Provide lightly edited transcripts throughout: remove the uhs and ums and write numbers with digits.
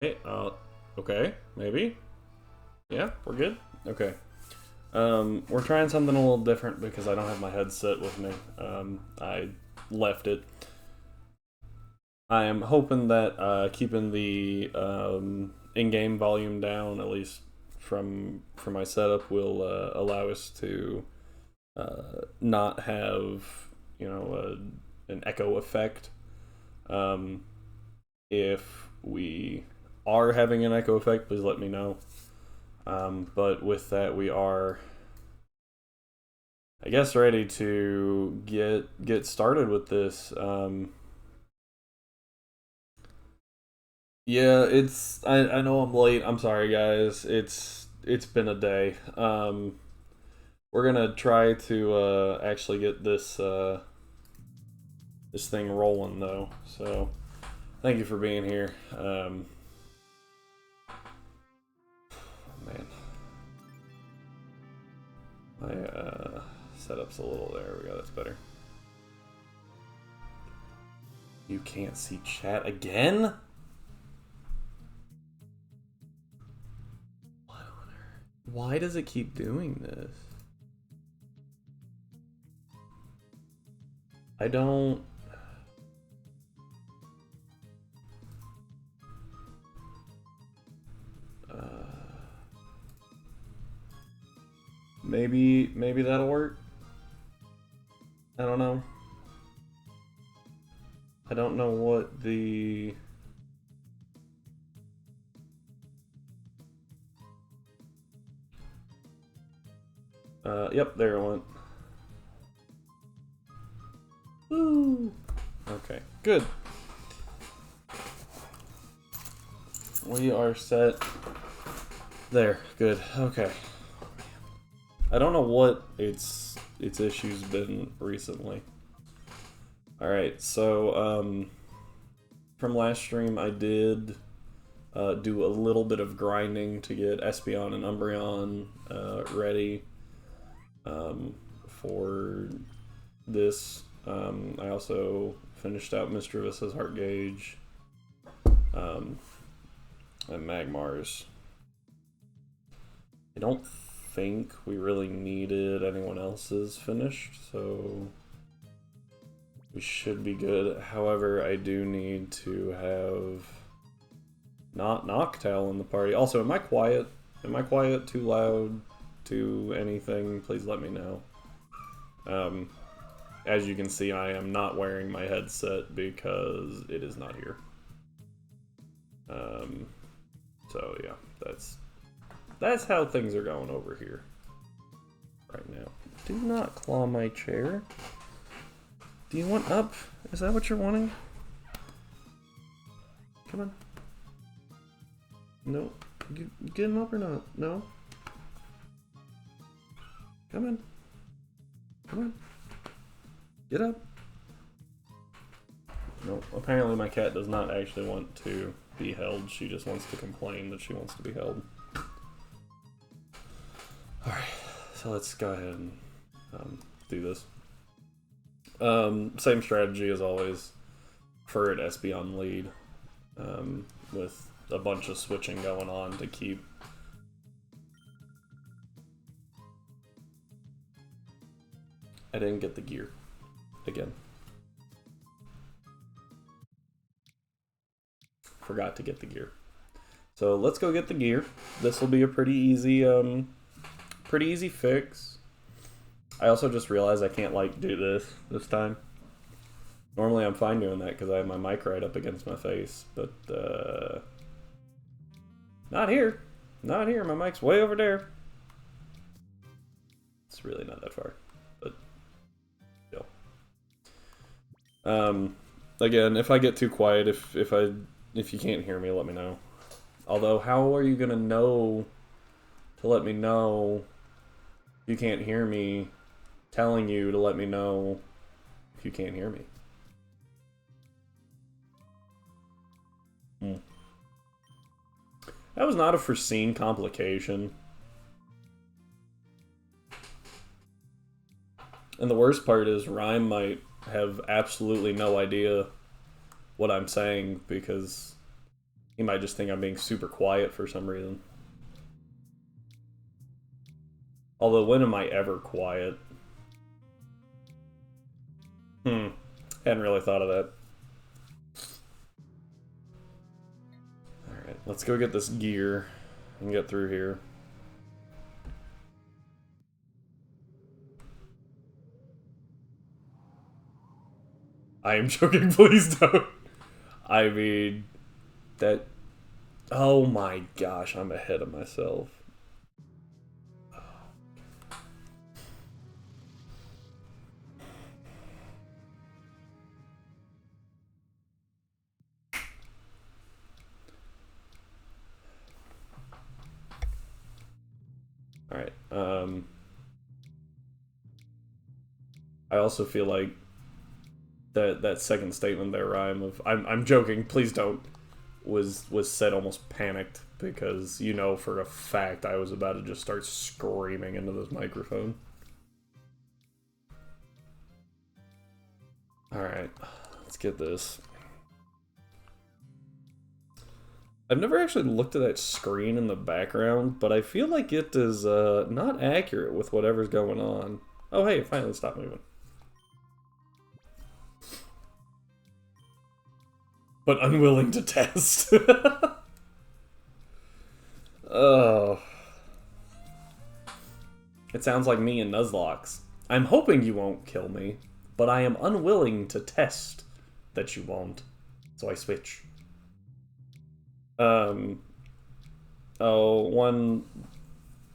Hey, okay, maybe. Yeah, we're good. Okay. We're trying something a little different because I don't have my headset with me. I left it. I am hoping that keeping the in-game volume down, at least from my setup, will allow us to not have an echo effect. If we are having an echo effect, please let me know. But with that, we are, I guess, ready to get started with this. Yeah, I know I'm late. I'm sorry, guys. It's been a day. We're gonna try to actually get this thing rolling though. So thank you for being here. Man, my setup's a little, there we go. That's better. You can't see chat again? Why does it keep doing this? I don't... maybe that'll work? I don't know. I don't know what the... yep, there it went. Woo! Okay, good. We are set. There, good. Okay. I don't know what its issues been recently. Alright, so from last stream I did do a little bit of grinding to get Espeon and Umbreon ready for this. I also finished out Mr. Vissa's Heart Gauge and Magmars. I don't think we really needed anyone else's finished, so we should be good. However, I do need to have not Noctowl in the party. Also, am I quiet? Am I quiet? Too loud? To anything? Please let me know. As you can see, I am not wearing my headset because it is not here. So yeah, that's how things are going over here right now. Do not claw my chair. Do you want up? Is that what you're wanting? Come on. No. You getting up or not? No. Come on. Come on. Get up. No. Apparently my cat does not actually want to be held. She just wants to complain that she wants to be held. Alright. So let's go ahead and do this. Same strategy as always. Furret Espeon lead. With a bunch of switching going on to keep I didn't get the gear again. Forgot to get the gear. So let's go get the gear. This will be a pretty easy fix. I also just realized I can't like do this time. Normally I'm fine doing that because I have my mic right up against my face, but not here. Not here. My mic's way over there. It's really not that far, but still. Again, if I get too quiet, if you can't hear me, let me know. Although, how are you gonna know to let me know if you can't hear me, telling you to let me know if you can't hear me? That was not a foreseen complication. And the worst part is Rhyme might have absolutely no idea what I'm saying because He might just think I'm being super quiet for some reason. Although, when am I ever quiet? Hadn't really thought of that. Alright, let's go get this gear and get through here. I am joking, please don't. I mean, that... Oh my gosh, I'm ahead of myself. Alright, I also feel like that second statement there, Rhyme, of I'm joking, please don't, was said almost panicked, because you know for a fact I was about to just start screaming into this microphone. Alright, let's get this. I've never actually looked at that screen in the background, but I feel like it is not accurate with whatever's going on. Oh hey, it finally stopped moving. But unwilling to test. Oh. It sounds like me and Nuzlocke. I'm hoping you won't kill me, but I am unwilling to test that you won't. So I switch. Oh, one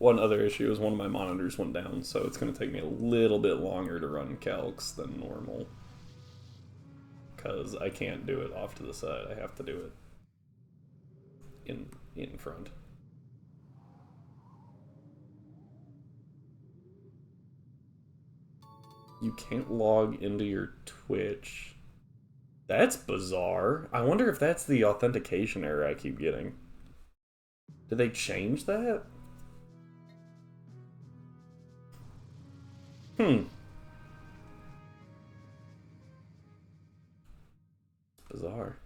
other issue is one of my monitors went down, so it's going to take me a little bit longer to run calcs than normal. Because I can't do it off to the side. I have to do it in front. You can't log into your Twitch. That's bizarre. I wonder if that's the authentication error I keep getting. Did they change that? Bizarre.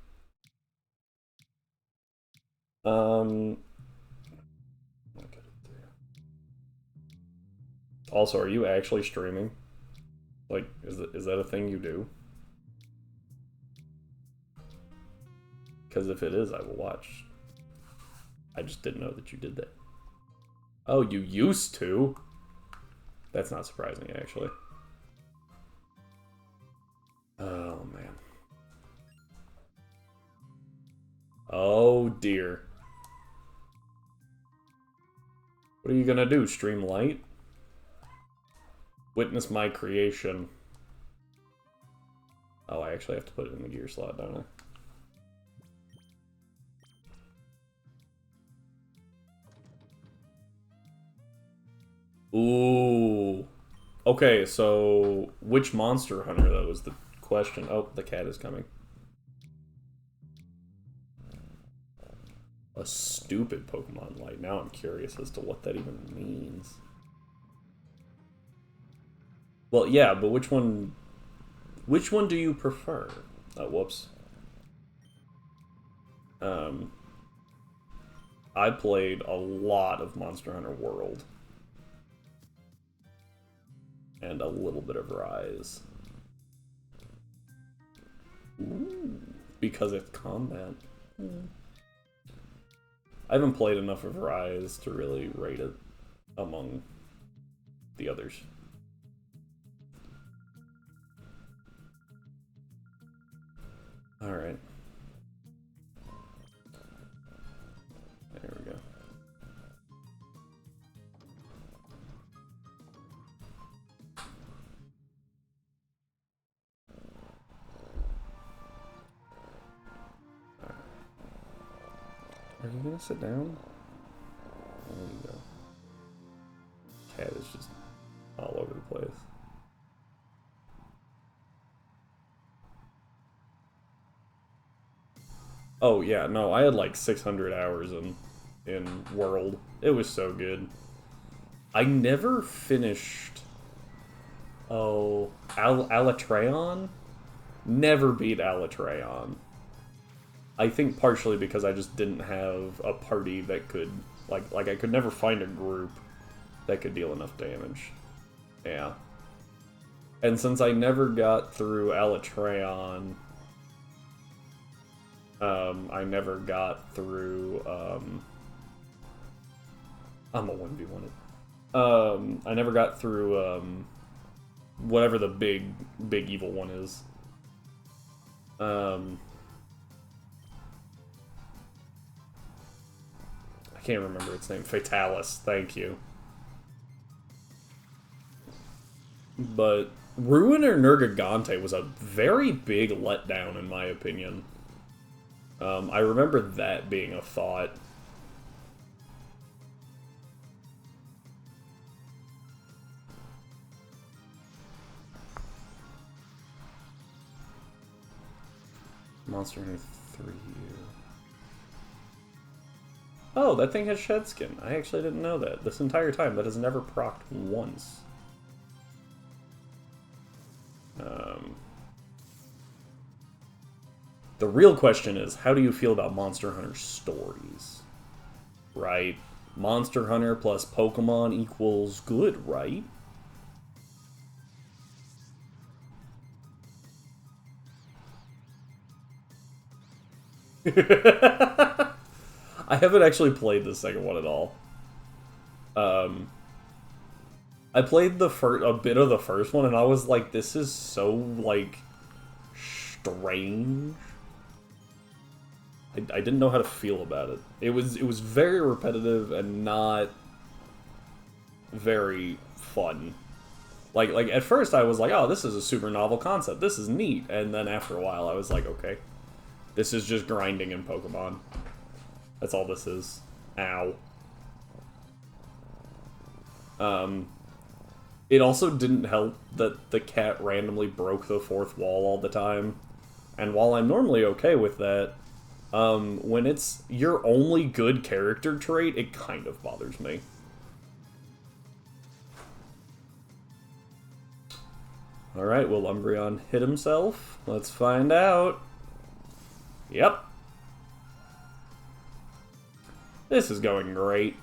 Also, are you actually streaming? Like, is that a thing you do? Because if it is, I will watch. I just didn't know that you did that. Oh, you used to? That's not surprising, actually. Oh, man. Oh, dear. What are you gonna do? Stream light? Witness my creation. Oh, I actually have to put it in the gear slot, don't I? Ooh. Okay, so which monster hunter, though, is the question. Oh, the cat is coming. A stupid Pokemon light. Now I'm curious as to what that even means. Well, yeah, but which one do you prefer? Oh, whoops. I played a lot of Monster Hunter World. And a little bit of Rise. Ooh, because it's combat. I haven't played enough of Rise to really rate it among the others. Alright. There we go. Are you gonna sit down? There you go. Cat is just all over the place. Oh yeah, no, I had like 600 hours in World. It was so good. I never finished. Oh, Alatreon? Never beat Alatreon. I think partially because I just didn't have a party that could, like I could never find a group that could deal enough damage. Yeah. And since I never got through Alatreon, I never got through, I'm a 1v1 it. I never got through, whatever the big evil one is. I can't remember its name. Fatalis, thank you. But Ruiner Nergigante was a very big letdown, in my opinion. I remember that being a thought. Monster Hunter 3. Oh, that thing has shed skin. I actually didn't know that. This entire time, that has never procced once. The real question is, how do you feel about Monster Hunter stories? Right? Monster Hunter plus Pokemon equals good, right? I haven't actually played the second one at all. I played a bit of the first one, and I was like, this is so, like, strange. I didn't know how to feel about it. It was very repetitive and not very fun. Like at first I was like, oh, this is a super novel concept. This is neat. And then after a while I was like, okay, this is just grinding in Pokemon. That's all this is. Ow. It also didn't help that the cat randomly broke the fourth wall all the time. And while I'm normally okay with that, when it's your only good character trait, it kind of bothers me. Alright, will Umbreon hit himself? Let's find out. Yep. This is going great.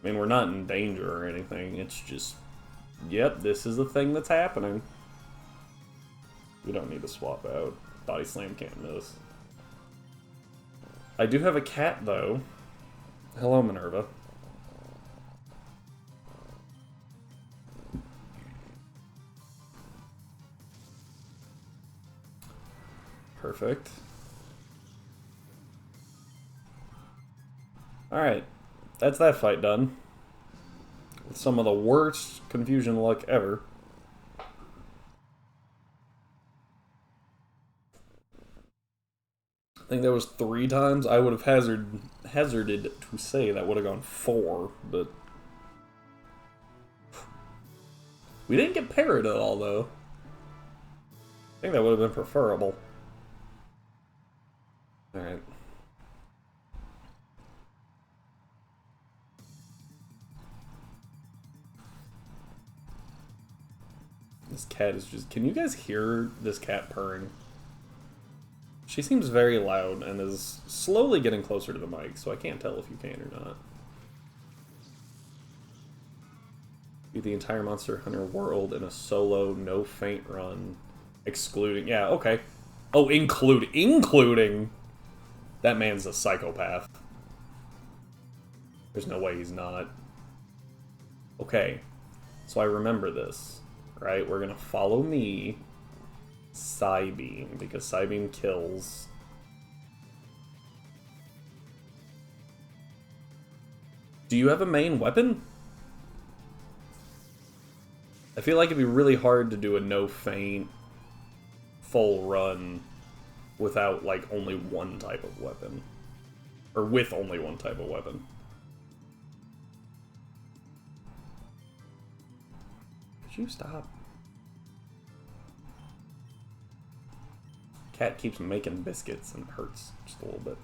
I mean, we're not in danger or anything. It's just, yep, this is the thing that's happening. We don't need to swap out. Body Slam can't miss. I do have a cat, though. Hello, Minerva. Perfect. Alright. That's that fight done. With some of the worst confusion luck ever. I think that was 3 times. I would have hazarded to say that would have gone 4, but... We didn't get parried at all, though. I think that would have been preferable. Alright. This cat is just... Can you guys hear this cat purring? She seems very loud and is slowly getting closer to the mic, so I can't tell if you can or not. Beat the entire Monster Hunter world in a solo, no feint run, excluding... Yeah, okay. Oh, including... That man's a psychopath. There's no way he's not. Okay, so I remember this, right? We're gonna follow me, Psybeam, because Psybeam kills. Do you have a main weapon? I feel like it'd be really hard to do a no feint full run without, like, only one type of weapon. Or with only one type of weapon. Could you stop? Cat keeps making biscuits and hurts just a little bit.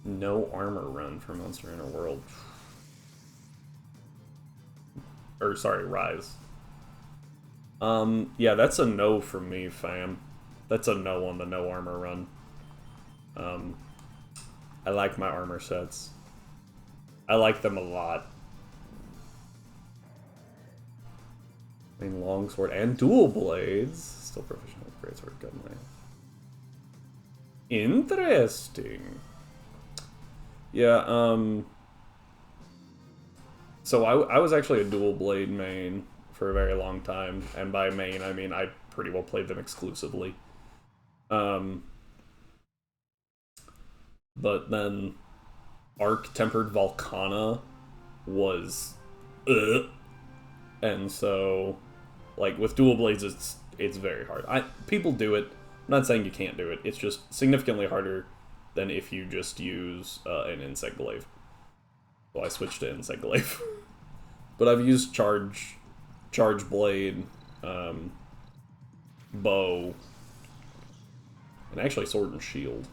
No armor run for Monster Hunter World. Or, sorry, Rise. Yeah, that's a no from me, fam. That's a no on the no armor run. I like my armor sets. I like them a lot. I mean, longsword and dual blades. Still proficient with greatsword, gunlay. Interesting. Yeah, so I was actually a dual blade main for a very long time, and by main I mean I pretty well played them exclusively. But then Arc Tempered Volcana was and so like with dual blades it's very hard. People do it. I'm not saying you can't do it. It's just significantly harder than if you just use an insect glaive. So I switched to insect glaive. But I've used charge blade, bow, and actually sword and shield.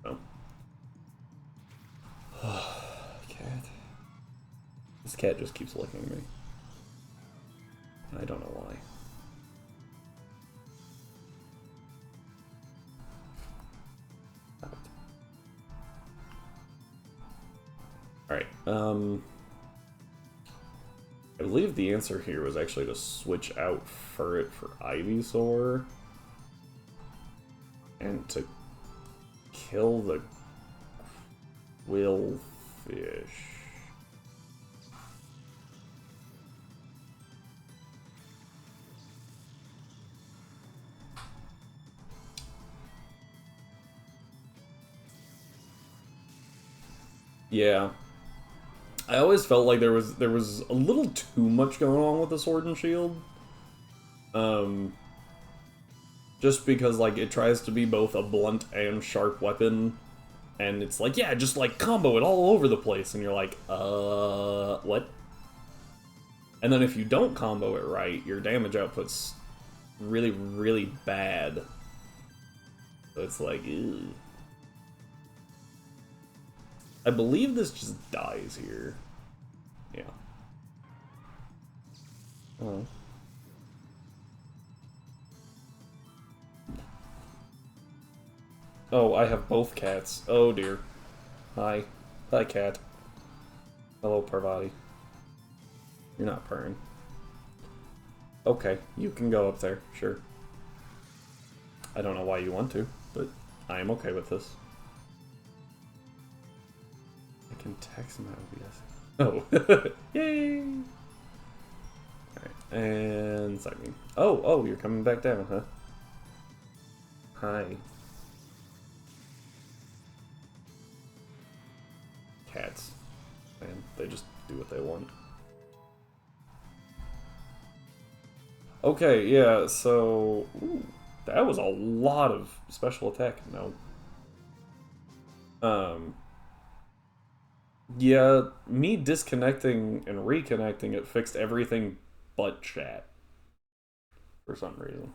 Oh. Cat. This cat just keeps licking me. I don't know why. Alright, I believe the answer here was actually to switch out Furret for Ivysaur. And to kill the Quillfish. Yeah. I always felt like there was a little too much going on with the sword and shield. Just because like it tries to be both a blunt and sharp weapon, and it's like, yeah, just like combo it all over the place, and you're like, what? And then if you don't combo it right, your damage output's really, really bad. So it's like, ew. I believe this just dies here. Yeah. Oh. Oh, I have both cats. Oh dear. Hi. Hi, cat. Hello, Parvati. You're not purring. Okay, you can go up there, sure. I don't know why you want to, but I am okay with this. I can text my OBS. Oh, yay! Alright, and Psyche. Oh, you're coming back down, huh? Hi. Cats. Man, they just do what they want. Okay, yeah, so... Ooh, that was a lot of special attack. No. Yeah, me disconnecting and reconnecting it fixed everything but chat. For some reason.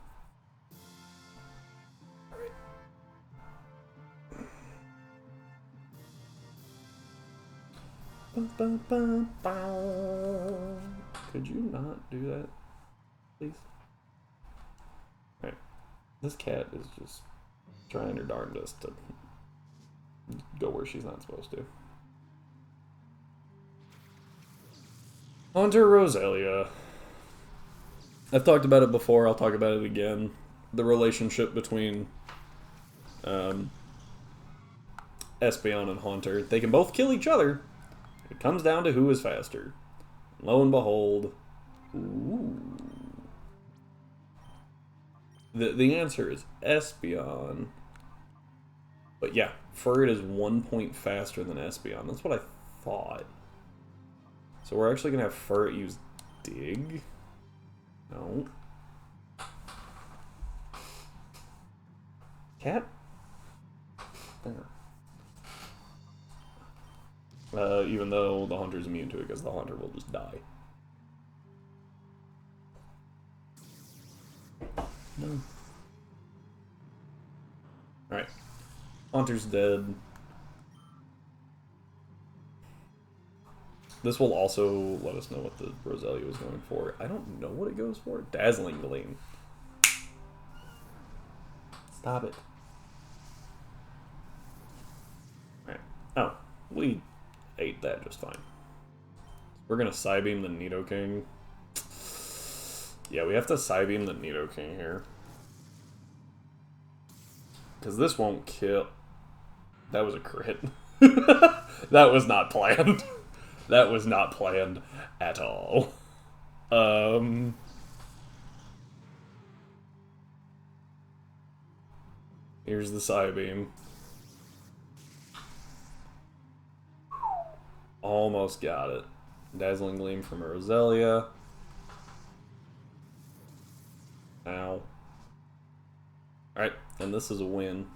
Could you not do that, please? Alright. This cat is just trying her darndest to go where she's not supposed to. Onto Roselia. I've talked about it before, I'll talk about it again. The relationship between Espeon and Haunter. They can both kill each other. It comes down to who is faster. Lo and behold, ooh. The answer is Espeon. But yeah, Furret is 1 point faster than Espeon. That's what I thought. So we're actually going to have Furret use Dig? No. Cat? There. Even though the Haunter's immune to it, because the Haunter will just die. No. Alright. Haunter's dead. This will also let us know what the Roselia was going for. I don't know what it goes for. Dazzling Gleam. Stop it. Alright. Oh, we ate that just fine. We're gonna Psybeam the Nidoking. Yeah, we have to Psybeam the Nidoking here. Because this won't kill. That was a crit. That was not planned. That was not planned at all. Here's the Psybeam. Almost got it. Dazzling Gleam from Roselia. Ow. Alright, and this is a win.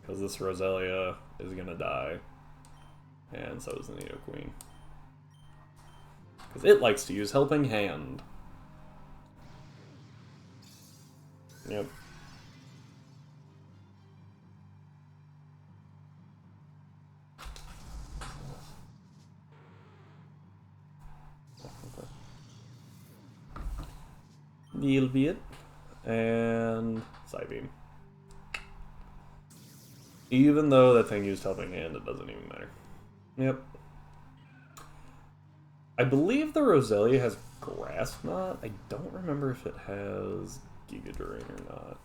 Because this Roselia is gonna die. And so is the Nidoqueen. Because it likes to use Helping Hand. Yep. Needle Beat. And Psybeam. Even though that thing used Helping Hand, it doesn't even matter. Yep. I believe the Roselia has Grass Knot. I don't remember if it has Giga Drain or not.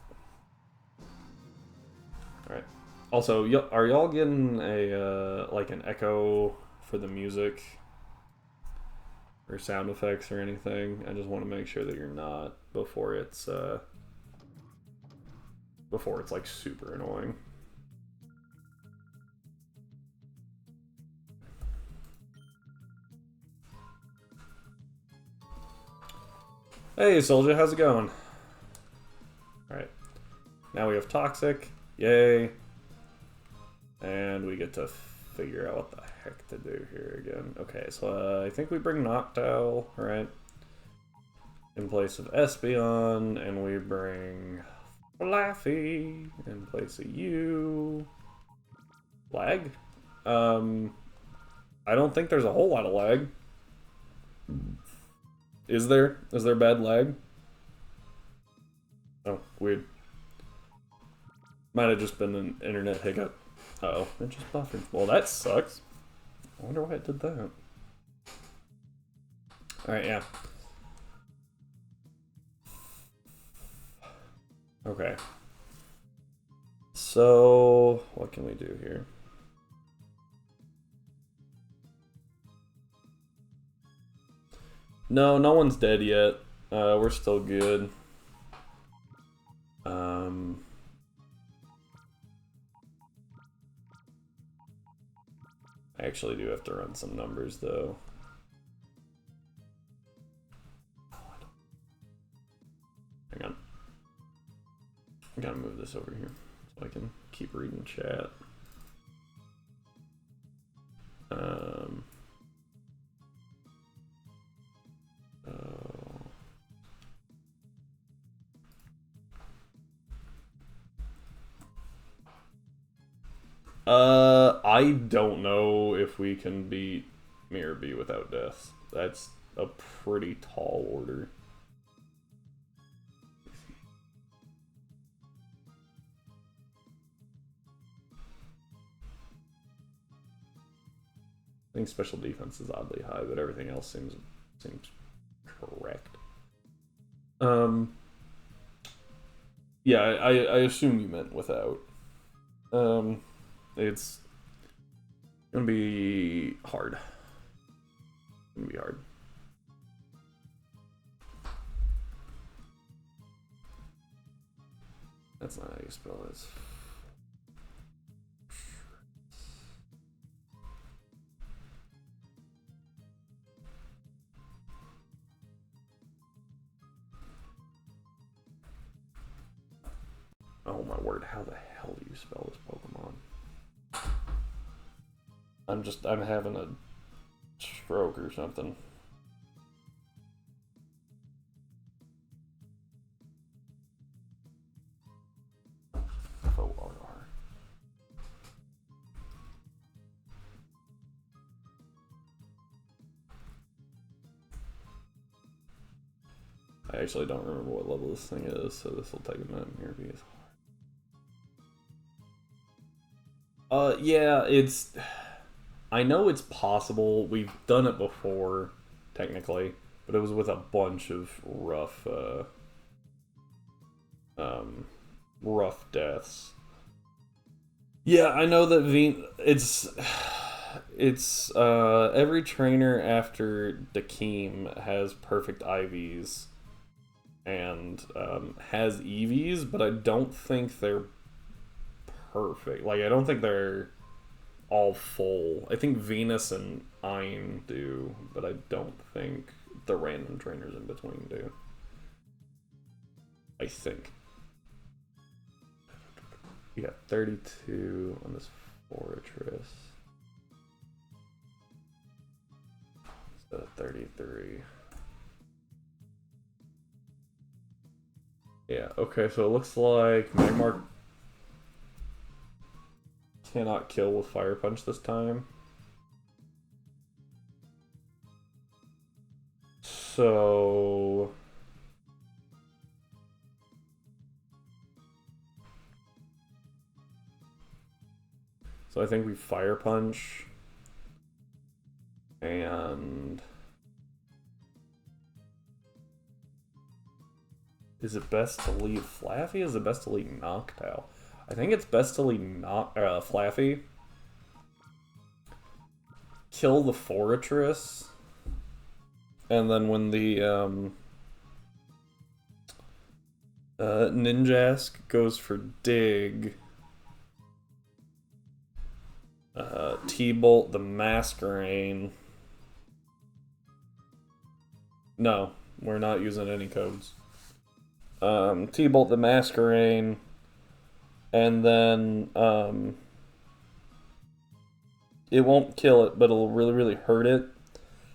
Alright. Also, are y'all getting a, like an echo for the music? Or sound effects or anything? I just want to make sure that you're not before it's like super annoying. Hey, Soldier, how's it going? Alright. Now we have Toxic. Yay. And we get to figure out what the heck to do here again. Okay, so I think we bring Noctowl, right? In place of Espeon, and we bring Flaffy in place of you. Lag? I don't think there's a whole lot of lag. Is there? Is there bad lag? Oh, weird. Might have just been an internet hiccup. Uh-oh, it just buffered. Well, that sucks. I wonder why it did that. Alright, yeah. Okay. So, what can we do here? No, no one's dead yet. We're still good. I actually do have to run some numbers, though. Hang on. I gotta move this over here so I can keep reading chat. I don't know if we can beat Mirabee without death. That's a pretty tall order. I think special defense is oddly high, but everything else seems correct. Yeah, I assume you meant without. It's gonna be hard. It's gonna be hard. That's not how you spell this. Oh my word, how the hell do you spell this Pokemon? I'm having a stroke or something. F-O-R-R. I actually don't remember what level this thing is, so this will take a minute here. Yeah, it's... I know it's possible. We've done it before, technically, but it was with a bunch of rough deaths. Yeah, I know that it's every trainer after Dakeem has perfect IVs and has EVs, but I don't think they're perfect. Like, I don't think they're all full. I think Venus and Ein do, but I don't think the random trainers in between do. I think. We got 32 on this fortress. Instead of 33. Yeah, okay, so it looks like Magmar cannot kill with Fire Punch this time. So... I think we Fire Punch. And... Is it best to leave Flaffy? Is it best to leave Noctowl? I think it's best to leave Flaffy. Kill the Fortress. And then when the Ninjask goes for Dig, T-Bolt the Masquerain. No, we're not using any codes. T-Bolt the Masquerain, and then it won't kill it, but it'll really, really hurt it.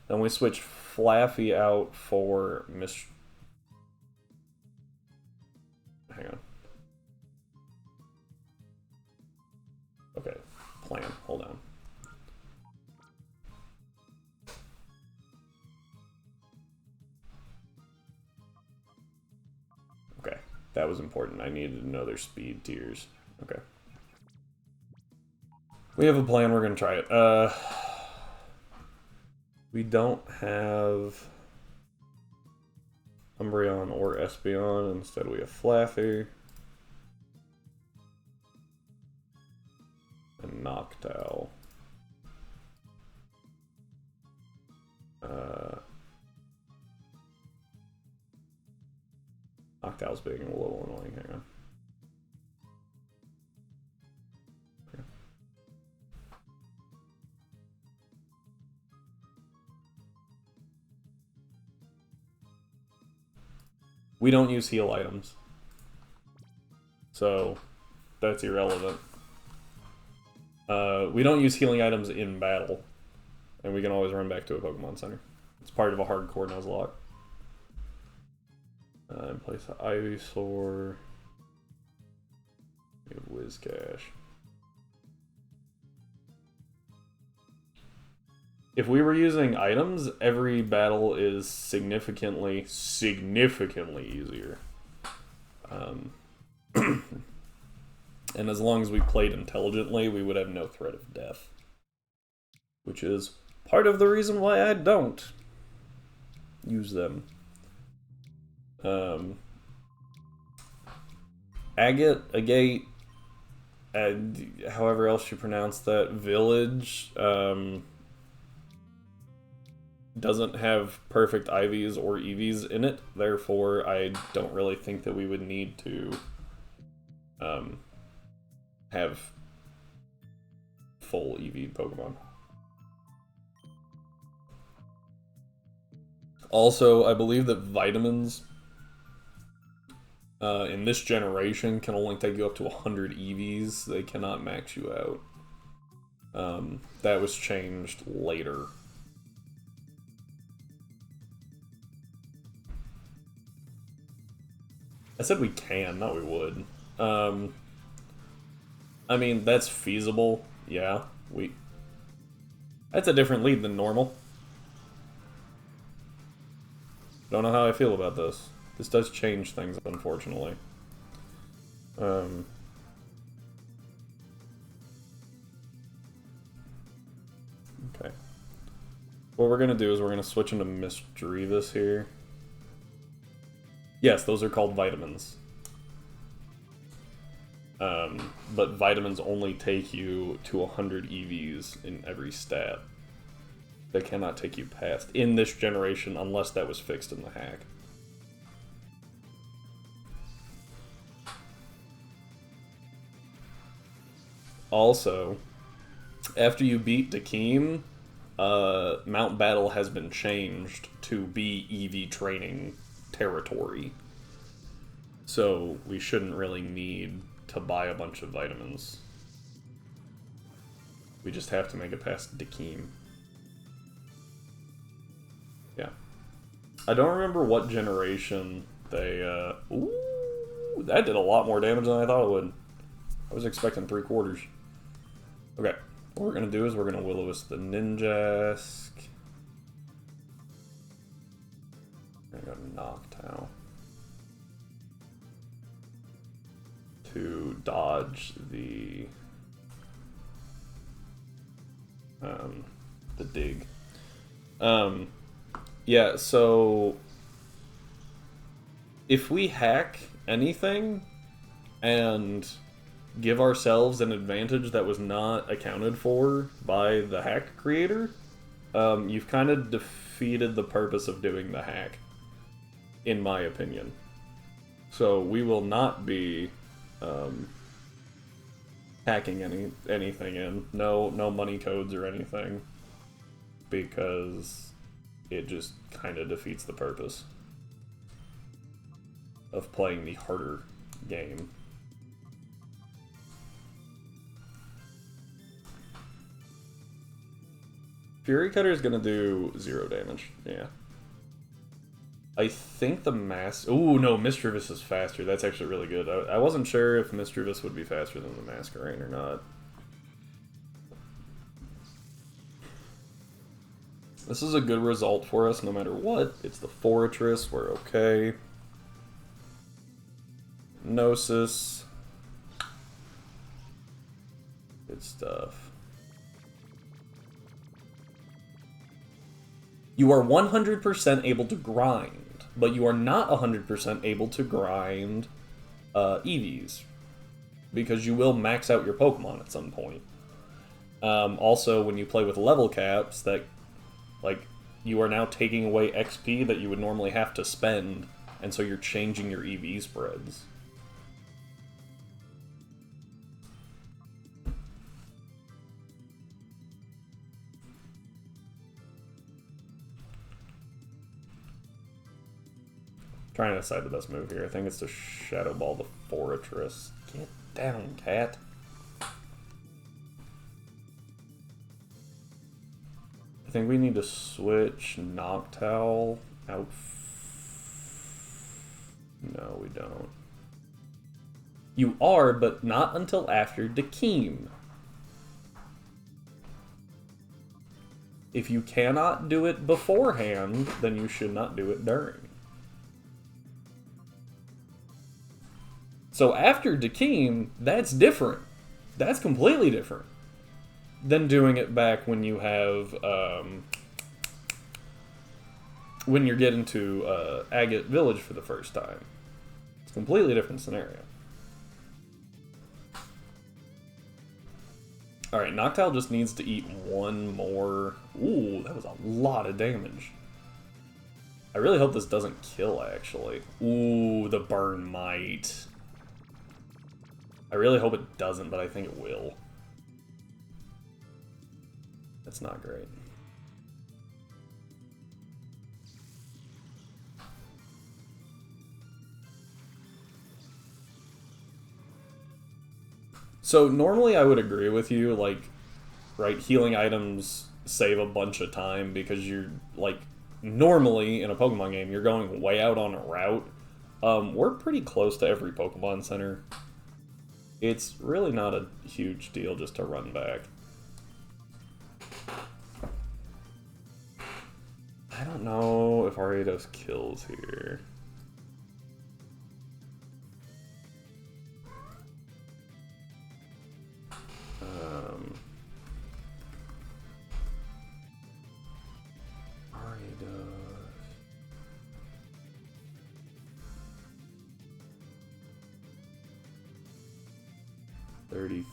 Then we switch Flaffy out for Hang on. Okay, plan. Hold on. Okay, that was important. I needed to know their speed tiers. Okay. We have a plan. We're gonna try it. We don't have Umbreon or Espeon. Instead, we have Flaffy and Noctowl. Noctowl's being a little annoying. Hang on. Okay. We don't use heal items, so that's irrelevant. We don't use healing items in battle, and we can always run back to a Pokemon Center. It's part of a hardcore Nuzlocke. In place of Ivysaur, we have Whiscash. If we were using items, every battle is significantly easier. And as long as we played intelligently, we would have no threat of death. Which is part of the reason why I don't use them. Agate, however else you pronounce that, village, doesn't have perfect IVs or EVs in it, therefore I don't really think that we would need to have full EV Pokemon. Also, I believe that vitamins in this generation can only take you up to 100 EVs. They cannot max you out. That was changed later. I said we can, not we would. I mean, that's feasible. Yeah, that's a different lead than normal. Don't know how I feel about this. This does change things, unfortunately. Okay. What we're gonna do is we're gonna switch into Misdreavus here. Yes, those are called vitamins. But vitamins only take you to 100 EVs in every stat. They cannot take you past in this generation unless that was fixed in the hack. Also, after you beat Dakeem, Mount Battle has been changed to be EV training territory. So we shouldn't really need to buy a bunch of vitamins. We just have to make it past Dakeem. Yeah. I don't remember what generation they, Ooh, that did a lot more damage than I thought it would. I was expecting 3/4. Okay. What we're gonna do is we're gonna Will-O-Wisp the Ninjask. We're gonna go Noctowl. To dodge the dig. Yeah, so if we hack anything and give ourselves an advantage that was not accounted for by the hack creator, you've kind of defeated the purpose of doing the hack, in my opinion. So we will not be hacking anything in. No money codes or anything, because it just kind of defeats the purpose of playing the harder game. Fury Cutter is gonna do 0 damage. Yeah. I think the Ooh, no, Misdreavus is faster. That's actually really good. I wasn't sure if Misdreavus would be faster than the Masquerain or not. This is a good result for us no matter what. It's the Fortress. We're okay. Gnosis. Good stuff. You are 100% able to grind, but you are not 100% able to grind EVs, because you will max out your Pokemon at some point. Also, when you play with level caps, that, like, you are now taking away XP that you would normally have to spend, and so you're changing your EV spreads. Trying to decide the best move here. I think it's to Shadow Ball the Fortress. Get down, cat. I think we need to switch Noctowl out. No, we don't. You are, but not until after Dakeem. If you cannot do it beforehand, then you should not do it during. So after Dakeem, that's different. That's completely different than doing it back when you have, when you're getting to Agate Village for the first time. It's a completely different scenario. Alright, Noctowl just needs to eat one more. Ooh, that was a lot of damage. I really hope this doesn't kill, actually. Ooh, the burn might. I really hope it doesn't, but I think it will. That's not great. So normally I would agree with you, like, right, healing items save a bunch of time because you're, like, normally in a Pokemon game, you're going way out on a route. We're pretty close to every Pokemon Center. It's really not a huge deal just to run back. I don't know if Ariados kills here. 30,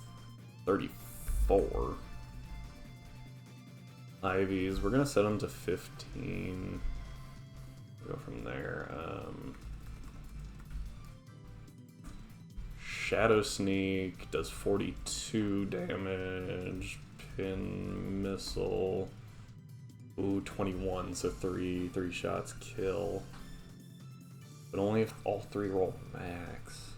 34. Ivies, we're gonna set them to 15. Go from there. Shadow Sneak does 42 damage. Pin Missile. Ooh, 21, so three shots kill. But only if all three roll max.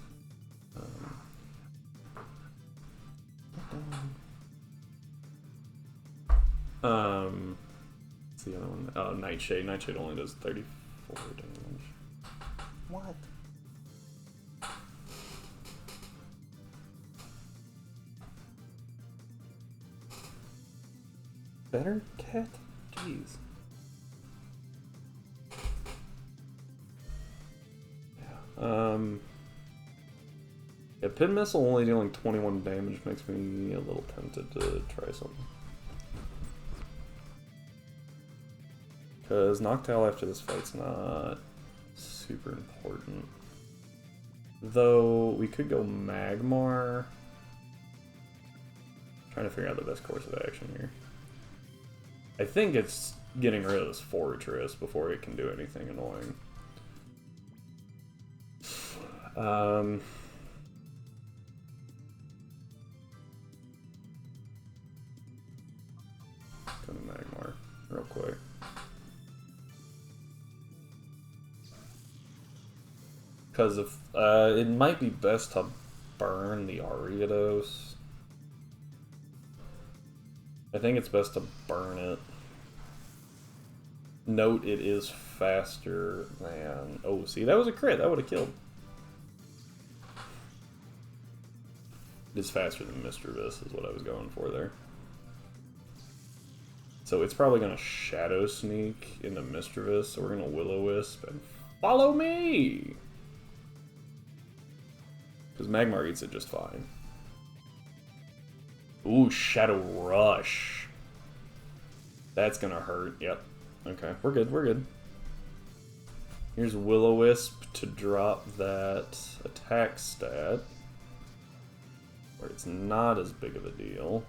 What's the other one? Oh, Nightshade. Nightshade only does 34 damage. What? Better cat? Jeez. Yeah. Yeah, Pin Missile only dealing 21 damage makes me a little tempted to try something. Because Noctowl after this fight's not super important. Though, we could go Magmar. Trying to figure out the best course of action here. I think it's getting rid of this Fortress before it can do anything annoying. Go to Magmar real quick. Because if it might be best to burn the Ariados. I think it's best to burn it. Note it is faster than... Oh, see, that was a crit. That would have killed. It is faster than Mischievous is what I was going for there. So it's probably going to Shadow Sneak into Mischievous. So we're going to Will-O-Wisp and follow me! Because Magmar eats it just fine. Ooh, Shadow Rush. That's gonna hurt. Yep. Okay, we're good, we're good. Here's Will-O-Wisp to drop that attack stat. Where it's not as big of a deal.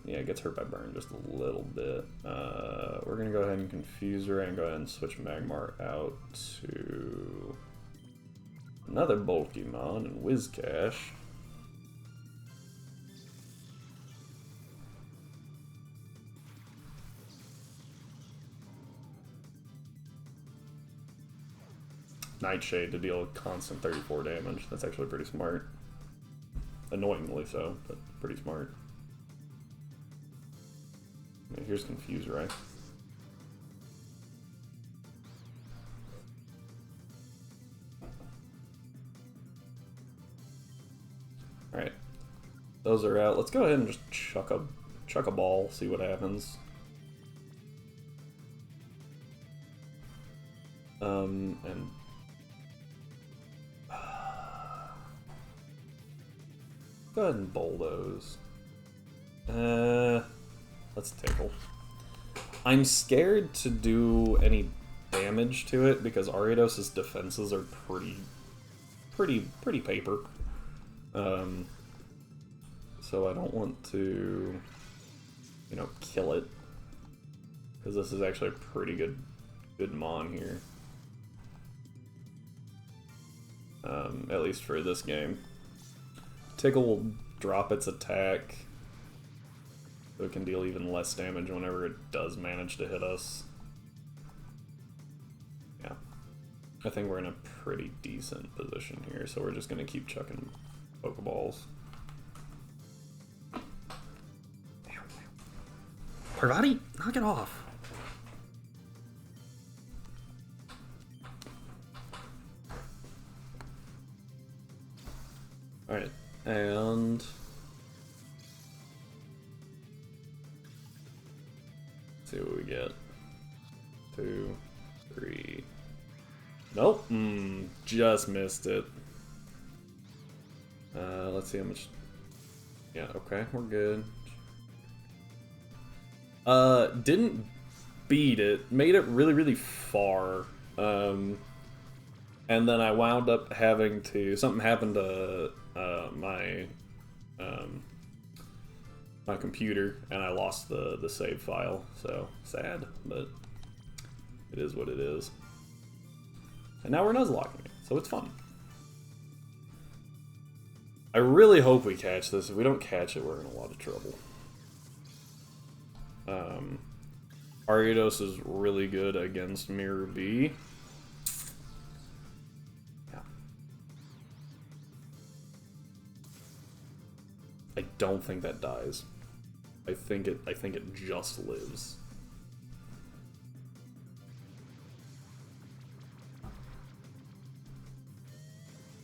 Yeah, it gets hurt by burn just a little bit. We're gonna go ahead and confuse her and go ahead and switch Magmar out to another Bulkymon and Whiscash. Nightshade to deal constant 34 damage. That's actually pretty smart. Annoyingly so, but pretty smart. Okay, here's Confuse Ray. Alright. Those are out. Let's go ahead and just chuck a ball, see what happens. And go ahead and bulldoze. Let's tickle. I'm scared to do any damage to it because Ariados' defenses are pretty paper. So I don't want to, you know, kill it because this is actually a pretty good mon here. At least for this game. Tickle will drop its attack, so it can deal even less damage whenever it does manage to hit us. Yeah. I think we're in a pretty decent position here, so we're just going to keep chucking Pokeballs. Parvati, knock it off! Alright, and... let's see what we get. 2, 3... Nope! Just missed it. Let's see how much... Yeah, okay, we're good. Didn't beat it. Made it really, really far. And then I wound up having to... Something happened to my my computer, and I lost the save file. So, sad, but it is what it is. And now we're Nuzlocking it, so it's fun. I really hope we catch this. If we don't catch it, we're in a lot of trouble. Ariados is really good against Mirror B. Yeah. I don't think that dies. I think it just lives.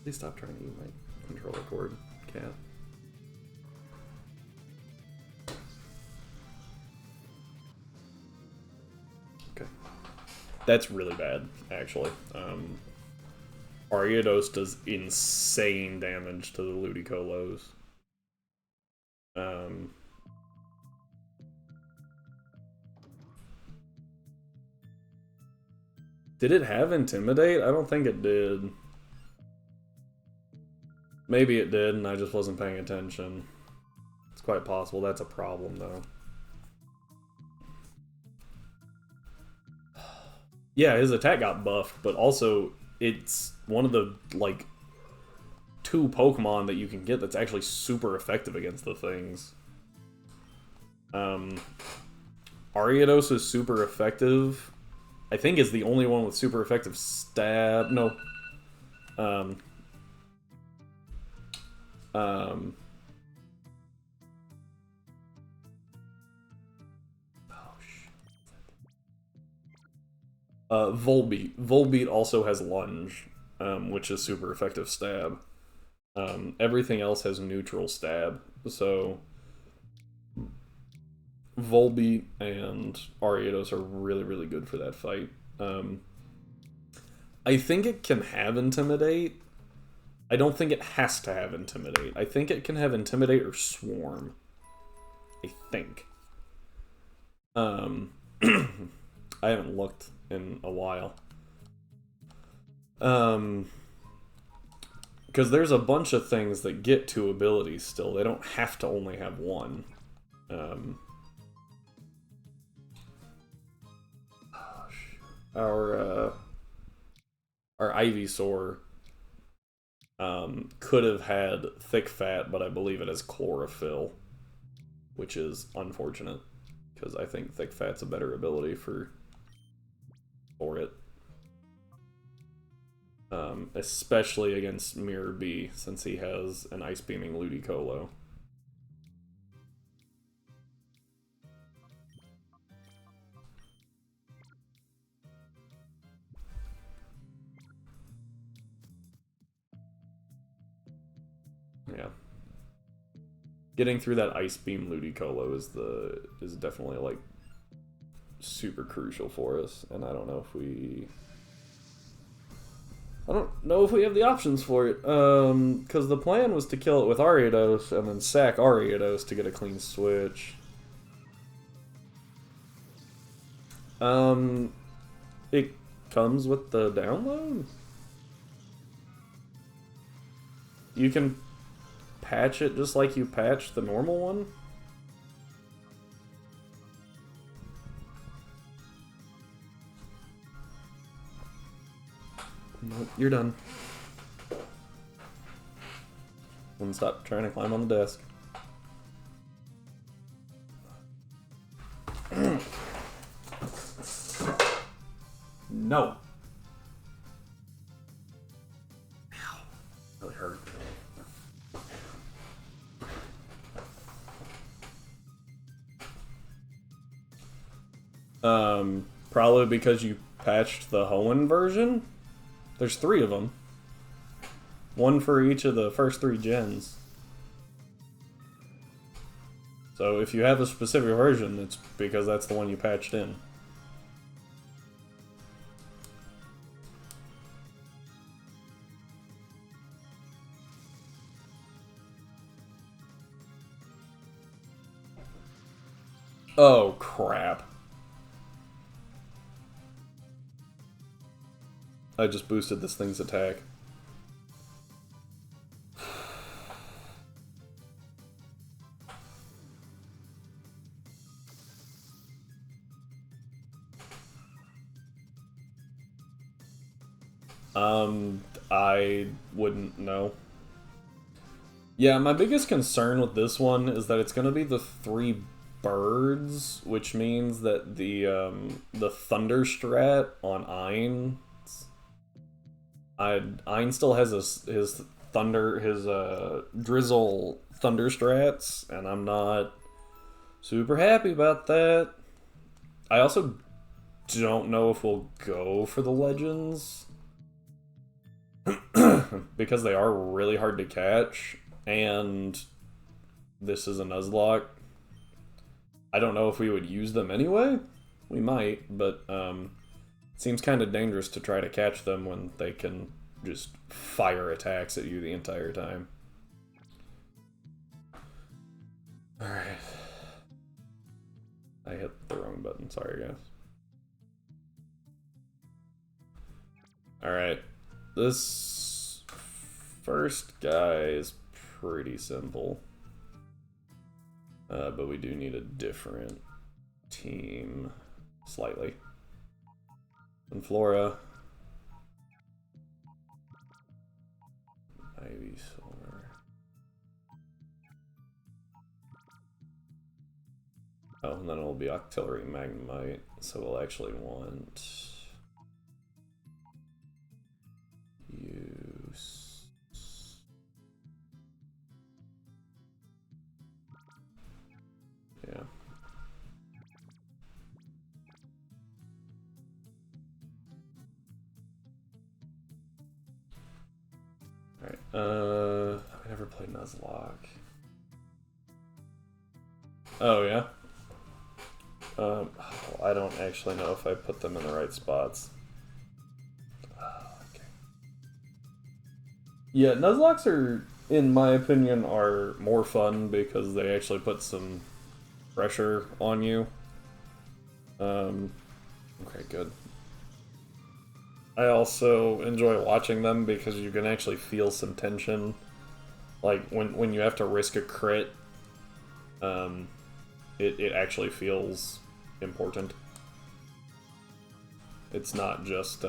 Please stop trying to eat my controller cord, cat. Okay. That's really bad, actually. Ariados does insane damage to the Ludicolo. Did it have Intimidate? I don't think it did. Maybe it did, and I just wasn't paying attention. It's quite possible. That's a problem, though. Yeah, his attack got buffed, but also it's one of the, like, 2 Pokemon that you can get that's actually super effective against the things. Ariados is super effective. I think is the only one with super effective stab. No. Oh, shit. Volbeat. Volbeat also has Lunge, which is super effective stab. Everything else has neutral stab, so Volbeat and Ariados are really, really good for that fight. I think it can have Intimidate. I don't think it has to have Intimidate. I think it can have Intimidate or Swarm. I think. I haven't looked in a while. Because there's a bunch of things that get 2 abilities still. They don't have to only have 1. Our Ivysaur could have had Thick Fat, but I believe it has Chlorophyll, which is unfortunate, because I think Thick Fat's a better ability for it. Especially against Mirror B, since he has an Ice Beaming Ludicolo. Yeah. Getting through that Ice Beam Ludicolo is definitely, like, super crucial for us, and I don't know if we have the options for it, because the plan was to kill it with Ariados and then sack Ariados to get a clean switch. It comes with the download? You can patch it just like you patched the normal one? Nope, you're done. And stop trying to climb on the desk. No. Ow. Really hurt. Probably because you patched the Hoenn version? There's 3 of them. 1 for each of the first 3 gens. So if you have a specific version, it's because that's the one you patched in. Oh, crap. I just boosted this thing's attack. I wouldn't know. Yeah, my biggest concern with this one is that it's going to be the 3 birds, which means that the Thunder Strat on Ein still has his Drizzle Thunder Strats, and I'm not super happy about that. I also don't know if we'll go for the Legends. Because they are really hard to catch, and this is a Nuzlocke. I don't know if we would use them anyway. We might, but it seems kind of dangerous to try to catch them when they can just fire attacks at you the entire time. Alright. I hit the wrong button, sorry guys. Alright. This first guy is pretty simple. But we do need a different team, slightly. And Flora. Ivysaur. Oh, and then it'll be Octillery Magnemite, so we'll actually want... use... yeah. Alright, I never played Nuzlocke. Oh, yeah? I don't actually know if I put them in the right spots. Okay. Yeah, Nuzlocks are, in my opinion, are more fun because they actually put some pressure on you. Okay, good. I also enjoy watching them because you can actually feel some tension. Like, when you have to risk a crit, it actually feels important. It's not just,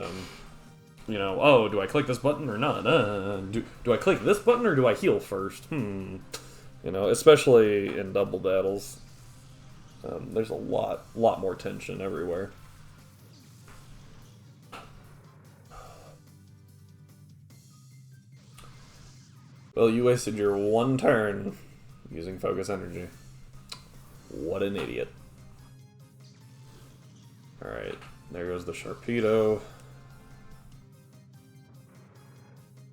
you know, oh, do I click this button or not? Do I click this button or do I heal first? You know, especially in double battles. There's a lot more tension everywhere. Well, you wasted your one turn using focus energy. What an idiot. Alright, there goes the Sharpedo.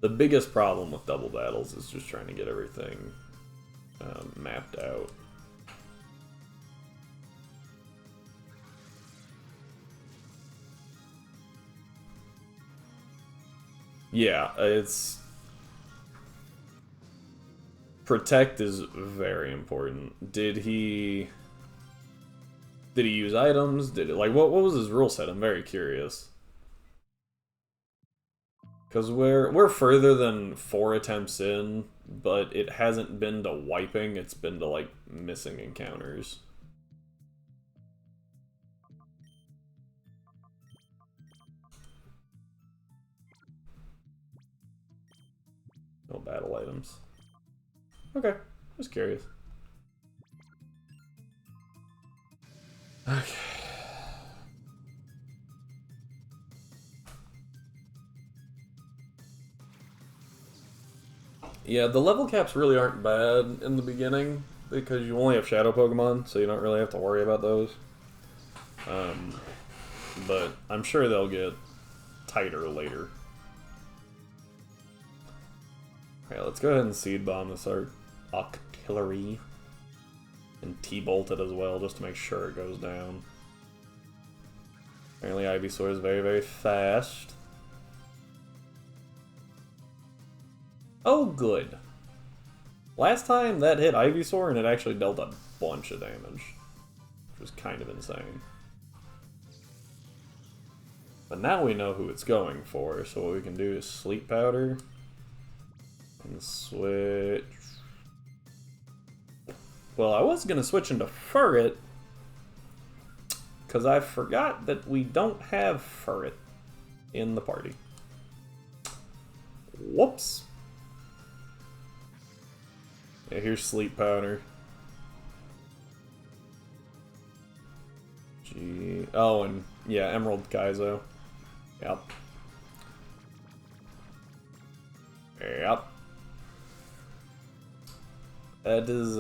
The biggest problem with double battles is just trying to get everything mapped out. Yeah, it's... Protect is very important. Did he use items? Did it, like, what was his rule set? I'm very curious. Because we're further than 4 attempts in, but it hasn't been to wiping, it's been to, like, missing encounters. No battle items. Okay, just curious. Okay. Yeah, the level caps really aren't bad in the beginning because you only have shadow Pokemon, so you don't really have to worry about those. But I'm sure they'll get tighter later. Alright, let's go ahead and Seed Bomb this Octillery. And T-Bolt it as well, just to make sure it goes down. Apparently Ivysaur is very, very fast. Oh, good. Last time that hit Ivysaur and it actually dealt a bunch of damage. was kind of insane. But now we know who it's going for, so what we can do is sleep powder and switch. Well, I was gonna switch into Furret because I forgot that we don't have Furret in the party. Whoops. Yeah, here's sleep powder. Gee. Oh, and yeah, Emerald Kaizo. Yep. Yep. That is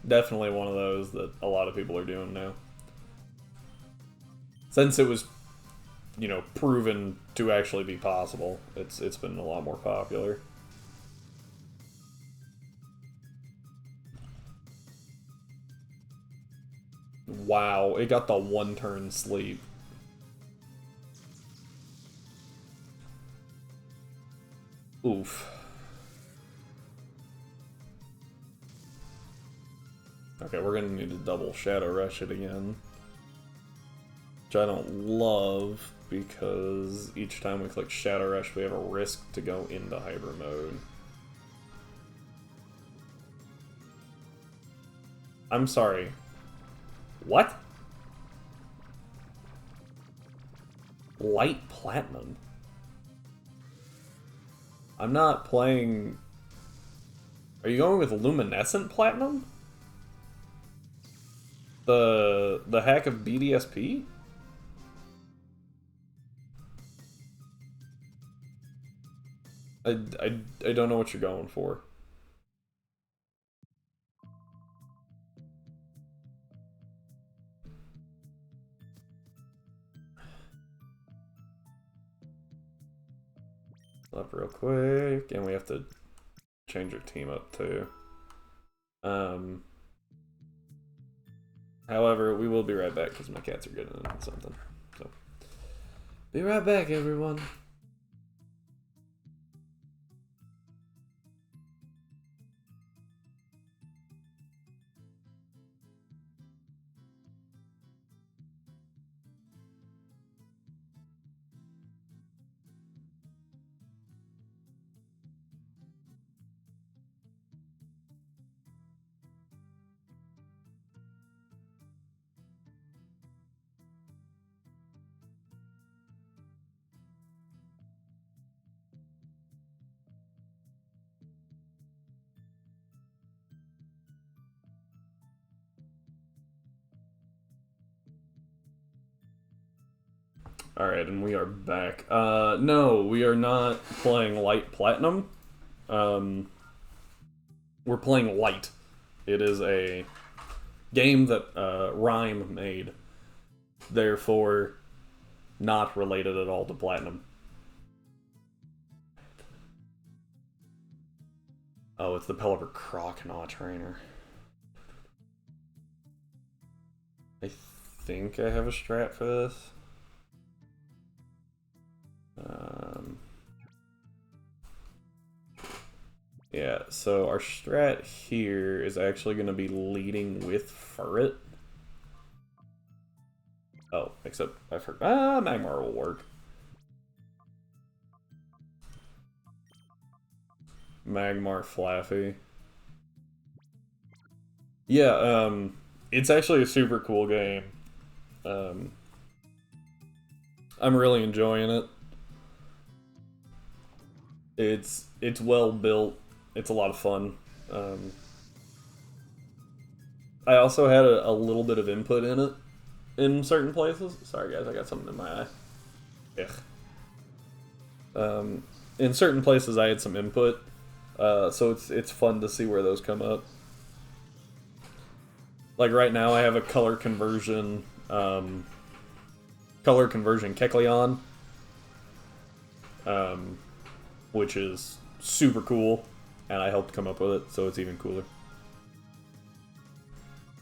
definitely one of those that a lot of people are doing now. Since it was, you know, proven to actually be possible, it's been a lot more popular. Wow, it got the one-turn sleep. Oof. Okay, we're gonna need to double Shadow Rush it again. Which I don't love, because each time we click Shadow Rush, we have a risk to go into Hyper Mode. I'm sorry. What? Light Platinum? I'm not playing... Are you going with Luminescent Platinum? The hack of BDSP? I don't know what you're going for. Up real quick, and we have to change our team up too. However, we will be right back because my cats are getting into something. So, be right back, everyone. Alright, and we are back. No, we are not playing Light Platinum. We're playing Light. It is a game that Rhyme made. Therefore, not related at all to Platinum. Oh, it's the Pelipper Croconaw trainer. I think I have a strat for this. Yeah, so our strat here is actually going to be leading with Furret. Oh, except I forgot. Magmar will work. Magmar Flaffy. Yeah, it's actually a super cool game. I'm really enjoying it. It's well built. It's a lot of fun. I also had a little bit of input in it in certain places. Sorry guys, I got something in my eye. Ugh. In certain places I had some input, so it's fun to see where those come up. Like right now I have a color conversion Kecleon, which is super cool, and I helped come up with it, so it's even cooler.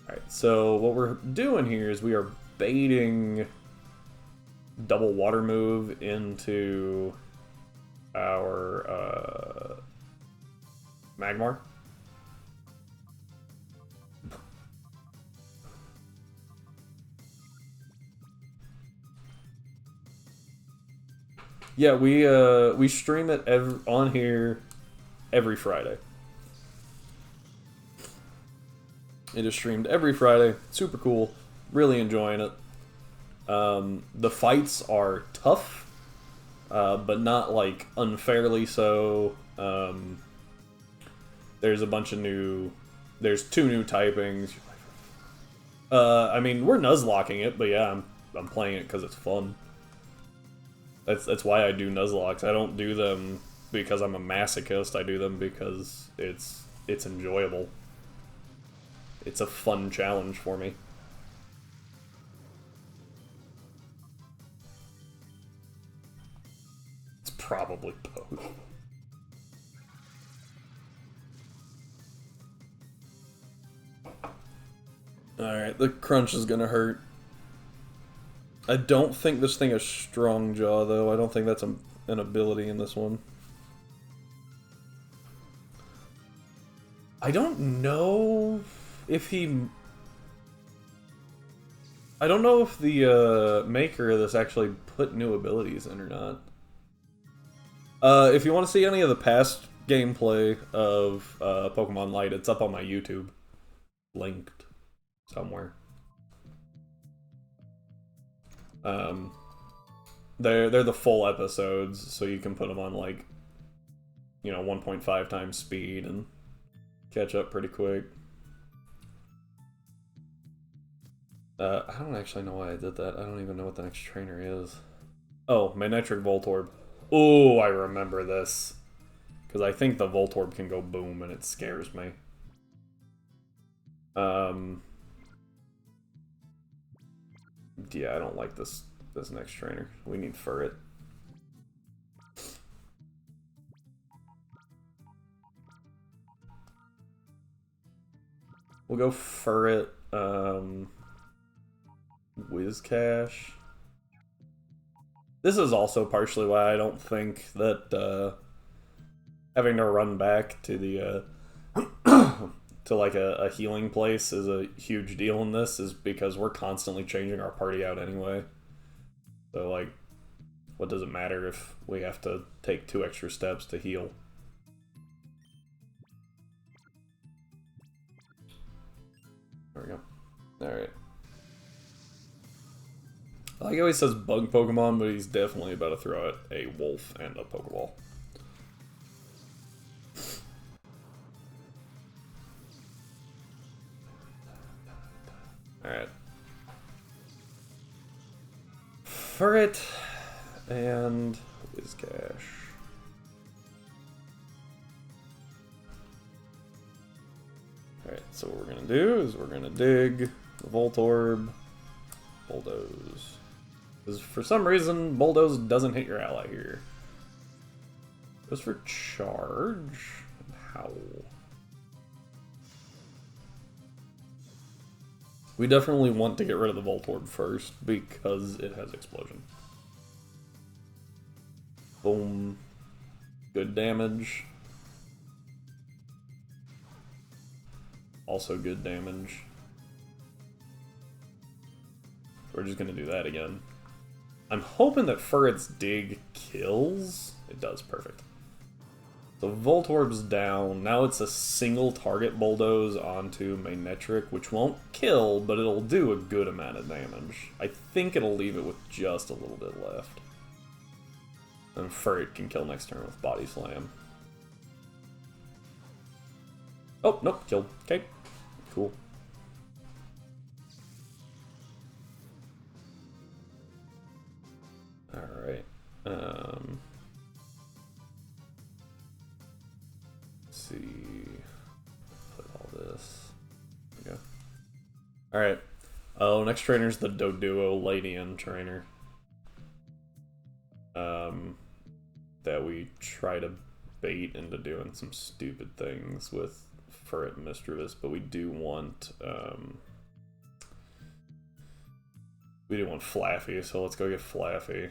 Alright, so what we're doing here is we are baiting double water move into our Magmar. Yeah, we stream it on here every Friday. It is streamed every Friday. Super cool. Really enjoying it. The fights are tough, but not like unfairly so. There's a bunch of there's 2 new typings. I mean, we're Nuzlocking it, but yeah, I'm playing it because it's fun. That's why I do Nuzlocks. I don't do them because I'm a masochist. I do them because it's enjoyable. It's a fun challenge for me. It's probably both. Alright, the crunch is gonna hurt. I don't think this thing has strong jaw, though. I don't think that's an ability in this one. I don't know if he... I don't know if the maker of this actually put new abilities in or not. If you want to see any of the past gameplay of Pokemon Light, it's up on my YouTube. Linked somewhere. They're the full episodes, so you can put them on, like, 1.5 times speed and catch up pretty quick. I don't actually know why I did that. I don't even know what the next trainer is. Oh, Manectric Voltorb. Oh, I remember this. Because I think the Voltorb can go boom, and it scares me. Yeah, I don't like this next trainer. We need Furret. We'll go Furret, Whiscash. This is also partially why I don't think that having to run back to the to like a healing place is a huge deal in this, is because we're constantly changing our party out anyway. So, like, what does it matter if we have to take 2 extra steps to heal? There we go. Alright. I like how he says bug Pokemon, but he's definitely about to throw out a wolf and a Pokeball. Alright. Furret and Whiscash. Alright, so what we're gonna do is we're gonna dig the Voltorb, Bulldoze. Because for some reason, Bulldoze doesn't hit your ally here. Goes for Charge and Howl. We definitely want to get rid of the Voltorb first because it has Explosion. Boom. Good damage. Also good damage. We're just gonna do that again. I'm hoping that Furret's Dig kills. It does, perfect. So Voltorb's down. Now it's a single target Bulldoze onto Manectric, which won't kill, but it'll do a good amount of damage. I think it'll leave it with just a little bit left. And Furret can kill next turn with Body Slam. Oh, nope, killed. Okay, cool. Alright. Let's see. Put all this. There we go. Alright. Oh, next trainer's the Doduo Ladian trainer. That we try to bait into doing some stupid things with Furret and Mischievous, but we do want Flaffy, so let's go get Flaffy.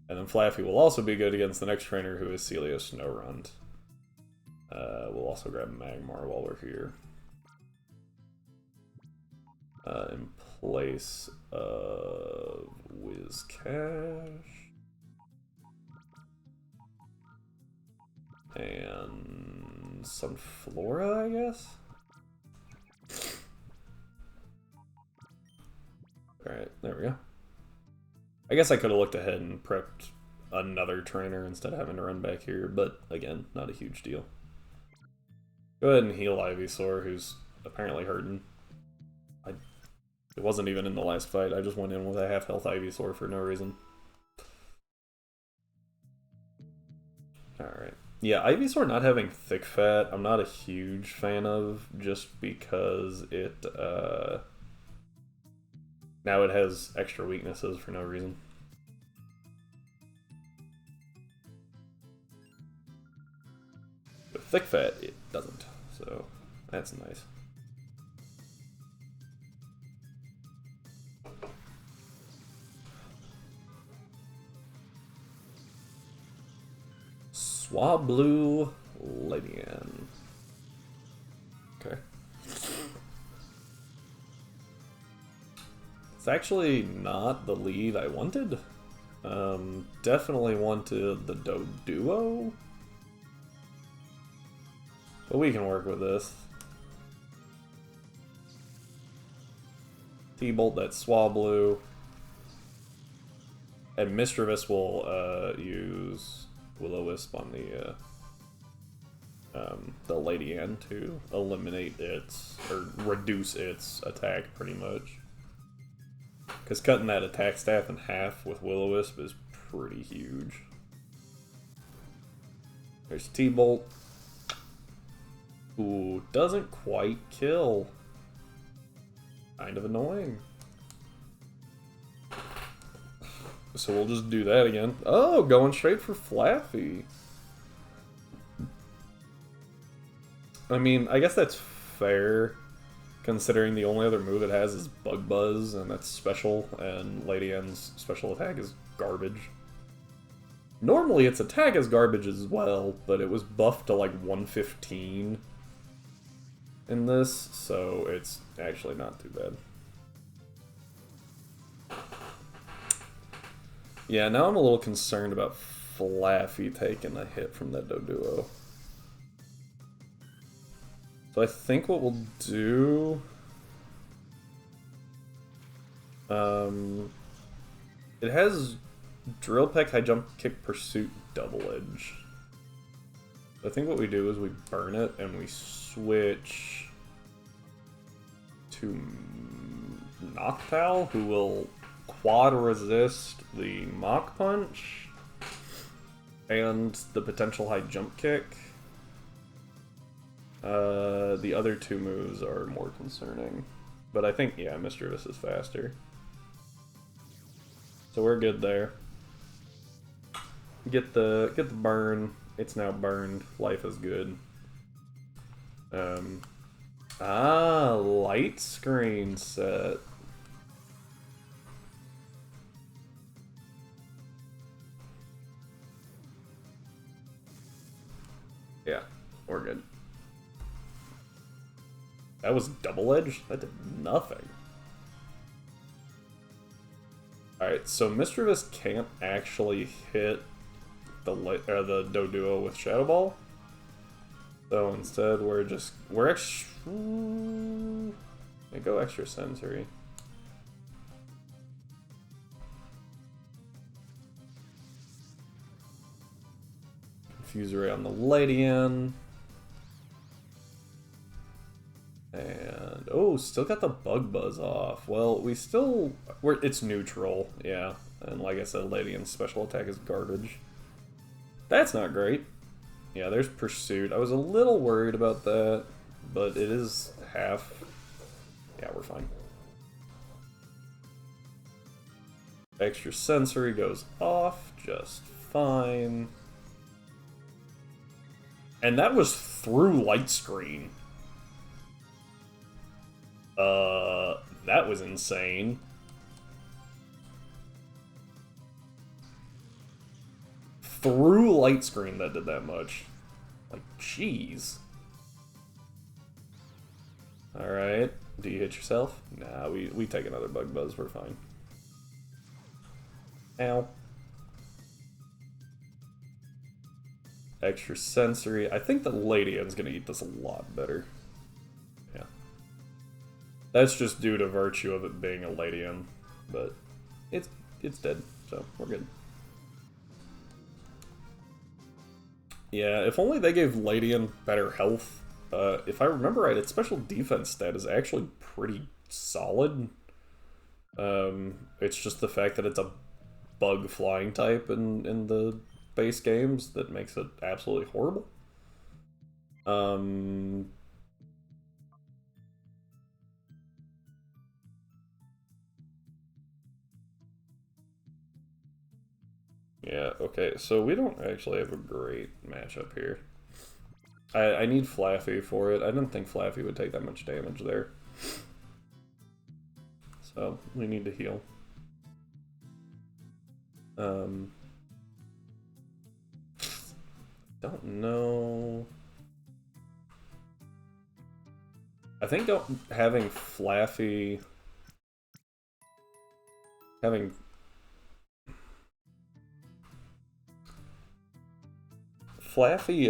And then Flaffy will also be good against the next trainer, who is Celio Snowrunt. We'll also grab Magmar while we're here. In place of Whiscash. And some flora, I guess? Alright, there we go. I guess I could have looked ahead and prepped another trainer instead of having to run back here, but again, not a huge deal. Go ahead and heal Ivysaur, who's apparently hurting. It wasn't even in the last fight, I just went in with a half-health Ivysaur for no reason. Alright. Yeah, Ivysaur not having thick fat, I'm not a huge fan of, just because it, now it has extra weaknesses for no reason. With thick fat, it doesn't, so that's nice. Swablu Ladian. Okay. It's actually not the lead I wanted. Definitely wanted the Doduo. But we can work with this. T-Bolt that Swablu. And Mischievous will use Will-O-Wisp on the Ladian to eliminate its, or reduce its attack pretty much. Because cutting that attack staff in half with Will-O-Wisp is pretty huge. There's T-Bolt. Ooh, doesn't quite kill. Kind of annoying. So we'll just do that again. Oh, going straight for Flaffy. I mean, I guess that's fair, considering the only other move it has is Bug Buzz, and that's special, and Ladian's special attack is garbage. Normally its attack is garbage as well, but it was buffed to like 115 in this, so it's actually not too bad. Yeah, now I'm a little concerned about Flaffy taking a hit from that Doduo. So I think what we'll do... it has Drill Peck, High Jump, Kick, Pursuit, Double Edge. I think what we do is we burn it and we switch to Noctowl, who will quad resist the Mach Punch and the potential high jump kick. The other two moves are more concerning, but I think, yeah, Mischievous is faster. So we're good there. Get the burn. It's now burned. Life is good. Light screen set. Yeah, we're good. That was double edge? That did nothing. Alright, so Mischievous can't actually hit the Doduo with Shadow Ball. So instead we're extra... Yeah, go extra sensory. Confuse around the Ladian. And oh, still got the Bug Buzz off. Well, it's neutral, yeah. And like I said, Ladian's special attack is garbage. That's not great. Yeah, there's Pursuit. I was a little worried about that, but it is half. Yeah, we're fine. Extra sensory goes off just fine. And that was through light screen. That was insane. Through light screen that did that much. Like, jeez. Alright. Do you hit yourself? Nah, we take another Bug Buzz, we're fine. Ow. Extra sensory. I think the Ladian's gonna eat this a lot better. Yeah. That's just due to virtue of it being a Ladian, but it's dead, so we're good. Yeah, if only they gave Ladian better health. If I remember right, its special defense stat is actually pretty solid. It's just the fact that it's a bug flying type in the base games that makes it absolutely horrible. Yeah, okay, so we don't actually have a great matchup here. I need Flaffy for it. I didn't think Flaffy would take that much damage there. So, we need to heal. Don't know. I think having Flaffy... Having... Flaffy,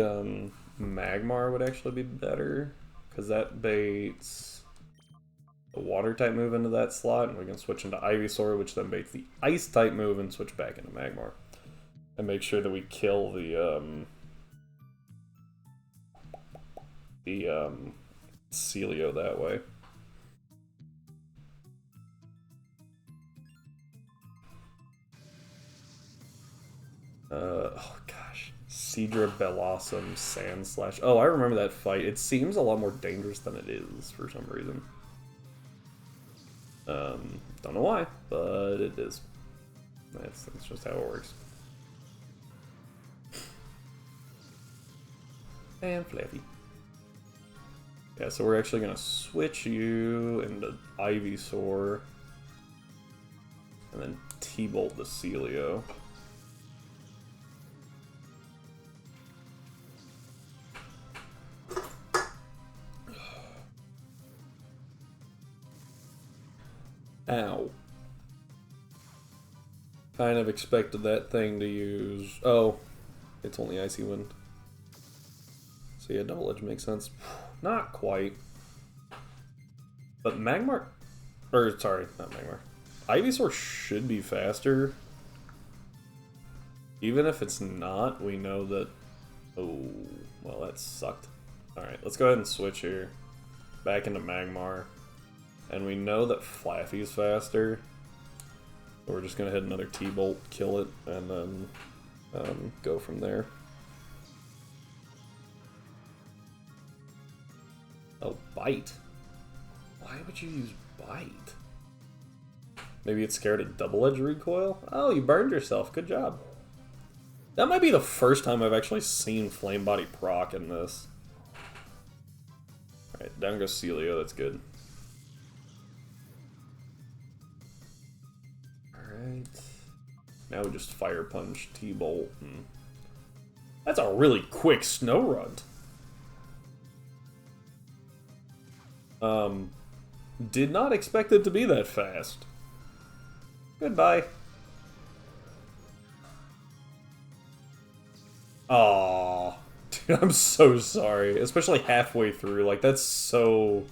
Magmar would actually be better, because that baits the Water-type move into that slot, and we can switch into Ivysaur, which then baits the Ice-type move and switch back into Magmar. And make sure that we kill the Celio that way. Oh gosh. Seadra Bellossom Sandslash. Oh, I remember that fight. It seems a lot more dangerous than it is for some reason. Don't know why, but it is. That's just how it works. And Flaffy. Yeah, so we're actually gonna switch you into Ivysaur. And then T-Bolt the Celio. Ow. Kind of expected that thing to use... Oh, it's only Icy Wind. So yeah, Double Edge makes sense. Not quite. But Magmar... Or, sorry, not Magmar. Ivysaur should be faster. Even if it's not, we know that... Oh, well that sucked. Alright, let's go ahead and switch here. Back into Magmar. And we know that Flaffy's faster. So we're just gonna hit another T-Bolt, kill it, and then go from there. Oh, Bite. Why would you use Bite? Maybe it's scared of Double Edge recoil? Oh, you burned yourself. Good job. That might be the first time I've actually seen Flame Body proc in this. Alright, down goes Celio, that's good. Alright. Now we just Fire Punch T-Bolt. That's a really quick Snow Runt. Did not expect it to be that fast. Goodbye. Aww. Dude, I'm so sorry. Especially halfway through. Like, that's so...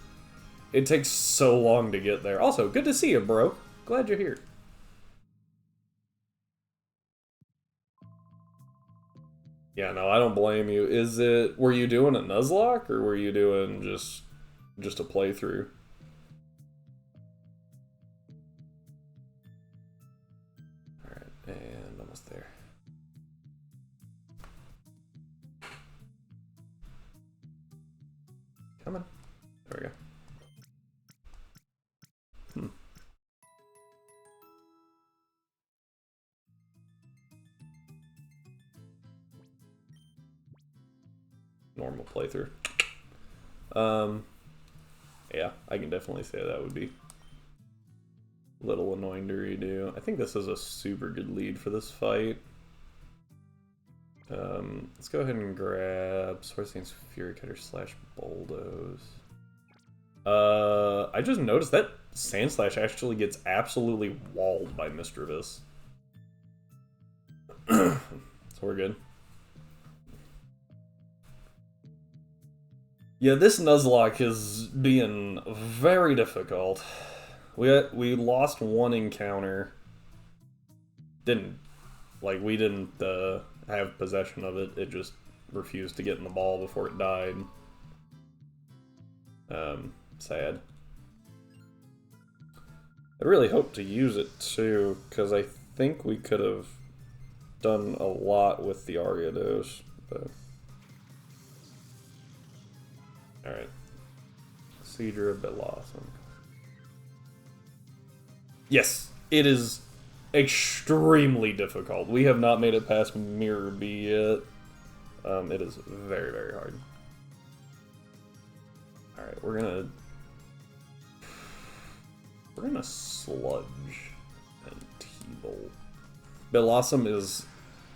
It takes so long to get there. Also, good to see you, bro. Glad you're here. Yeah, no, I don't blame you. Is it... Were you doing a Nuzlocke, or were you doing just a playthrough? Alright, and almost there. Come on. There we go. Normal playthrough. Yeah, I can definitely say that would be a little annoying to redo. I think this is a super good lead for this fight. Let's go ahead and grab Swordsting's Fury Cutter / Bulldoze. I just noticed that Sandslash actually gets absolutely walled by Misdreavus. So we're good. Yeah, this Nuzlocke is being very difficult. We lost one encounter. We didn't have possession of it. It just refused to get in the ball before it died. Sad. I really hope to use it too, because I think we could have done a lot with the Ariados, but... Alright. Cedra Blossom. Yes, it is extremely difficult. We have not made it past Mirakle yet. It is very, very hard. Alright, we're gonna sludge and T-bolt. Blossom is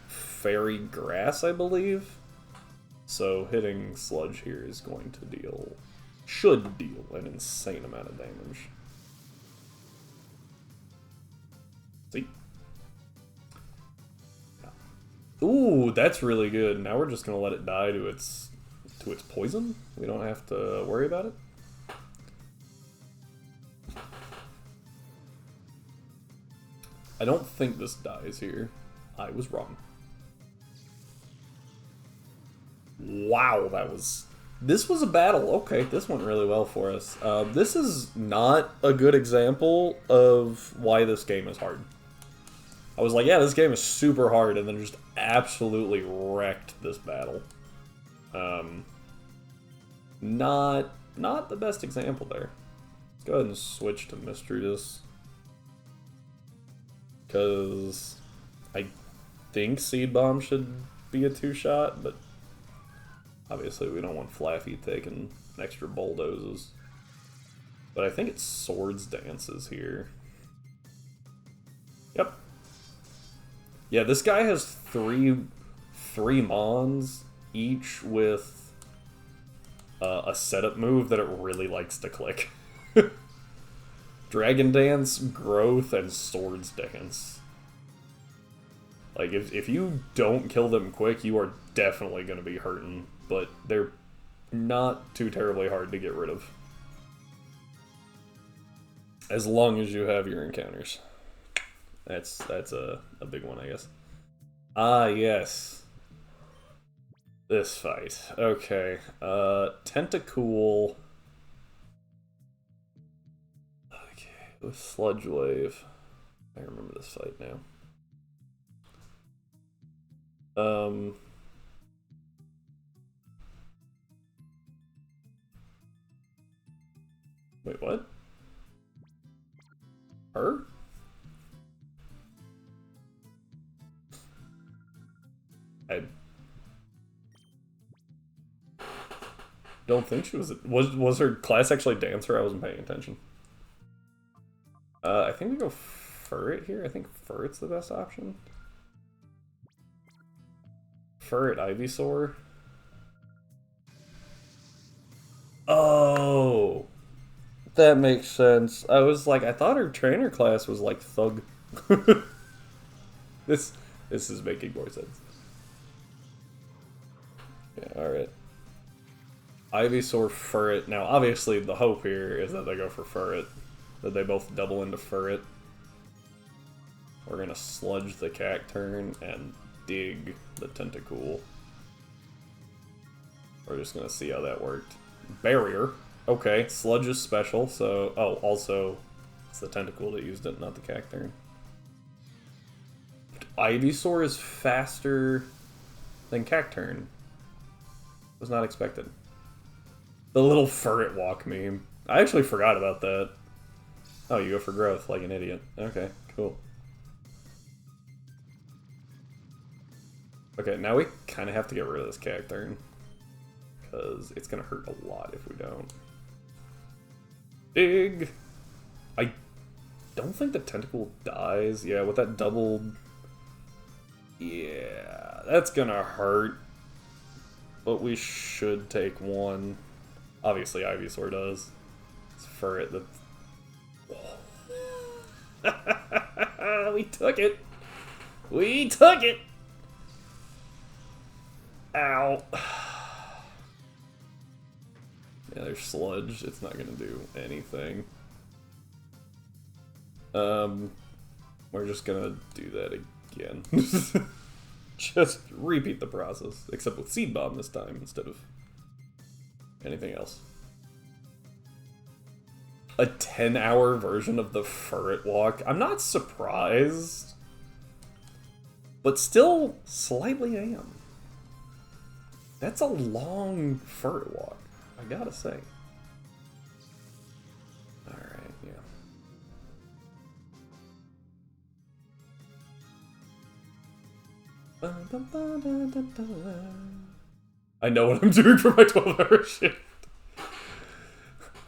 fairy grass, I believe. So hitting sludge here is going to should deal an insane amount of damage. See? Ooh, that's really good. Now we're just gonna let it die to its poison. We don't have to worry about it. I don't think this dies here. I was wrong. Wow, this was a battle. Okay, this went really well for us. This is not a good example of why this game is hard. I was like, yeah, this game is super hard, and then just absolutely wrecked this battle. Not the best example there. Let's go ahead and switch to Mistridus. Because I think Seed Bomb should be a 2-shot, but obviously we don't want Flaffy taking extra bulldozes. But I think it's Swords Dances here. Yep. Yeah, this guy has three Mons, each with a setup move that it really likes to click. Dragon Dance, Growth, and Swords Dance. Like, if you don't kill them quick, you are definitely going to be hurting, but they're not too terribly hard to get rid of. As long as you have your encounters. That's a big one, I guess. Ah, yes. This fight. Okay. Tentacool. Okay, with Sludge Wave. I remember this fight now. Wait, what? Her? I don't think she was her class actually Dancer? I wasn't paying attention. I think we go Furret here. I think Furret's the best option. Furret Ivysaur. Oh, that makes sense. I was like, I thought her trainer class was like Thug. This is making more sense. Yeah, alright. Ivysaur, Furret. Now, obviously, the hope here is that they go for Furret. That they both double into Furret. We're gonna sludge the Cacturn and dig the Tentacool. We're just gonna see how that worked. Barrier. Okay, Sludge is special, so... Oh, also, it's the Tentacool that used it, not the Cacturn. Ivysaur is faster than Cacturn. Was not expected. The little Furret walk meme. I actually forgot about that. Oh, you go for Growth like an idiot. Okay, cool. Okay, now we kind of have to get rid of this Cacturn. Because it's going to hurt a lot if we don't. Dig! I don't think the Tentacool dies. Yeah, with that doubled... Yeah, that's going to hurt. But we should take one. Obviously, Ivysaur does. It's Furret that... We took it! We took it! Ow. Yeah, there's sludge. It's not gonna do anything. We're just gonna do that again. Just repeat the process, except with Seed Bomb this time instead of anything else. A 10-hour version of the Ferret Walk. I'm not surprised, but still slightly am. That's a long Ferret Walk, I gotta say. Alright, yeah. I know what I'm doing for my 12-hour shift.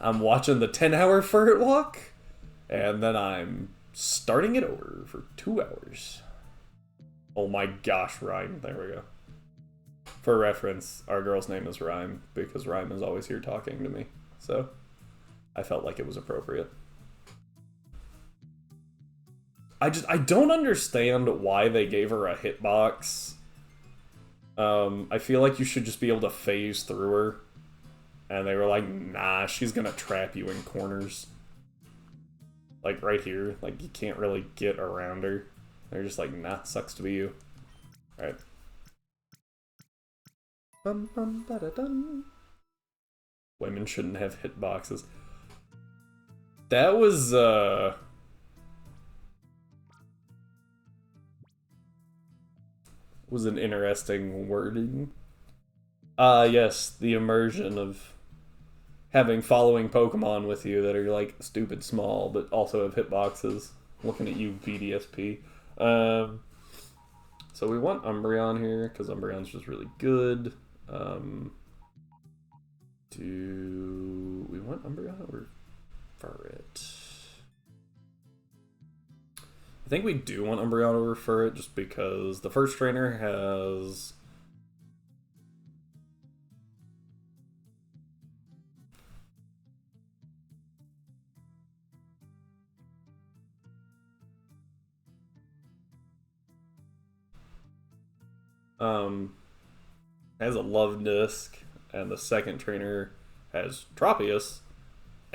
I'm watching the 10-hour Ferret Walk, and then I'm starting it over for 2 hours. Oh my gosh, Rhyme. There we go. For reference, our girl's name is Rhyme, because Rhyme is always here talking to me. So, I felt like it was appropriate. I don't understand why they gave her a hitbox. I feel like you should just be able to phase through her. And they were like, nah, she's gonna trap you in corners. Like right here, like you can't really get around her. They're just like, nah, sucks to be you. Alright. Women shouldn't have hitboxes. That was an interesting wording. Yes, the immersion of having following Pokemon with you that are like stupid small but also have hitboxes. Looking at you, VDSP. So we want Umbreon here because Umbreon's just really good. Do we want Umbreon or Ferret? I think we do want Umbreon over Ferret just because the first trainer has has a Love Disc, and the second trainer has Tropius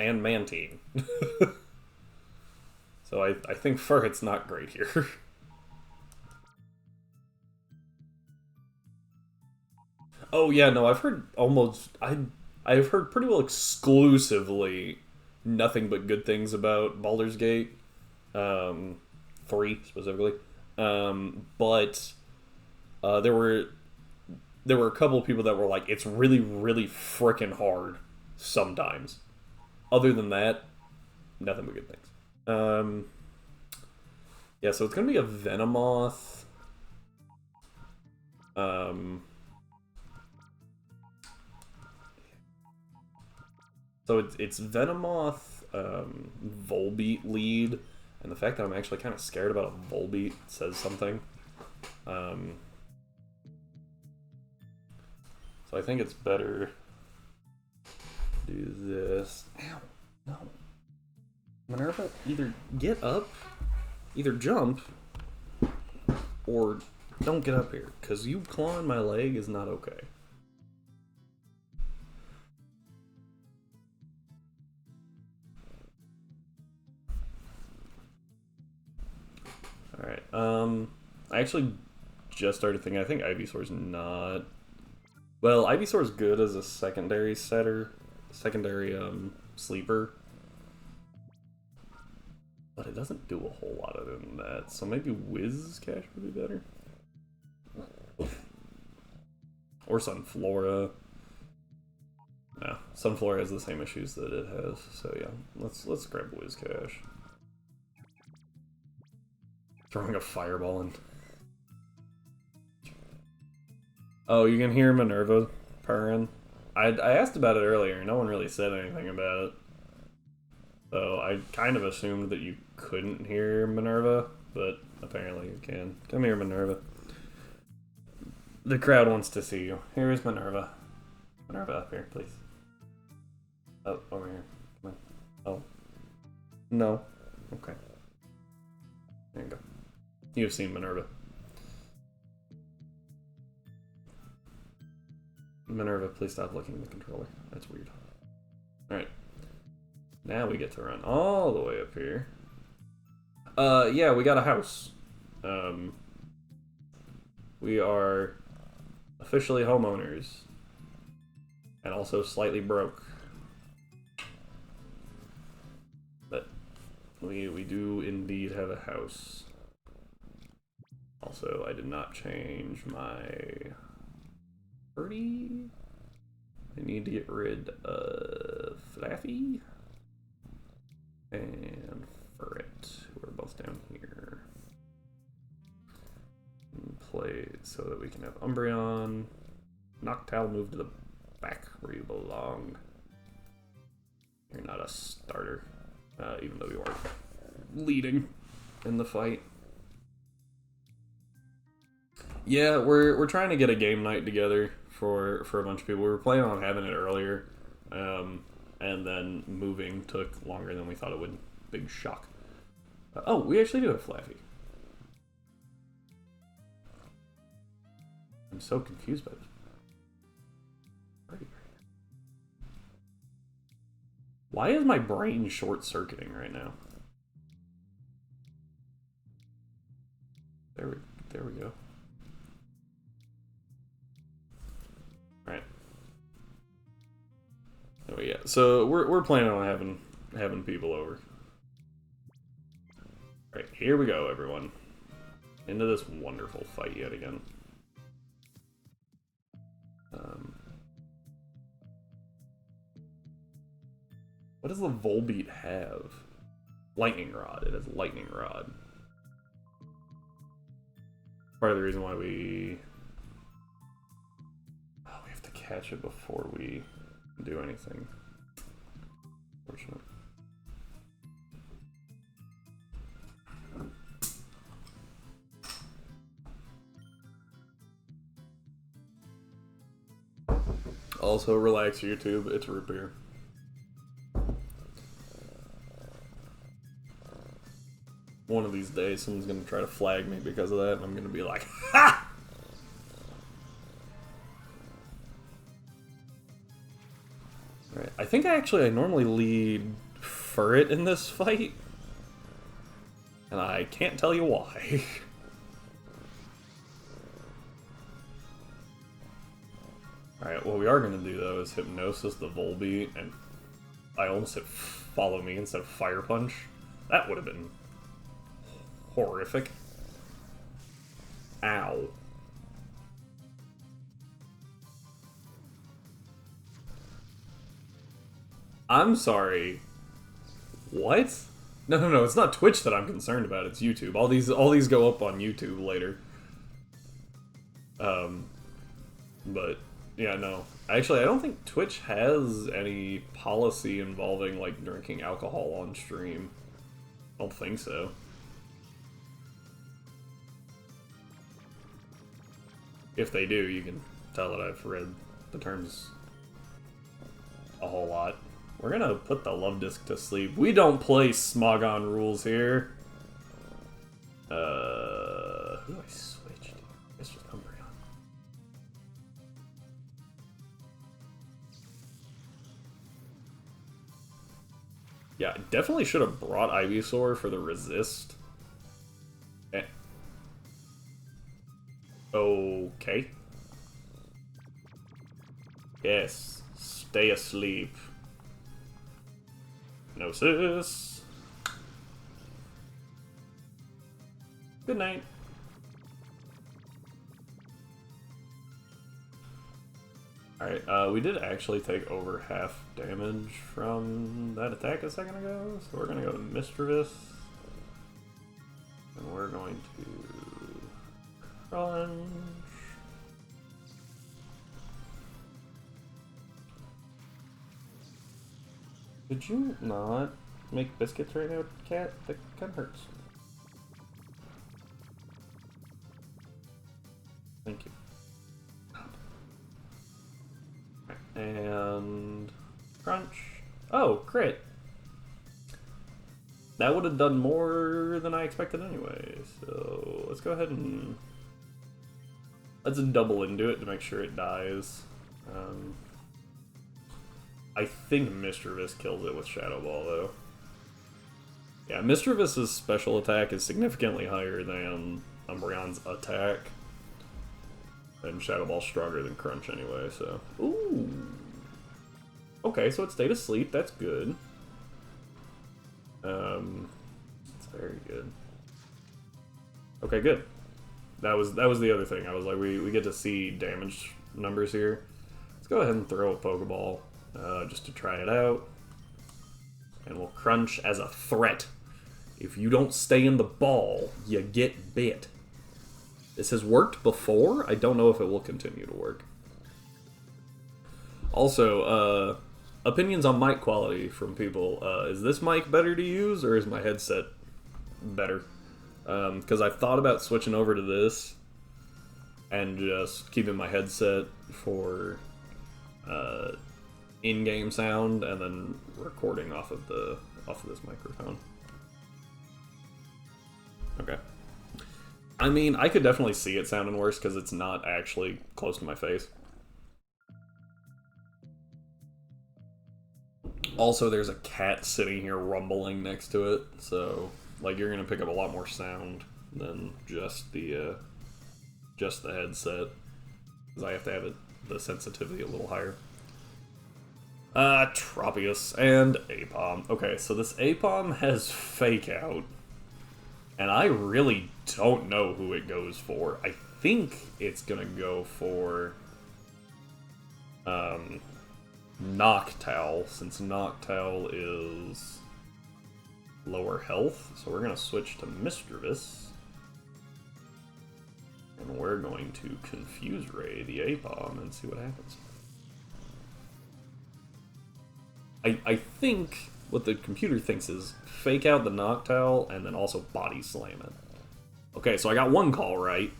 and Mantine. So I think Ferret's not great here. Oh yeah, no, I've heard I've heard pretty well exclusively nothing but good things about Baldur's Gate, 3 specifically. But there were a couple of people that were like, it's really, really frickin' hard sometimes. Other than that, nothing but good things. Yeah, so it's gonna be a Venomoth. So it's Venomoth, Volbeat lead, and the fact that I'm actually kind of scared about a Volbeat says something. So I think it's better to do this. Ow, no. Minerva, either get up, either jump, or don't get up here, because you clawing my leg is not okay. Alright, I actually just started thinking, I think Ivysaur's not... Well, Ivysaur's good as a secondary sleeper. But it doesn't do a whole lot other than that, so maybe Whiscash would be better. Or Sunflora. No, Sunflora has the same issues that it has, so yeah, let's grab Whiscash. Throwing a fireball in. Oh, you can hear Minerva purring. I asked about it earlier, no one really said anything about it. So I kind of assumed that you couldn't hear Minerva, but apparently you can. Come here, Minerva. The crowd wants to see you. Here is Minerva. Minerva, up here, please. Oh, over here. Come on. Oh. No. Okay. There you go. You've seen Minerva. Minerva, please stop licking the controller. That's weird. Now we get to run all the way up here. Yeah, we got a house. We are officially homeowners. And also slightly broke. But we do indeed have a house. Also, I did not change my birdie. I need to get rid of Flaffy and Furret, who are both down here. And play so that we can have Umbreon. Noctowl, move to the back where you belong. You're not a starter, even though you are leading in the fight. Yeah, we're trying to get a game night together for a bunch of people. We were planning on having it earlier, and then moving took longer than we thought it would. Big shock. Oh, we actually do have Flaffy. I'm so confused by this. Why is my brain short-circuiting right now? There we go. Right. Oh yeah. So we're planning on having people over. Right, here we go, everyone. Into this wonderful fight yet again. What does the Volbeat have? Lightning Rod. It has Lightning Rod. Part of the reason why we have to catch it before we do anything. Fortunate. Also, relax YouTube. It's root beer. One of these days, someone's gonna try to flag me because of that, and I'm gonna be like, ha! Alright, I think I normally lead Furret in this fight. And I can't tell you why. Alright, what we are gonna do though is Hypnosis the Volbeat, and I almost hit Follow Me instead of Fire Punch. That would have been horrific. Ow. I'm sorry. What? No, it's not Twitch that I'm concerned about, it's YouTube. All these go up on YouTube later. But yeah, no. Actually, I don't think Twitch has any policy involving like drinking alcohol on stream. I don't think so. If they do, you can tell that I've read the terms a whole lot. We're gonna put the Love Disc to sleep. We don't play Smogon rules here. Who do I switch to? It's just Umbreon. Yeah, definitely should have brought Ivysaur for the resist. Okay. Yes. Stay asleep. Hypnosis. Good night. Alright, we did actually take over half damage from that attack a second ago, so we're gonna go to Mischievous. And we're going to crunch. Could you not make biscuits right now, Cat? That kind of hurts. Thank you. And crunch. Oh, crit. That would have done more than I expected anyway. So let's go ahead and let's double into it to make sure it dies. I think Mischievous kills it with Shadow Ball, though. Yeah, Mischievous's special attack is significantly higher than Umbreon's attack. And Shadow Ball's stronger than Crunch anyway, so... Ooh! Okay, so it stayed asleep, that's good. It's very good. Okay, good. That was the other thing. I was like, we get to see damage numbers here. Let's go ahead and throw a Pokeball, just to try it out. And we'll Crunch as a threat. If you don't stay in the ball, you get bit. This has worked before. I don't know if it will continue to work. Also, opinions on mic quality from people. Is this mic better to use, or is my headset better? Because I've thought about switching over to this and just keeping my headset for in-game sound and then recording off of this microphone. Okay. I mean, I could definitely see it sounding worse because it's not actually close to my face. Also, there's a cat sitting here rumbling next to it, so like you're gonna pick up a lot more sound than just the headset, because I have to have the sensitivity a little higher. Tropius and Ep10. Okay, so this Ep10 has Fake Out, and I really don't know who it goes for. I think it's gonna go for Noctowl, since Noctowl is lower health. So we're gonna switch to Mischievous. And we're going to Confuse Ray the Ep10 and see what happens. I think what the computer thinks is Fake Out the Noctowl and then also Body Slam it. Okay, so I got one call right.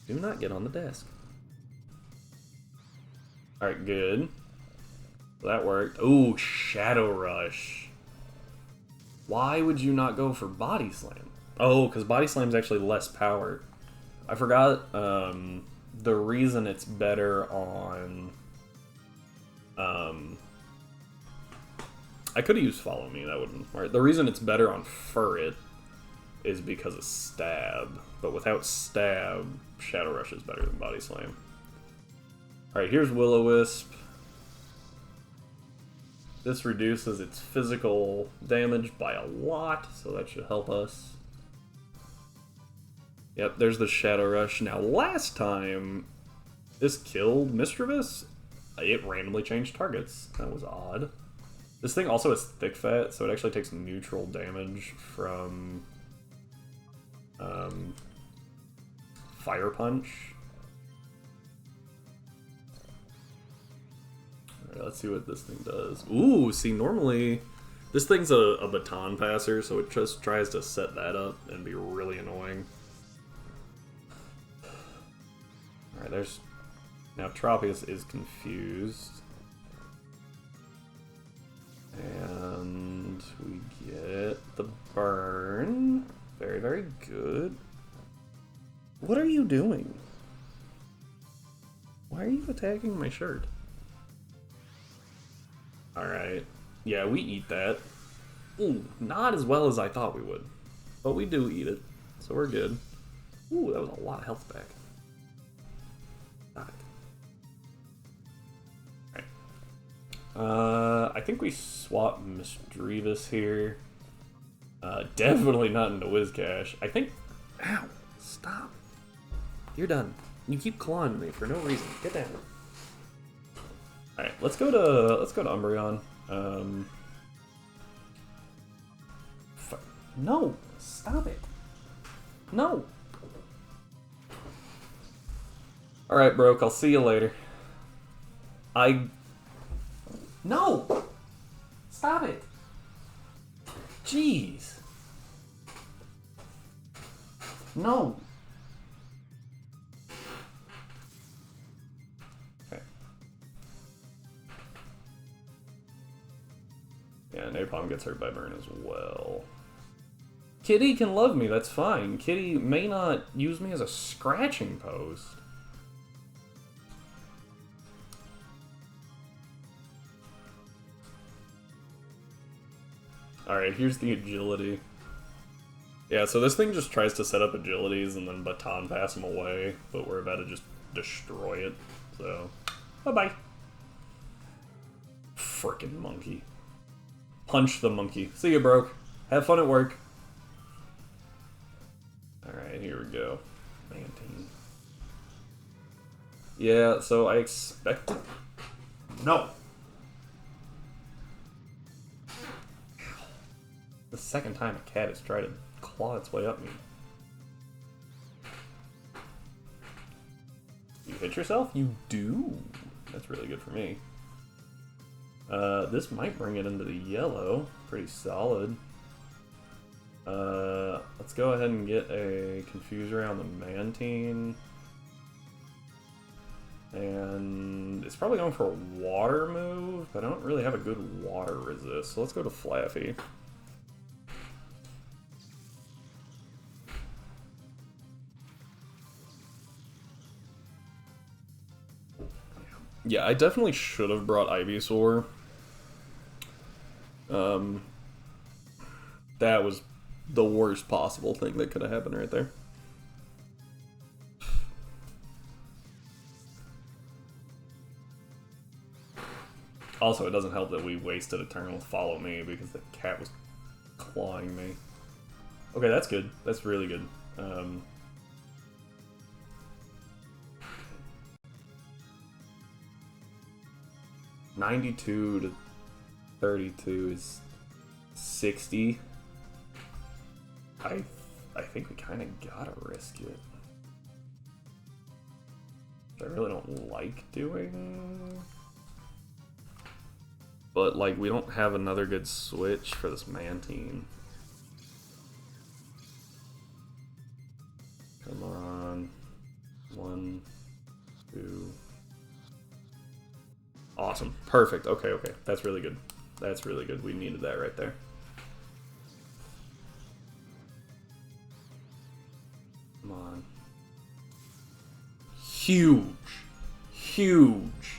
Do not get on the desk. Alright, good. That worked. Ooh, Shadow Rush. Why would you not go for Body Slam? Oh, because Body Slam's actually less power. I forgot the reason it's better on... I could have used Follow Me, that wouldn't... Right, the reason it's better on Furret is because of Stab. But without Stab, Shadow Rush is better than Body Slam. Alright, here's Will-O-Wisp. This reduces its physical damage by a lot, so that should help us. Yep, there's the Shadow Rush. Now, last time this killed Mischievous, it randomly changed targets. That was odd. This thing also has Thick Fat, so it actually takes neutral damage from Fire Punch. Alright, let's see what this thing does. Ooh, see, normally this thing's a baton passer, so it just tries to set that up and be really annoying. Alright, there's... Now Tropius is confused. And we get the burn. Very, very good. What are you doing? Why are you attacking my shirt? Alright. Yeah, we eat that. Ooh, not as well as I thought we would. But we do eat it. So we're good. Ooh, that was a lot of health back. Got it. I think we swap Mischievous here. Definitely not into Whiscash. I think... Ow! Stop! You're done. You keep clawing me for no reason. Get down. Alright, let's go to Umbreon. No! Stop it! No! Alright, Broke, I'll see you later. No! Stop it! Jeez! No! Okay. Yeah, Napalm gets hurt by burn as well. Kitty can love me, that's fine. Kitty may not use me as a scratching post. Alright, here's the agility. Yeah, so this thing just tries to set up agilities and then baton pass them away, but we're about to just destroy it. So, bye-bye. Frickin' monkey. Punch the monkey. See you, broke. Have fun at work. Alright, here we go. Mantine. Yeah, so I expect... No! The second time a cat has tried to claw its way up me. You hit yourself? You do! That's really good for me. This might bring it into the yellow. Pretty solid. Let's go ahead and get a Confuser on the Mantine. And it's probably going for a water move, but I don't really have a good water resist, so let's go to Flaffy. Yeah, I definitely should have brought Ivysaur. That was the worst possible thing that could have happened right there. Also, it doesn't help that we wasted a turn with Follow Me because the cat was clawing me. Okay, that's good. That's really good. 92 to 32 is 60. I think we kind of gotta risk it. I really don't like doing... But, like, we don't have another good switch for this Mantine. Come on. 1, 2... Awesome. Perfect. Okay, okay. That's really good. That's really good. We needed that right there. Come on. Huge. Huge.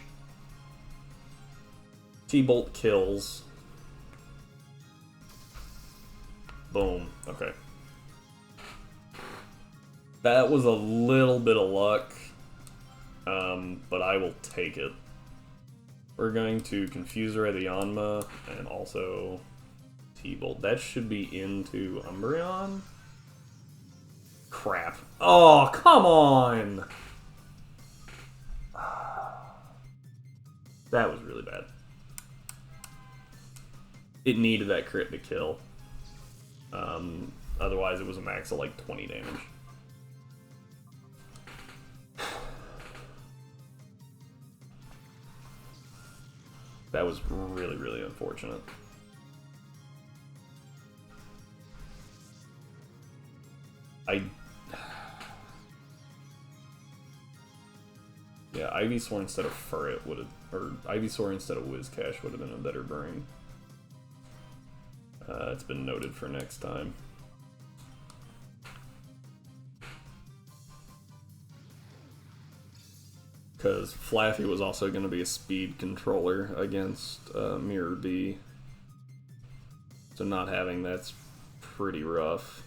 T-Bolt kills. Boom. Okay. That was a little bit of luck. But I will take it. We're going to Confuser the Yanma and also T-Bolt. That should be into Umbreon. Crap. Oh, come on! That was really bad. It needed that crit to kill. Otherwise it was a max of like 20 damage. That was really, really unfortunate. Yeah, Ivysaur instead of Furret would have, or Ivysaur instead of Whiscash would have been a better brain. It's been noted for next time. Because Flaffy was also going to be a speed controller against Mirror D. So not having that's pretty rough.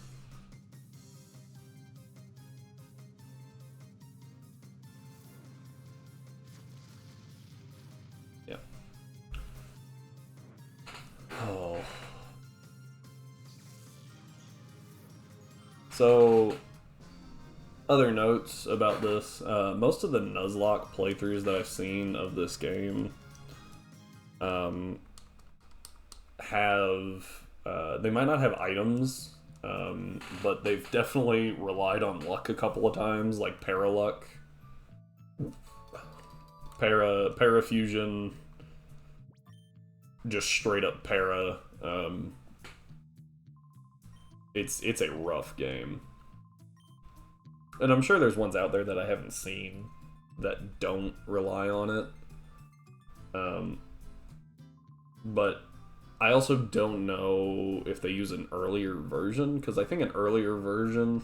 Yeah. Oh. So... Other notes about this, most of the Nuzlocke playthroughs that I've seen of this game have, they might not have items, but they've definitely relied on luck a couple of times, like Paraluck, Parafusion, just straight up Para. It's a rough game. And I'm sure there's ones out there that I haven't seen that don't rely on it. But I also don't know if they use an earlier version, because I think an earlier version,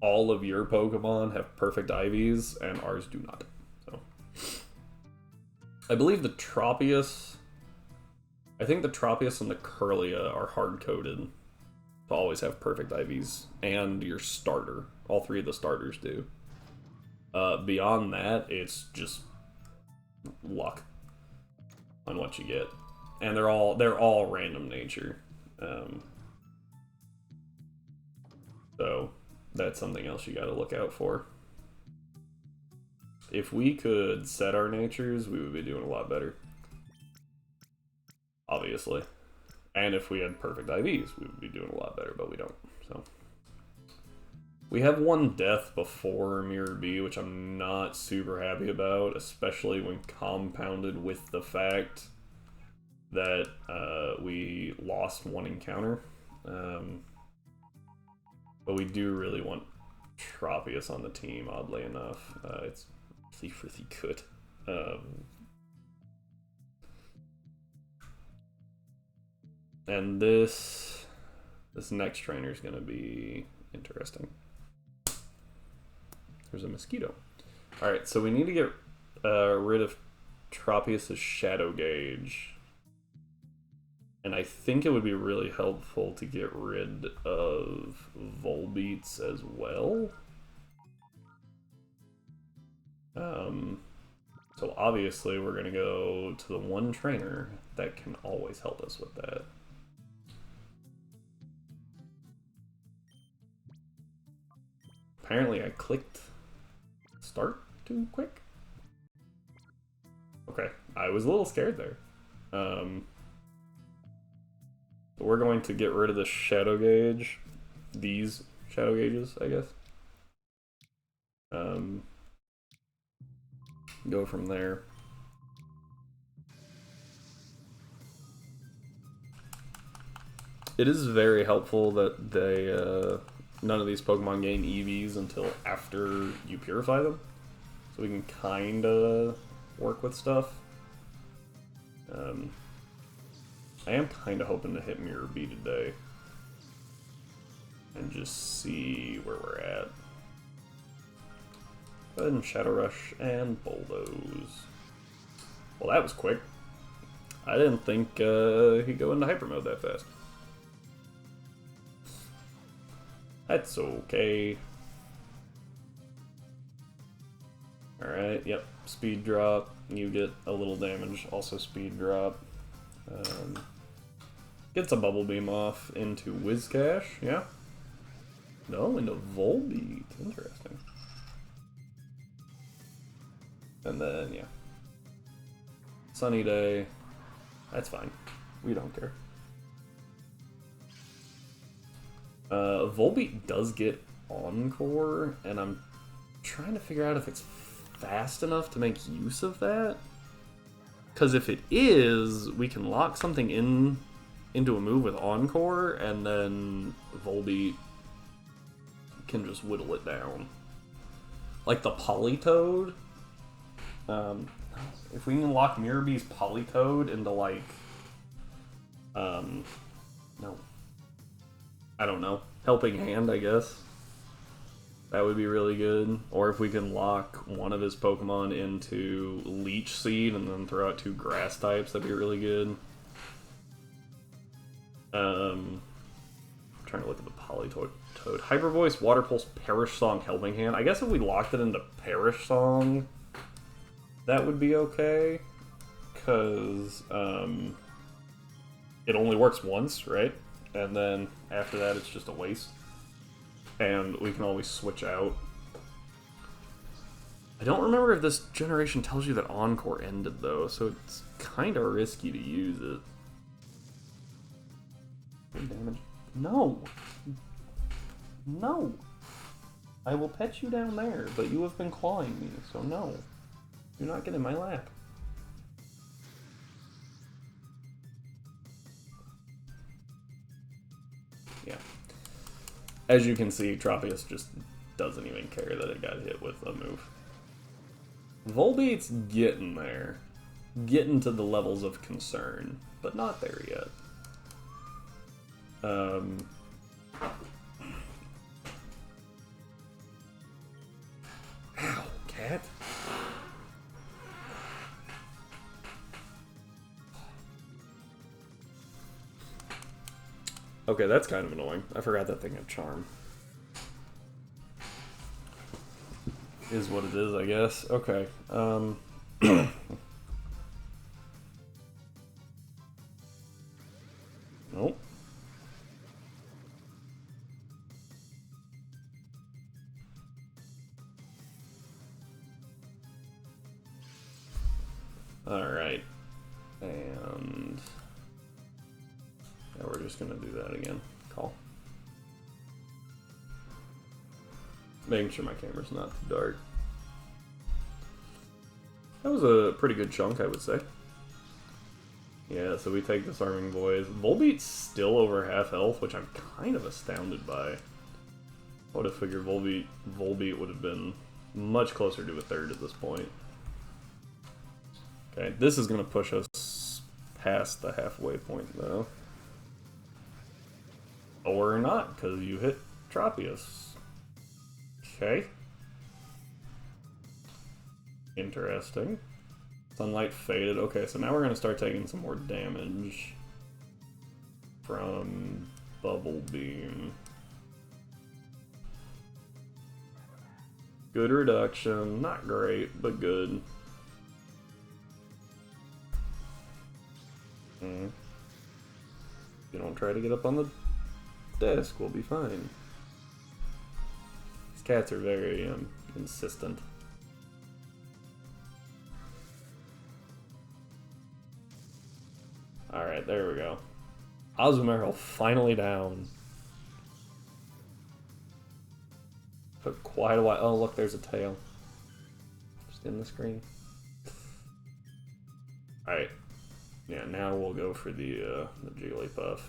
all of your Pokemon have perfect IVs, and ours do not. So, I believe the Tropius, I think the Tropius and the Curlia are hard-coded to always have perfect IVs, and your starter. All three of the starters do. Beyond that, it's just luck on what you get, and they're all random nature. So that's something else you got to look out for. If we could set our natures, we would be doing a lot better. Obviously. And if we had perfect IVs, we would be doing a lot better, but we don't. So we have one death before Mirror B, which I'm not super happy about, especially when compounded with the fact that we lost one encounter. But we do really want Tropius on the team, oddly enough. It's really, really good. And this next trainer is going to be interesting. There's a mosquito. Alright, so we need to get rid of Tropius' Shadow Gauge. And I think it would be really helpful to get rid of Volbeats as well. So obviously we're going to go to the one trainer that can always help us with that. Apparently I clicked start too quick. Okay, I was a little scared there. We're going to get rid of the Shadow Gauge. These Shadow Gauges, I guess. Go from there. It is very helpful that they none of these Pokemon gain EVs until after you purify them, so we can kind of work with stuff. I am kind of hoping to hit Mirror B today and just see where we're at. Go ahead and Shadow Rush and Bulldoze. Well, that was quick. I didn't think he'd go into Hyper Mode that fast. That's okay. Alright, yep. Speed drop. You get a little damage. Also speed drop. Gets a Bubble Beam off into Whiscash, yeah? No, into Volbeat. Interesting. And then, yeah. Sunny day. That's fine. We don't care. Volbeat does get Encore, and I'm trying to figure out if it's fast enough to make use of that. Because if it is, we can lock something into a move with Encore, and then Volbeat can just whittle it down. Like the Politoed. If we can lock Mirror B's Politoed into like... no. I don't know. Helping Hand, I guess. That would be really good. Or if we can lock one of his Pokemon into Leech Seed and then throw out two Grass types, that'd be really good. I'm trying to look at the Politoed. Hyper Voice, Water Pulse, Perish Song, Helping Hand. I guess if we locked it into Perish Song, that would be okay. Because it only works once, right? And then after that, it's just a waste. And we can always switch out. I don't remember if this generation tells you that Encore ended, though, so it's kind of risky to use it. Good damage. No! No! I will pet you down there, but you have been clawing me, so no. You're not getting my lap. Yeah. As you can see, Tropius just doesn't even care that it got hit with a move. Volbeat's getting there. Getting to the levels of concern, but not there yet. Ow, cat. Okay, that's kind of annoying. I forgot that thing had charm. Is what it is, I guess. Okay. Nope. Alright. And... yeah, we're just gonna do that again. Call. Making sure my camera's not too dark. That was a pretty good chunk, I would say. Yeah, so we take Disarming Voice. Volbeat's still over half health, which I'm kind of astounded by. I would have figured Volbeat would have been much closer to a third at this point. Okay, this is going to push us past the halfway point, though. Or not, because you hit Tropius. Okay. Interesting. Sunlight faded. Okay, so now we're going to start taking some more damage from Bubble Beam. Good reduction. Not great, but good. If you don't try to get up on the desk, we'll be fine. These cats are very insistent. Alright, there we go. Azumarill finally down. Took quite a while. Oh, look, there's a tail. Just in the screen. Alright. Yeah, now we'll go for the Jigglypuff.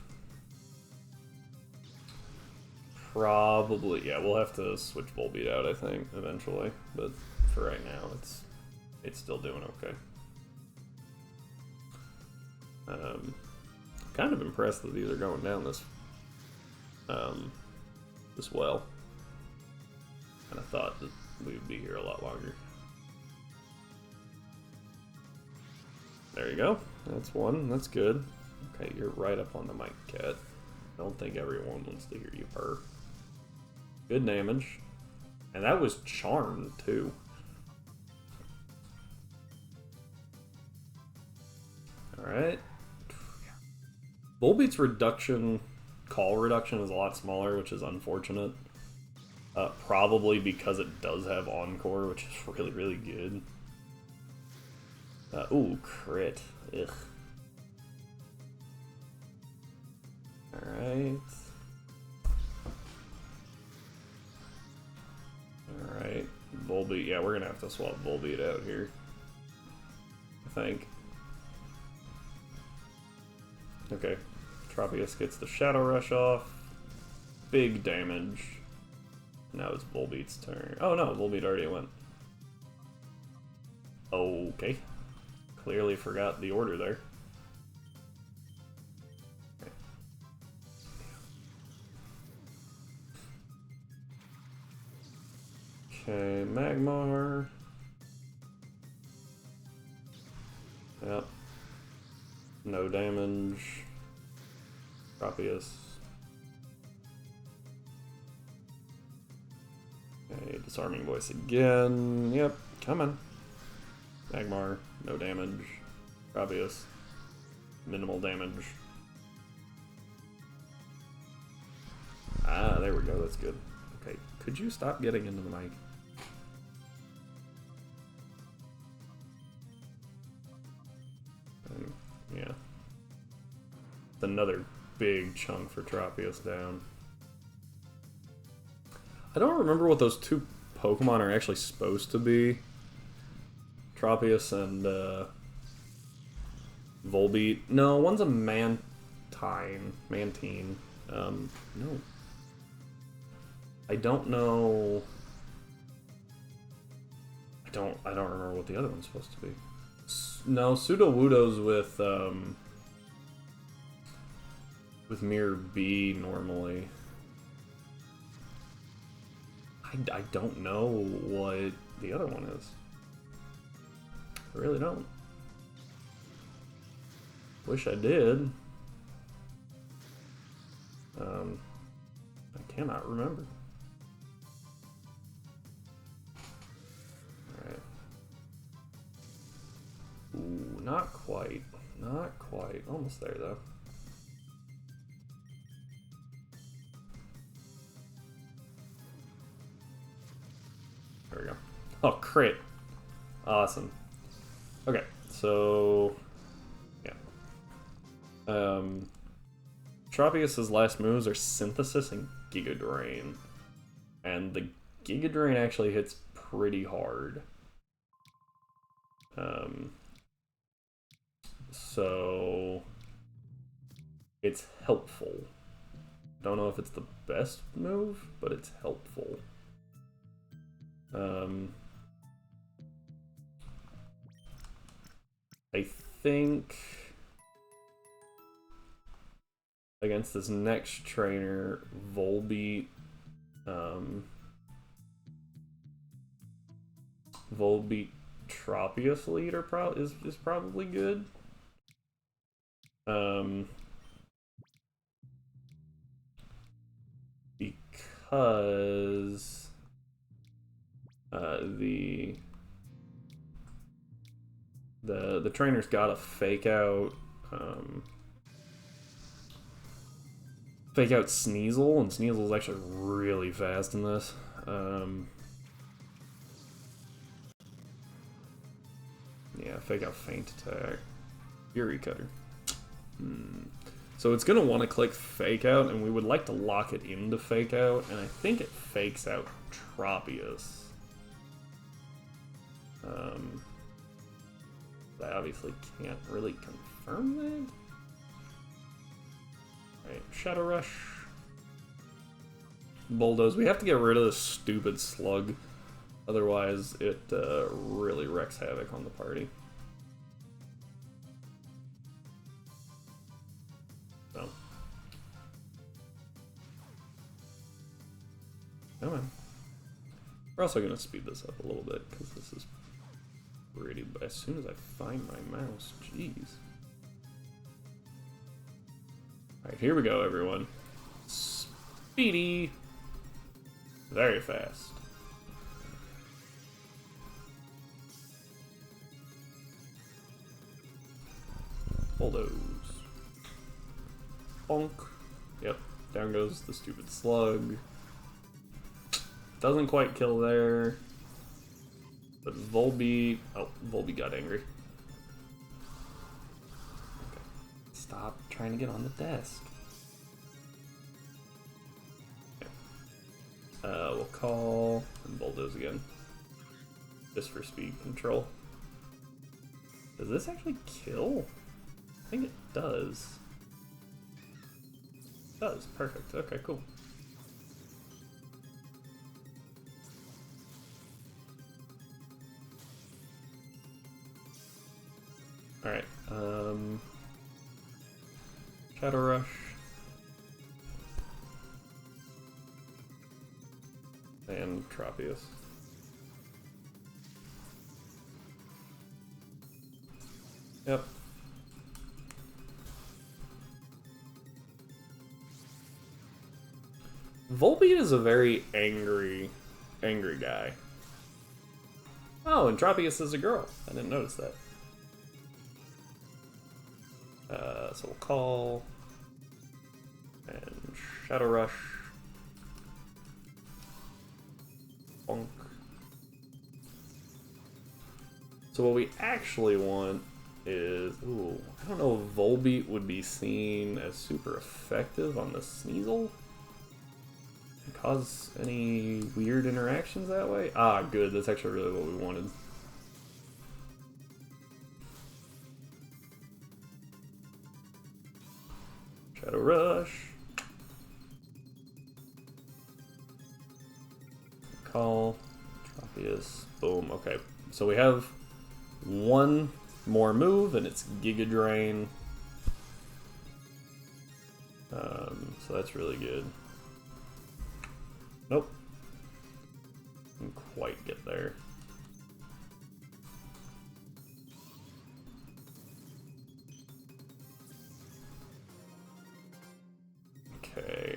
Probably, yeah, we'll have to switch Volbeat out, I think, eventually. But for right now, it's still doing okay. Kind of impressed that these are going down this well. Kind of thought that we would be here a lot longer. There you go. That's one. That's good. Okay, you're right up on the mic, cat. I don't think everyone wants to hear you purr. Good damage. And that was charmed, too. Alright. Volbeat's call reduction is a lot smaller, which is unfortunate. Probably because it does have Encore, which is really, really good. Ooh, crit. Ugh. Alright. Alright. Volbeat. Yeah, we're gonna have to swap Volbeat out here, I think. Okay. Tropius gets the Shadow Rush off. Big damage. Now it's Volbeat's turn. Oh no, Volbeat already went. Okay. Clearly forgot the order there. Okay, Magmar. Yep. No damage. Tropius. Okay, Disarming Voice again. Yep, coming. Magmar, no damage. Tropius, minimal damage. Ah, there we go, that's good. Okay, could you stop getting into the mic? Yeah. Another big chunk for Tropius down. I don't remember what those two Pokemon are actually supposed to be. Tropius and Volbeat. No, one's a Mantine. No. I don't know. I don't remember what the other one's supposed to be. No, Sudowoodo's with Mirror B normally. I don't know what the other one is. I really don't. Wish I did. I cannot remember. Alright. Ooh, not quite. Not quite. Almost there, though. There we go. Oh, crit. Awesome. Okay, so... yeah. Tropius's last moves are Synthesis and Giga Drain. And the Giga Drain actually hits pretty hard. So... it's helpful. Don't know if it's the best move, but it's helpful. I think against this next trainer, Volbeat, Volbeat Tropius leader is probably good. Because the trainer's got to fake out Sneasel, and Sneasel's actually really fast in this. Yeah, fake out Feint Attack. Fury Cutter. So it's going to want to click Fake Out, and we would like to lock it into Fake Out, and I think it fakes out Tropius. I obviously can't really confirm that. Alright, Shadow Rush. Bulldoze. We have to get rid of this stupid slug, otherwise it really wreaks havoc on the party. So. Come on. We're also going to speed this up a little bit, because this is pretty... but as soon as I find my mouse, jeez. Alright, here we go, everyone. Speedy! Very fast. Bulldoze. Bonk. Yep, down goes the stupid slug. Doesn't quite kill there. But Volbeat... oh, Volbeat got angry. Okay. Stop trying to get on the desk. Okay. We'll call and Bulldoze again. Just for speed control. Does this actually kill? I think it does. It does. Perfect. Okay, cool. Alright, Shadow Rush. And Tropius. Yep. Volbeat is a very angry guy. Oh, and Tropius is a girl. I didn't notice that. So we'll call and Shadow Rush. Bonk. So what we actually want is, ooh, I don't know if Volbeat would be seen as super effective on the Sneasel. Cause any weird interactions that way? Ah, good. That's actually really what we wanted. Shadow Rush. Call. Tropius. Boom. Okay. So we have one more move, and it's Giga Drain. So that's really good. Nope. Didn't quite get there. Okay.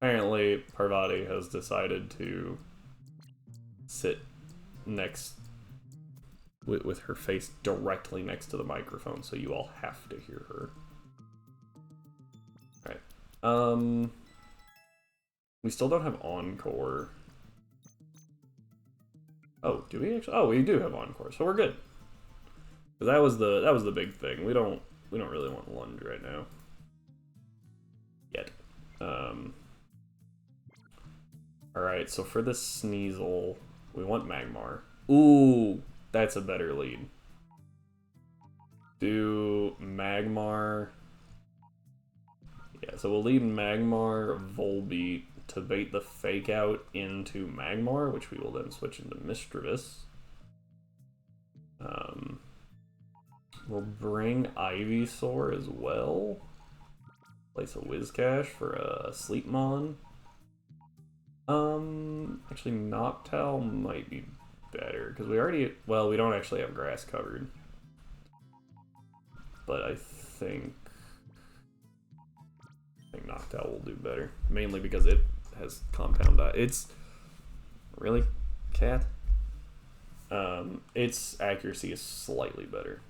apparently Parvati has decided to sit next with her face directly next to the microphone, so you all have to hear her. Alright. We still don't have Encore. Oh, do we actually? Oh, we do have Encore, so we're good. Cause that was the big thing. We don't really want Lunge right now. Yet. Alright, so for this Sneasel, we want Magmar. Ooh, that's a better lead. Do Magmar. Yeah, so we'll lead Magmar, Volbeat to bait the Fake Out into Magmar, which we will then switch into Misdreavus. We'll bring Ivysaur as well. Place a Whiscash for a Sleepmon. Actually, Noctowl might be better, because we already, well, we don't actually have grass covered. But I think Noctowl will do better, mainly because it has Compound Eye. It's, really? Cat? Its accuracy is slightly better.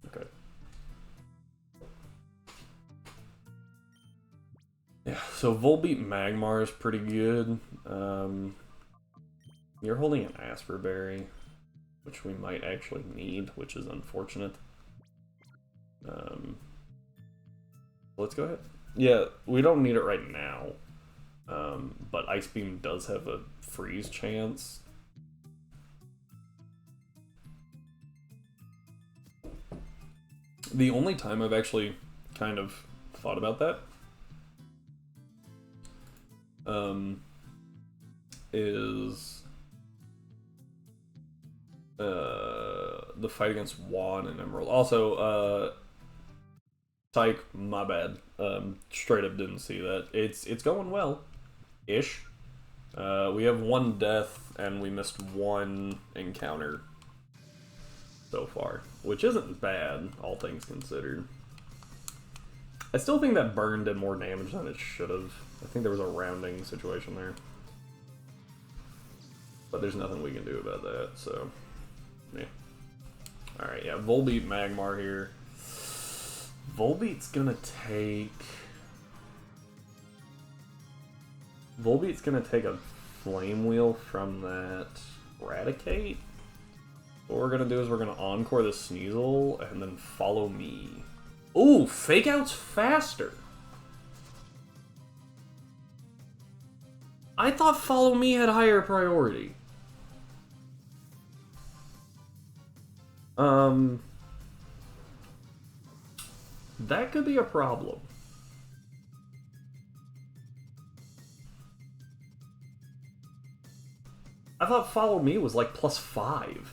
Okay. Yeah, so Volbeat Magmar is pretty good. You're holding an Asperberry, which we might actually need, which is unfortunate. Let's go ahead. Yeah, we don't need it right now. But Ice Beam does have a freeze chance. The only time I've actually kind of thought about that is the fight against Juan and Emerald. Also, Tyke, my bad. Straight up didn't see that. It's going well, ish. We have one death and we missed one encounter so far, which isn't bad, all things considered. I still think that burn did more damage than it should have. I think there was a rounding situation there. But there's nothing we can do about that, so yeah. Alright, yeah, Volbeat Magmar here. Volbeat's gonna take a Flame Wheel from that Raticate. What we're gonna do is we're gonna Encore the Sneasel and then Follow Me. Ooh, Fake Out's faster! I thought Follow Me had higher priority. That could be a problem. I thought Follow Me was like +5.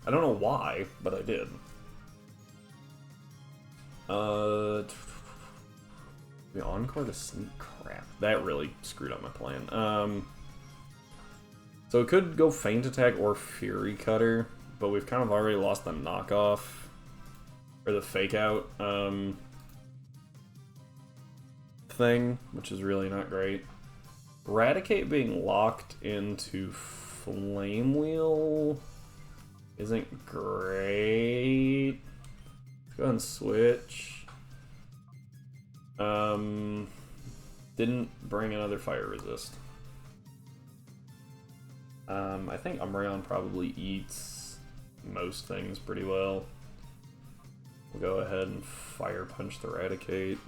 I don't know why, but I did. We Encore the Sneak. Crap. That really screwed up my plan. So it could go Feint Attack or Fury Cutter, but we've kind of already lost the knockoff. Or the Fake Out thing, which is really not great. Raticate being locked into Flame Wheel isn't great. Let's go ahead and switch. Didn't bring another Fire Resist. I think Umbreon probably eats most things pretty well. We'll go ahead and Fire Punch the Raticate.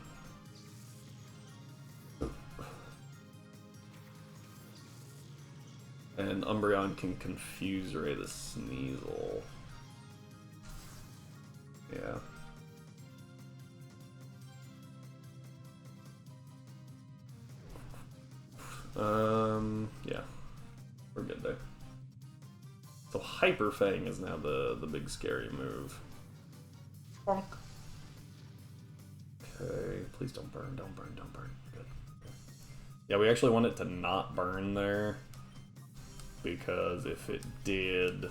And Umbreon can Confuse Ray the Sneasel. Yeah. Yeah. We're good there. So Hyper Fang is now the big scary move. Bonk. Okay, please don't burn, don't burn, don't burn. Good. Yeah, we actually want it to not burn there, because if it did,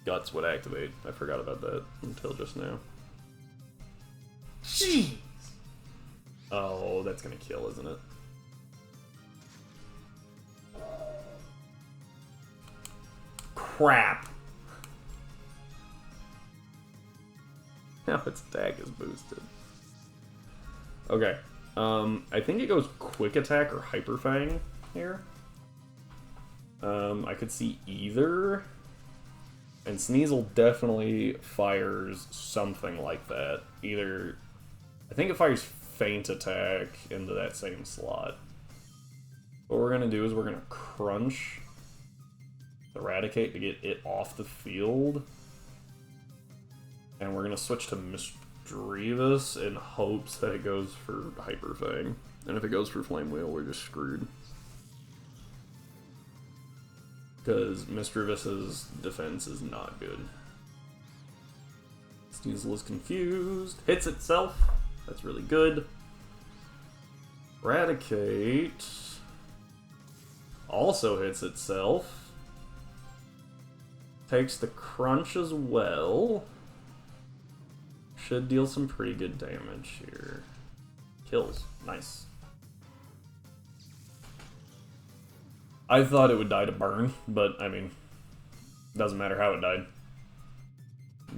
Guts would activate. I forgot about that until just now. Jeez. Oh, that's gonna kill, isn't it? Crap! Now its attack is boosted. Okay. I think it goes Quick Attack or Hyper Fang here. I could see either. And Sneasel definitely fires something like that. Either... I think it fires Feint Attack into that same slot. What we're going to do is we're going to Crunch Eradicate to get it off the field. And we're going to switch to Misdreavus in hopes that it goes for Hyper Fang. And if it goes for Flame Wheel, we're just screwed. Because Misdreavus' defense is not good. Sneasel is confused. Hits itself. That's really good. Eradicate also hits itself. Takes the Crunch as well. Should deal some pretty good damage here. Kills. Nice. I thought it would die to burn, but, I mean, doesn't matter how it died.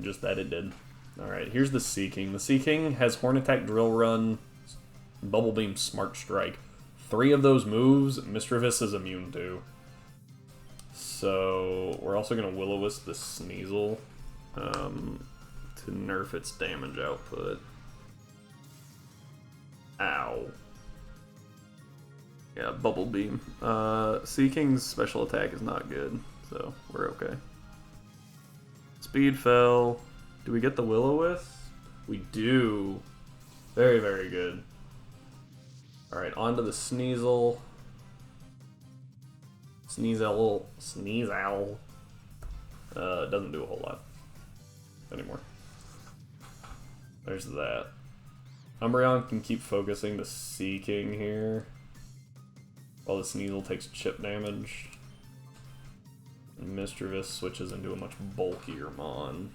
Just that it did. Alright, here's the Sea King. The Sea King has Horn Attack, Drill Run, Bubble Beam, Smart Strike. 3 of those moves, Misdreavus is immune to. So, we're also going to Will-O-Wisp the Sneasel to nerf its damage output. Ow. Yeah, Bubble Beam. Sea King's special attack is not good, so we're okay. Speed fell. Do we get the Will-O-Wisp? We do. Very, very good. Alright, on to the Sneasel. Sneasel. Doesn't do a whole lot anymore. There's that. Umbreon can keep focusing the Sea King here, while the Sneasel takes chip damage. And Misdreavus switches into a much bulkier Mon.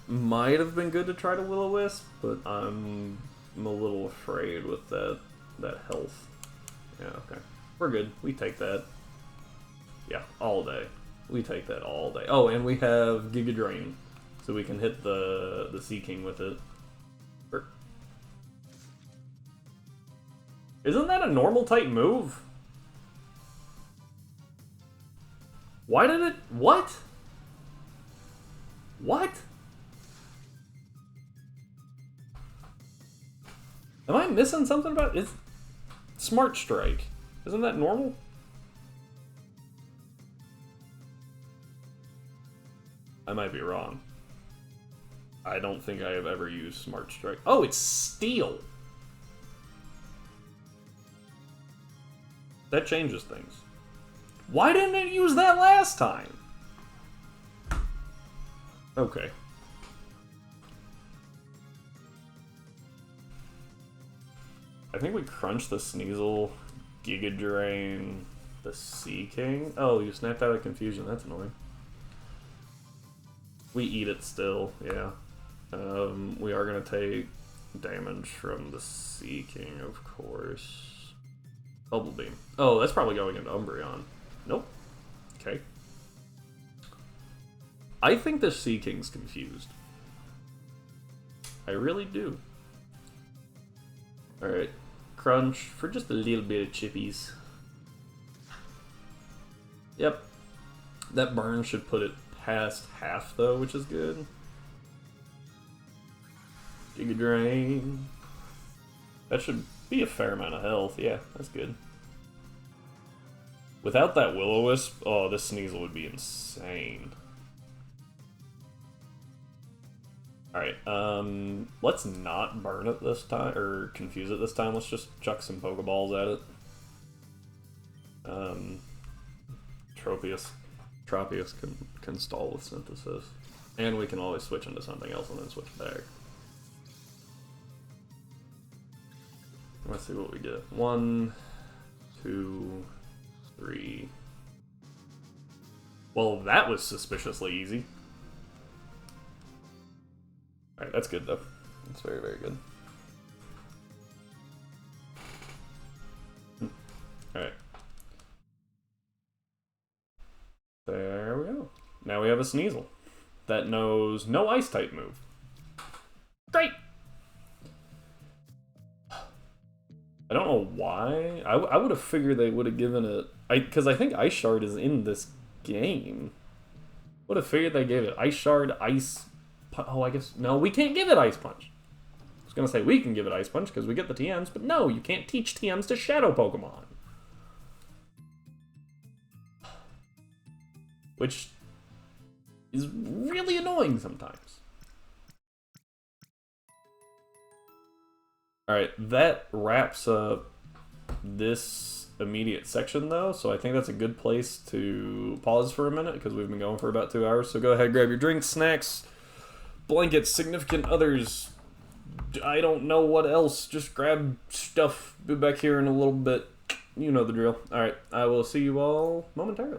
Might have been good to try to Will-O-Wisp, but I'm a little afraid with that health. Yeah, okay. We're good. We take that. Yeah, all day. We take that all day. Oh, and we have Giga Drain, so we can hit the Sea King with it. Isn't that a normal type move? Why did it... What? What? Am I missing something about... It's Smart Strike. Isn't that normal? I might be wrong. I don't think I have ever used Smart Strike. Oh, it's Steel! That changes things. Why didn't it use that last time? Okay. I think we crunched the Sneasel, Giga Drain, the Sea King. Oh, you snapped out of confusion. That's annoying. We eat it still, yeah. We are going to take damage from the Sea King, of course. Bubble Beam. Oh, that's probably going into Umbreon. Nope. Okay. I think the Sea King's confused. I really do. Alright. Crunch for just a little bit of chippies. Yep. That burn should put it past half, though, which is good. Giga Drain. That should be a fair amount of health. Yeah, that's good. Without that Will-O-Wisp, oh, this Sneasel would be insane. Alright, let's not burn it this time, or confuse it this time. Let's just chuck some Pokeballs at it. Tropius can stall with Synthesis. And we can always switch into something else and then switch back. Let's see what we get. 1, 2, 3. Well, that was suspiciously easy. Alright, that's good though. That's very, very good. Alright. There we go. Now we have a Sneasel that knows no ice type move. Great! I don't know why. I would have figured they would have given it... Because I think Ice Shard is in this game. Would have figured they gave it Ice Shard, Ice... Oh, I guess... No, we can't give it Ice Punch. I was going to say we can give it Ice Punch because we get the TMs, but no, you can't teach TMs to Shadow Pokemon. Which is really annoying sometimes. Alright, that wraps up this immediate section though, so I think that's a good place to pause for a minute because we've been going for about 2 hours. So go ahead, grab your drinks, snacks, blankets, significant others. I don't know what else. Just grab stuff. Be back here in a little bit. You know the drill. Alright, I will see you all momentarily.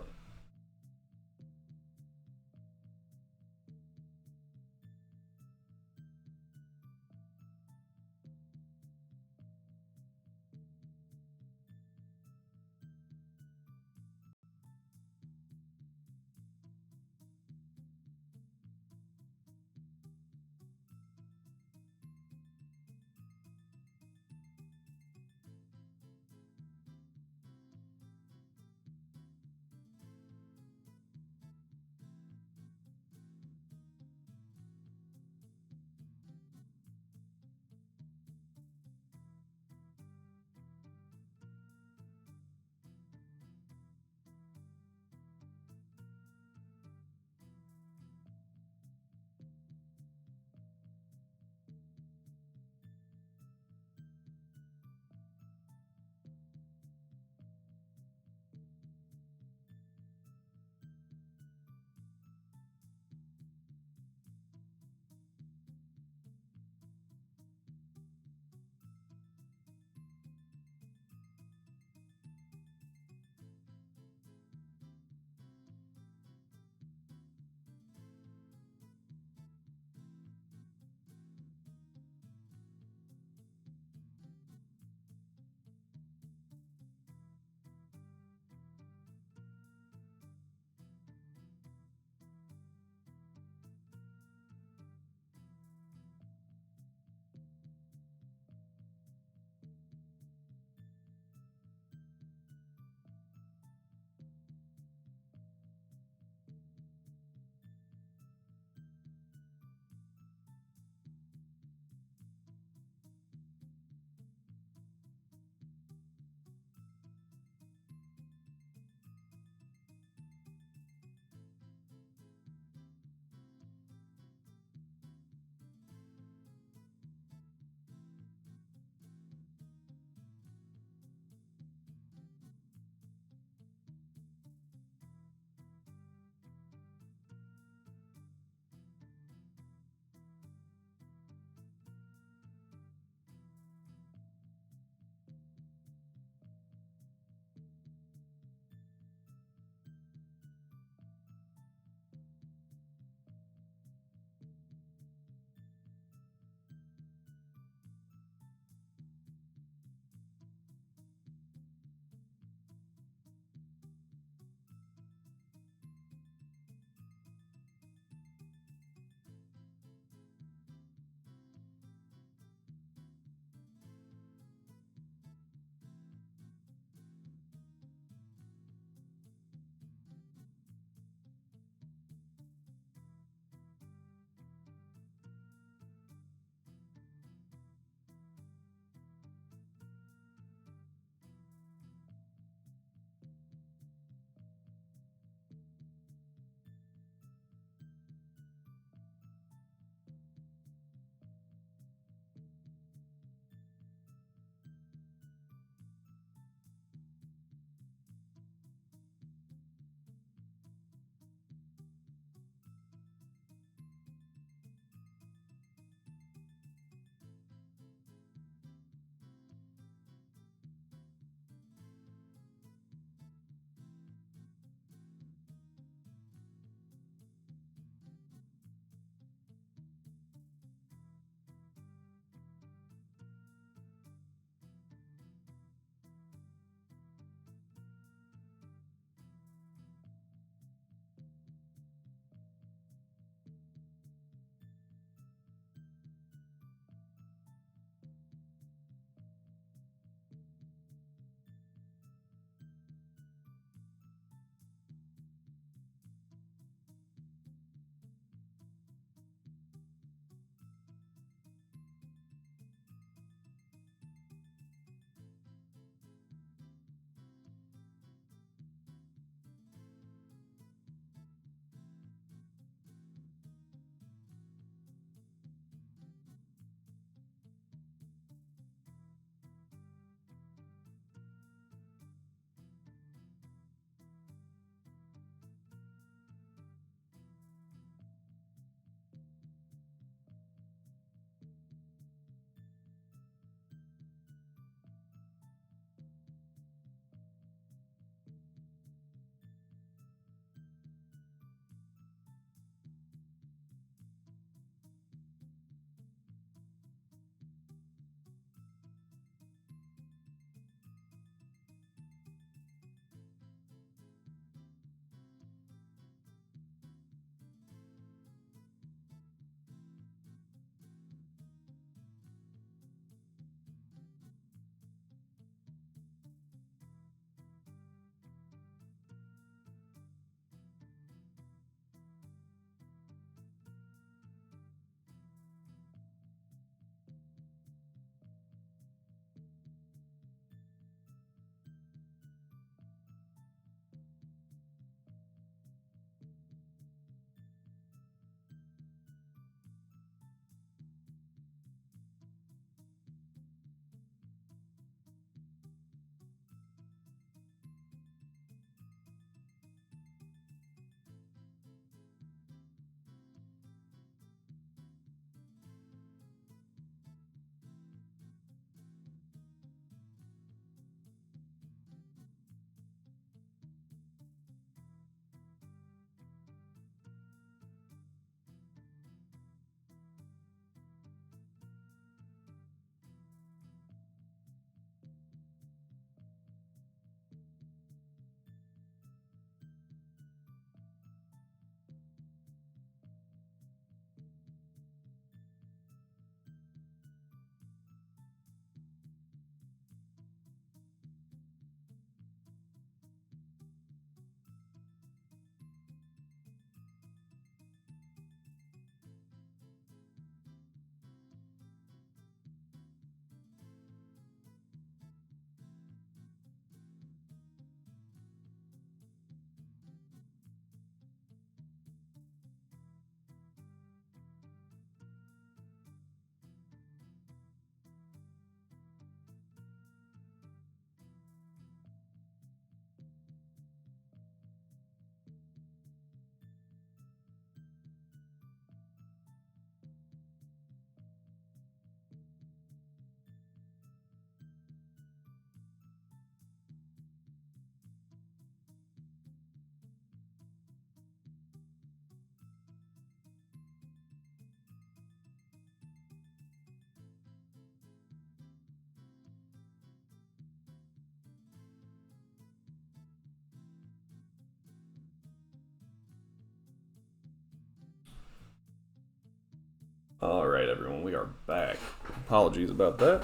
Alright, everyone, we are back. Apologies about that.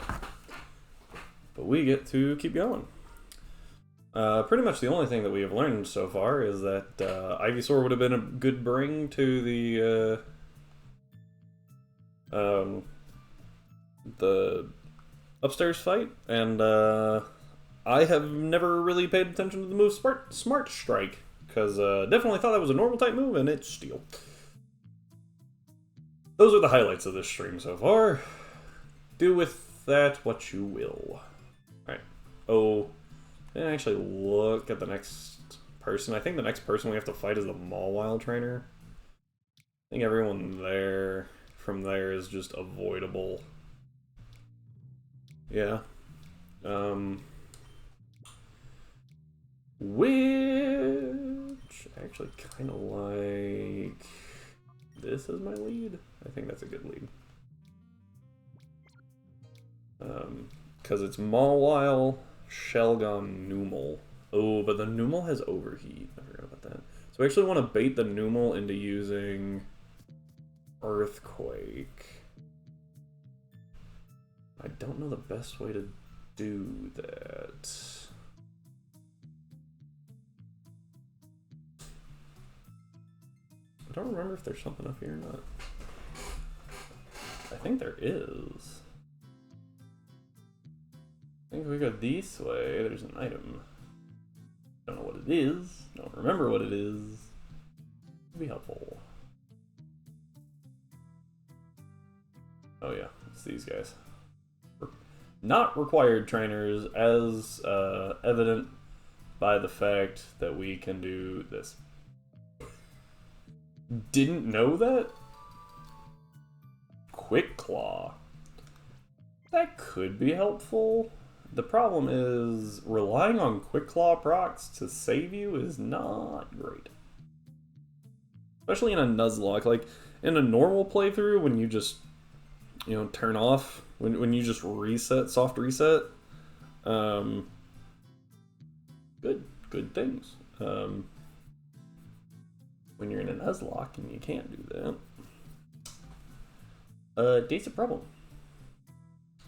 But we get to keep going. Pretty much the only thing that we have learned so far is that Ivysaur would have been a good bring to the upstairs fight, and I have never really paid attention to the move Smart Strike, because definitely thought that was a normal type move, and it's Steel. Those are the highlights of this stream so far. Do with that what you will. Alright. Oh, and actually look at the next person. I think the next person we have to fight is the Mawile trainer. I think everyone there from there is just avoidable. Yeah. Which I actually kind of like this as my lead. I think that's a good lead. Because it's Mawile, Shelgon, Numel. Oh, but the Numel has Overheat. I forgot about that. So I actually want to bait the Numel into using Earthquake. I don't know the best way to do that. I don't remember if there's something up here or not. I think there is. I think if we go this way, there's an item. Don't know what it is. Don't remember what it is. It'd be helpful. Oh yeah, it's these guys. Not required trainers, as evident by the fact that we can do this. Didn't know that? Quick Claw. That could be helpful. The problem is, relying on Quick Claw procs to save you is not great. Especially in a Nuzlocke. Like, in a normal playthrough, when you just, you know, turn off, when you just reset, soft reset, good things. When you're in a Nuzlocke and you can't do that, date's a problem.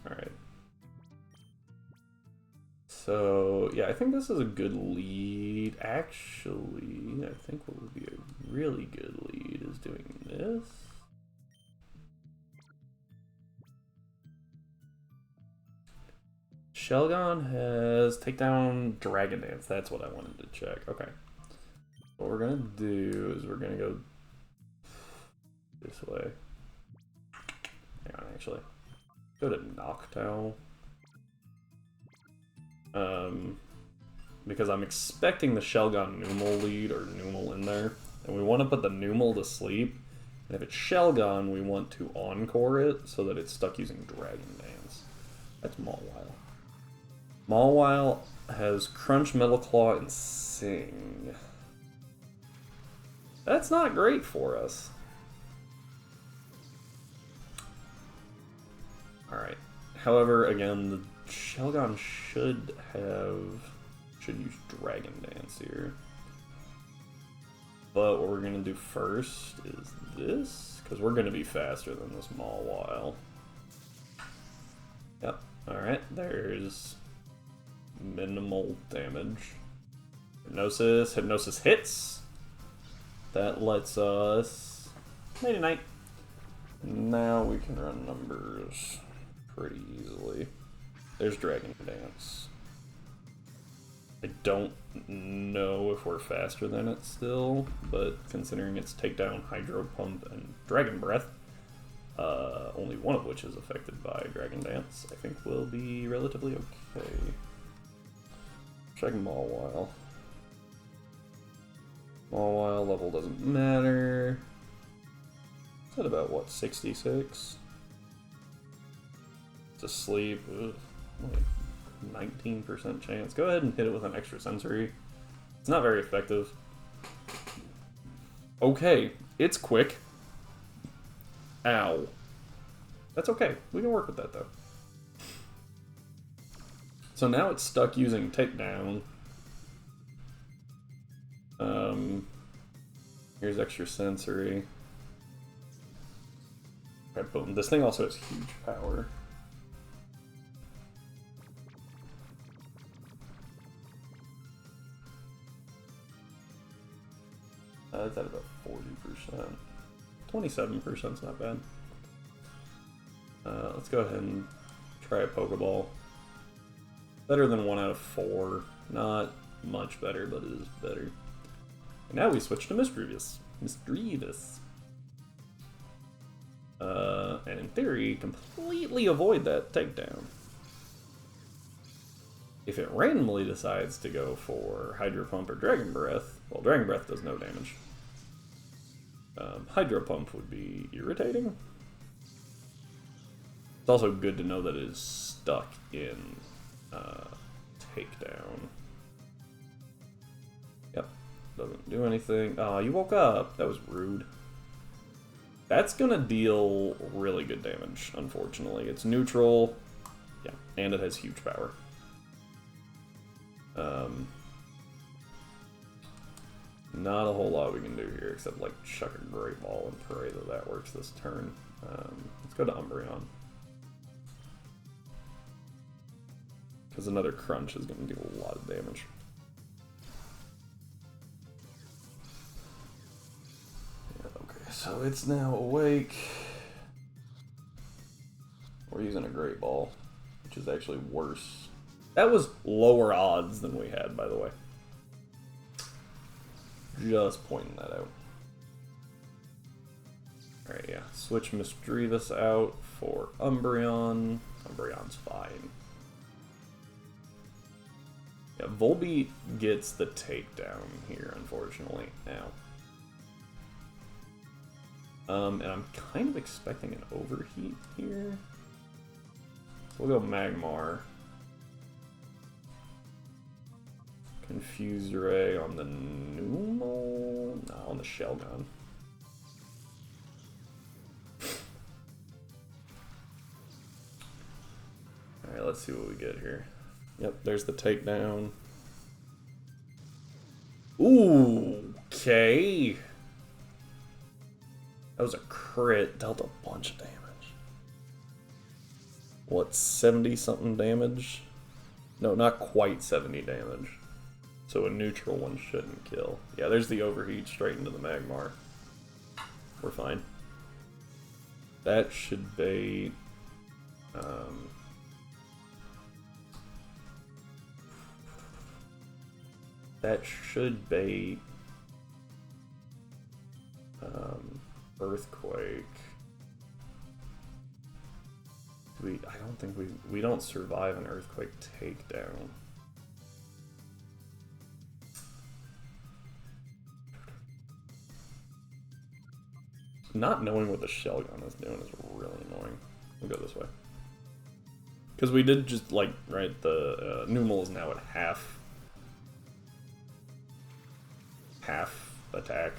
Alright. So, yeah, I think this is a good lead. Actually, I think what would be a really good lead is doing this. Shelgon has Takedown Dragon Dance. That's what I wanted to check. Okay. What we're going to do is we're going to go this way. Hang on, actually. Go to Noctowl. Because I'm expecting the Shelgon Numel lead or Numel in there. And we want to put the Numel to sleep. And if it's Shelgon, we want to Encore it so that it's stuck using Dragon Dance. That's Mawile. Mawile has Crunch, Metal Claw, and Sing. That's not great for us. Alright. However, again, the Shelgon should use Dragon Dance here. But what we're going to do first is this, because we're going to be faster than this Mawile. Yep. Alright, there's minimal damage. Hypnosis. Hypnosis hits. That lets us... Night-night. Now we can run numbers pretty easily. There's Dragon Dance. I don't know if we're faster than it still, but considering it's Takedown, Hydro Pump, and Dragon Breath, only one of which is affected by Dragon Dance, I think we'll be relatively okay. Check Mawile. Mawile level doesn't matter. Is that about, what, 66? It's asleep. Ugh. Like 19% chance. Go ahead and hit it with an extra sensory. It's not very effective. Okay, it's quick. Ow. That's okay. We can work with that though. So now it's stuck using Takedown. Here's extra sensory. Okay, boom. This thing also has huge power. That's at about 40%. 27% is not bad. Let's go ahead and try a Pokeball. Better than 1 out of 4. Not much better, but it is better. And now we switch to Misdreavus. And in theory, completely avoid that takedown. If it randomly decides to go for Hydro Pump or Dragon Breath, well, Dragon Breath does no damage. Hydro Pump would be irritating. It's also good to know that it is stuck in Takedown. Yep, doesn't do anything. Oh, you woke up. That was rude. That's gonna deal really good damage, unfortunately. It's neutral. Yeah, and it has huge power. Not a whole lot we can do here except like chuck a Great Ball and pray that that works this turn. Let's go to Umbreon. Because another Crunch is going to do a lot of damage. Yeah, okay, so it's now awake. We're using a Great Ball, which is actually worse. That was lower odds than we had, by the way. Just pointing that out. Alright, yeah. Switch Misdreavus out for Umbreon. Umbreon's fine. Yeah, Volbeat gets the takedown here, unfortunately. Now. And I'm kind of expecting an Overheat here. So we'll go Magmar. Confuse Ray on the Numel? No, on the Shelgon. Alright, let's see what we get here. Yep, there's the takedown. Ooh, okay. That was a crit, dealt a bunch of damage. What, 70-something damage? No, not quite 70 damage. So a neutral one shouldn't kill. Yeah, there's the Overheat straight into the Magmar. We're fine. That should bait... that should bait... Earthquake. I don't think we don't survive an Earthquake takedown. Not knowing what the Shelgon is doing is really annoying. We'll go this way. Because we did just, like, right, the Numel is now at half attack.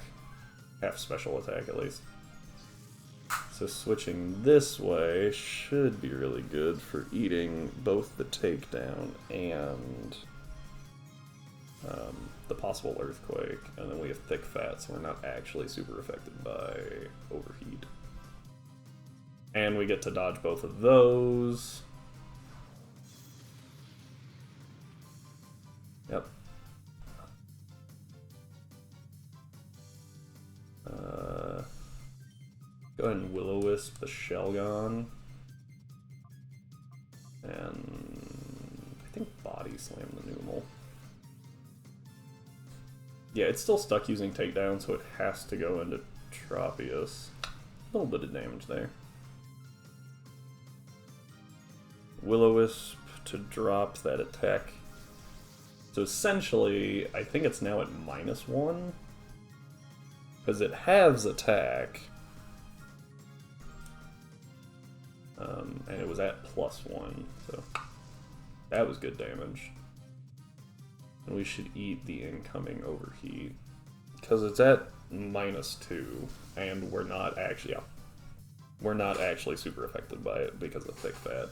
Half special attack, at least. So switching this way should be really good for eating both the takedown and the possible Earthquake. And then we have Thick Fat, so we're not actually super affected by Overheat. And we get to dodge both of those. Yep. Go ahead and Will-O-Wisp the Shelgon. And I think Body Slam the Numel. Yeah, it's still stuck using Takedown, so it has to go into Tropius. A little bit of damage there. Will-O-Wisp to drop that attack. So essentially, I think it's now at -1. Because it halves attack. And it was at +1, so that was good damage. And we should eat the incoming Overheat. Because it's at -2, and we're not actually super affected by it because of Thick Fat.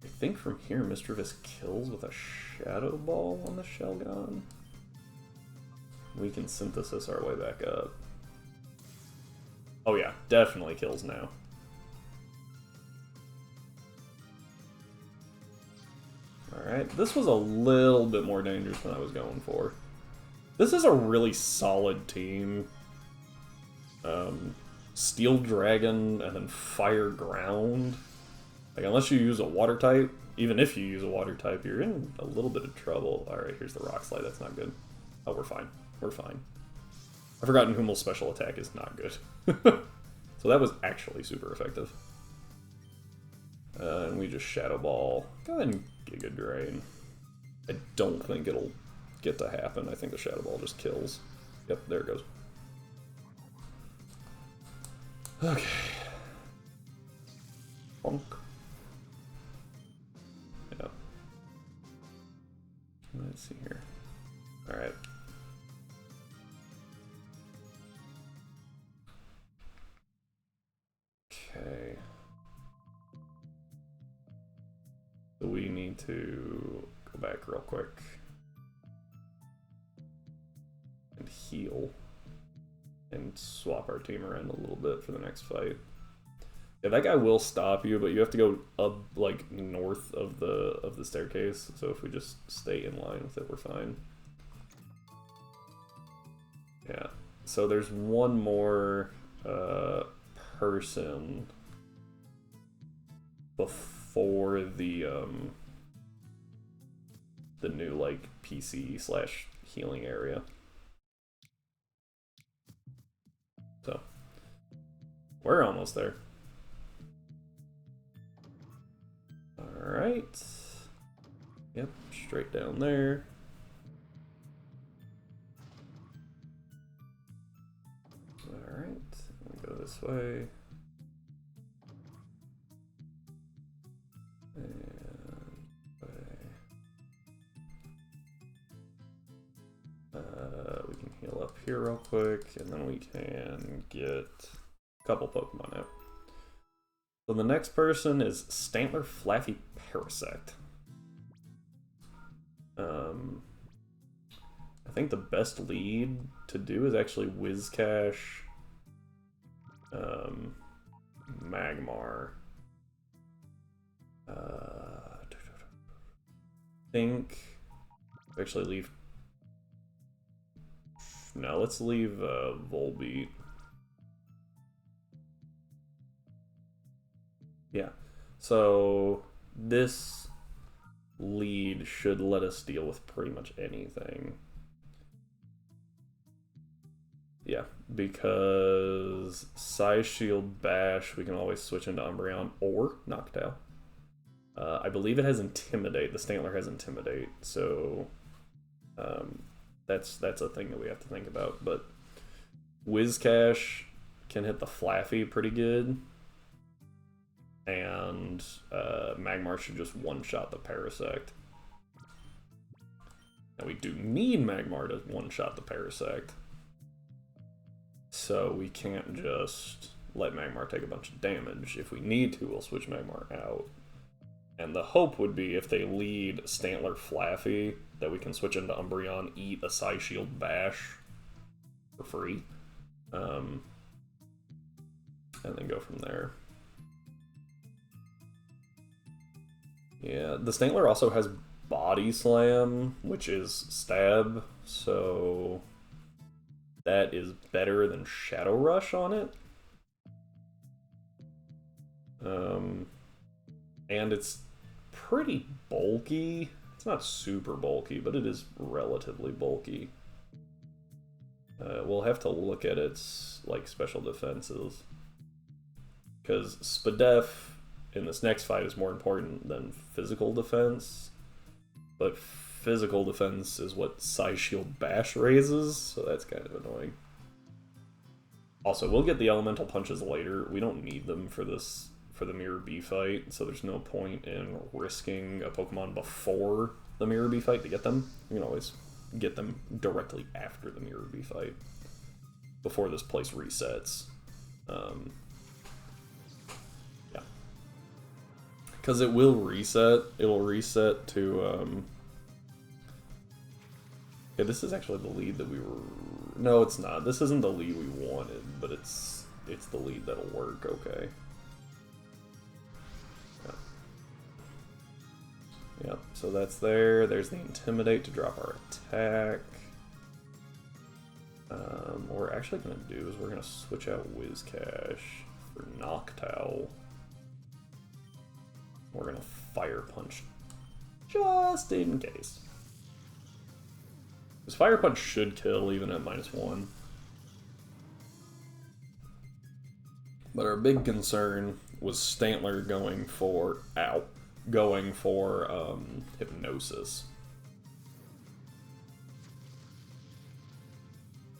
I think from here, Misdreavus kills with a Shadow Ball on the Shelgon. we can synthesis our way back up. Oh yeah, definitely kills now. Alright, this was a little bit more dangerous than I was going for. This is a really solid team. Steel Dragon and then Fire Ground. Like, unless you use a water type, even if you use a water type, you're in a little bit of trouble. Alright, here's the Rock Slide, that's not good. Oh, we're fine. We're fine. I've forgotten Humel's special attack is not good. So that was actually super effective. And we just Shadow Ball. Go ahead and Giga Drain. I don't think it'll get to happen. I think the Shadow Ball just kills. Yep, there it goes. Okay. Bonk. Yeah. Let's see here. Alright. Okay. So we need to go back real quick and heal and swap our team around a little bit for the next fight. Yeah, that guy will stop you, but you have to go up like north of the staircase. So if we just stay in line with it, we're fine. Yeah. So there's one more person before the new like PC/healing area. So we're almost there. Alright. Yep, straight down there. Alright, we go this way. We can heal up here real quick, and then we can get a couple Pokemon out. So the next person is Stantler Flaffy Parasect. I think the best lead to do is actually Whiscash, Magmar. Think actually leave. No, let's leave Volbeat. Yeah, so this lead should let us deal with pretty much anything. Yeah, because Psy Shield Bash, we can always switch into Umbreon or Noctowl. I believe it has Intimidate. The Stantler has Intimidate, so that's a thing that we have to think about. But Whiscash can hit the Flaffy pretty good, and Magmar should just one-shot the Parasect. Now we do need Magmar to one-shot the Parasect, so we can't just let Magmar take a bunch of damage. If we need to, we'll switch Magmar out. And the hope would be if they lead Stantler Flaffy, that we can switch into Umbreon, eat a Psy Shield Bash for free, and then go from there. Yeah, the Stantler also has Body Slam, which is Stab, so that is better than Shadow Rush on it. And it's pretty bulky. It's not super bulky, but it is relatively bulky. We'll have to look at its like special defenses, because Spadef in this next fight is more important than physical defense, but physical defense is what Psy Shield Bash raises, so that's kind of annoying. Also, we'll get the Elemental Punches later. We don't need them for this, for the Mirror B fight, so there's no point in risking a Pokemon before the Mirror B fight to get them. You can always get them directly after the Mirror B fight, before this place resets. Yeah. Because it will reset. It'll reset to Okay, this is actually the lead that we were... No, it's not. This isn't the lead we wanted, but it's the lead that'll work, okay. Yep, so that's there. There's the Intimidate to drop our attack. What we're actually going to do is we're going to switch out Wizcash for Noctowl. We're going to Fire Punch just in case. Because Fire Punch should kill even at -1. But our big concern was Stantler going for Hypnosis.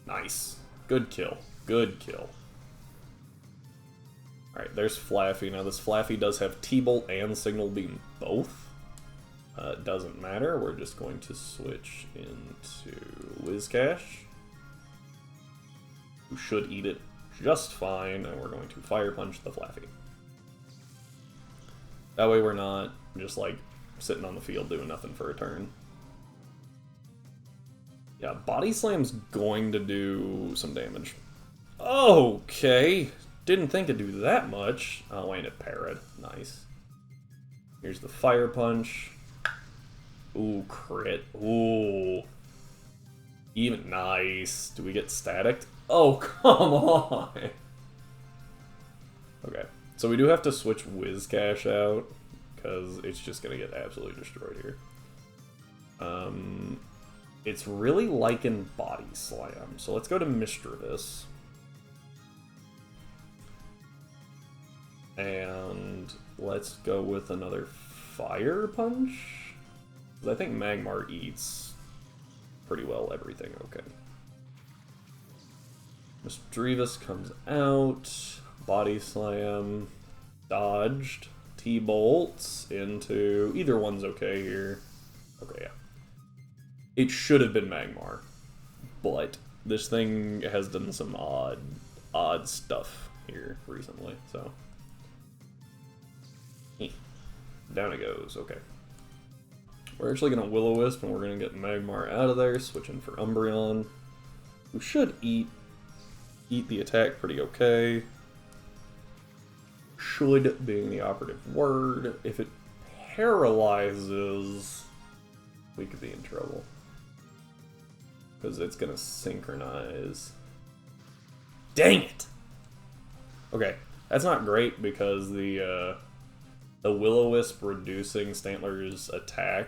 Nice. Good kill. Good kill. Alright, there's Flaffy. Now this Flaffy does have T-Bolt and Signal Beam both. It doesn't matter. We're just going to switch into Wizcash, who should eat it just fine, and we're going to Fire Punch the Flaffy. That way we're not just like sitting on the field doing nothing for a turn. Yeah, Body Slam's going to do some damage. Okay, didn't think it'd do that much. Oh, ain't it Parrot? Nice. Here's the Fire Punch. Ooh, crit. Ooh. Even nice. Do we get staticked? Oh, come on. Okay, so we do have to switch Wizcash out, because it's just going to get absolutely destroyed here. It's really liking Body Slam, so let's go to Mischievous. And let's go with another Fire Punch, because I think Magmar eats pretty well everything, okay. Mischievous comes out, Body Slam, dodged, T-Bolts into... Either one's okay here. Okay, yeah. It should have been Magmar, but this thing has done some odd stuff here recently, so... Down it goes, okay. We're actually going to Will-O-Wisp, and we're going to get Magmar out of there, switching for Umbreon, who should eat the attack pretty okay. Should being the operative word. If it paralyzes, we could be in trouble. Because it's going to synchronize. Dang it! Okay, that's not great because the Will-O-Wisp reducing Stantler's attack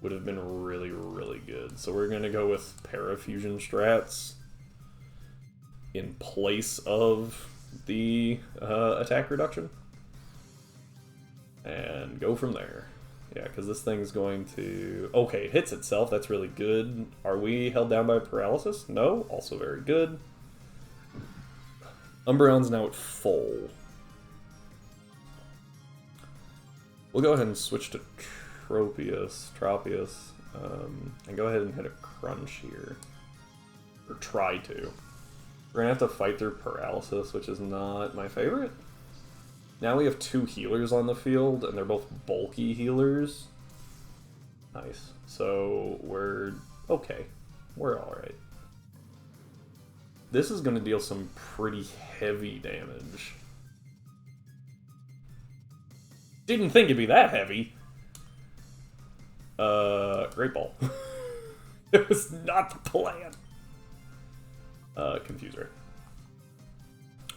would have been really, really good. So we're going to go with Parafusion strats in place of the attack reduction. And go from there. Yeah, because this thing's going to... Okay, it hits itself. That's really good. Are we held down by paralysis? No. Also very good. Umbreon's now at full. We'll go ahead and switch to Tropius, and go ahead and hit a Crunch here. Or try to. We're going to have to fight through paralysis, which is not my favorite. Now we have two healers on the field, and they're both bulky healers. Nice. So we're okay. We're alright. This is going to deal some pretty heavy damage. Didn't think it'd be that heavy. Great Ball. It was not the plan. Confuser.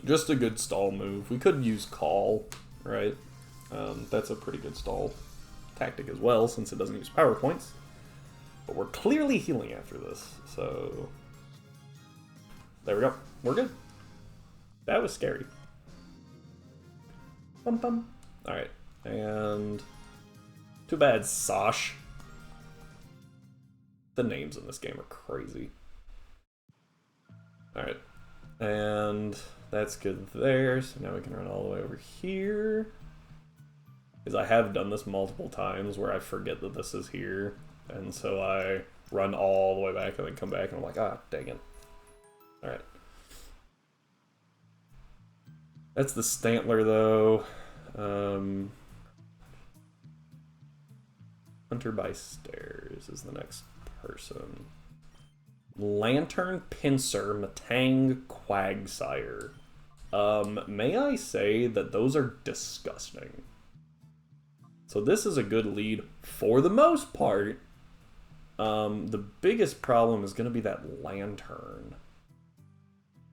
Just a good stall move. We could use Call, right? That's a pretty good stall tactic as well, since it doesn't use power points. But we're clearly healing after this, so... There we go. We're good. That was scary. Bum bum. Alright. And... Too bad, Sosh. The names in this game are crazy. Alright. And that's good there. So now we can run all the way over here. Because I have done this multiple times where I forget that this is here. And so I run all the way back and then come back and I'm like, ah, dang it. Alright. That's the Stantler, though. Hunter by Stairs is the next person. Lantern, Pincer, Matang, Quagsire. May I say that those are disgusting. So this is a good lead for the most part. The biggest problem is going to be that Lantern.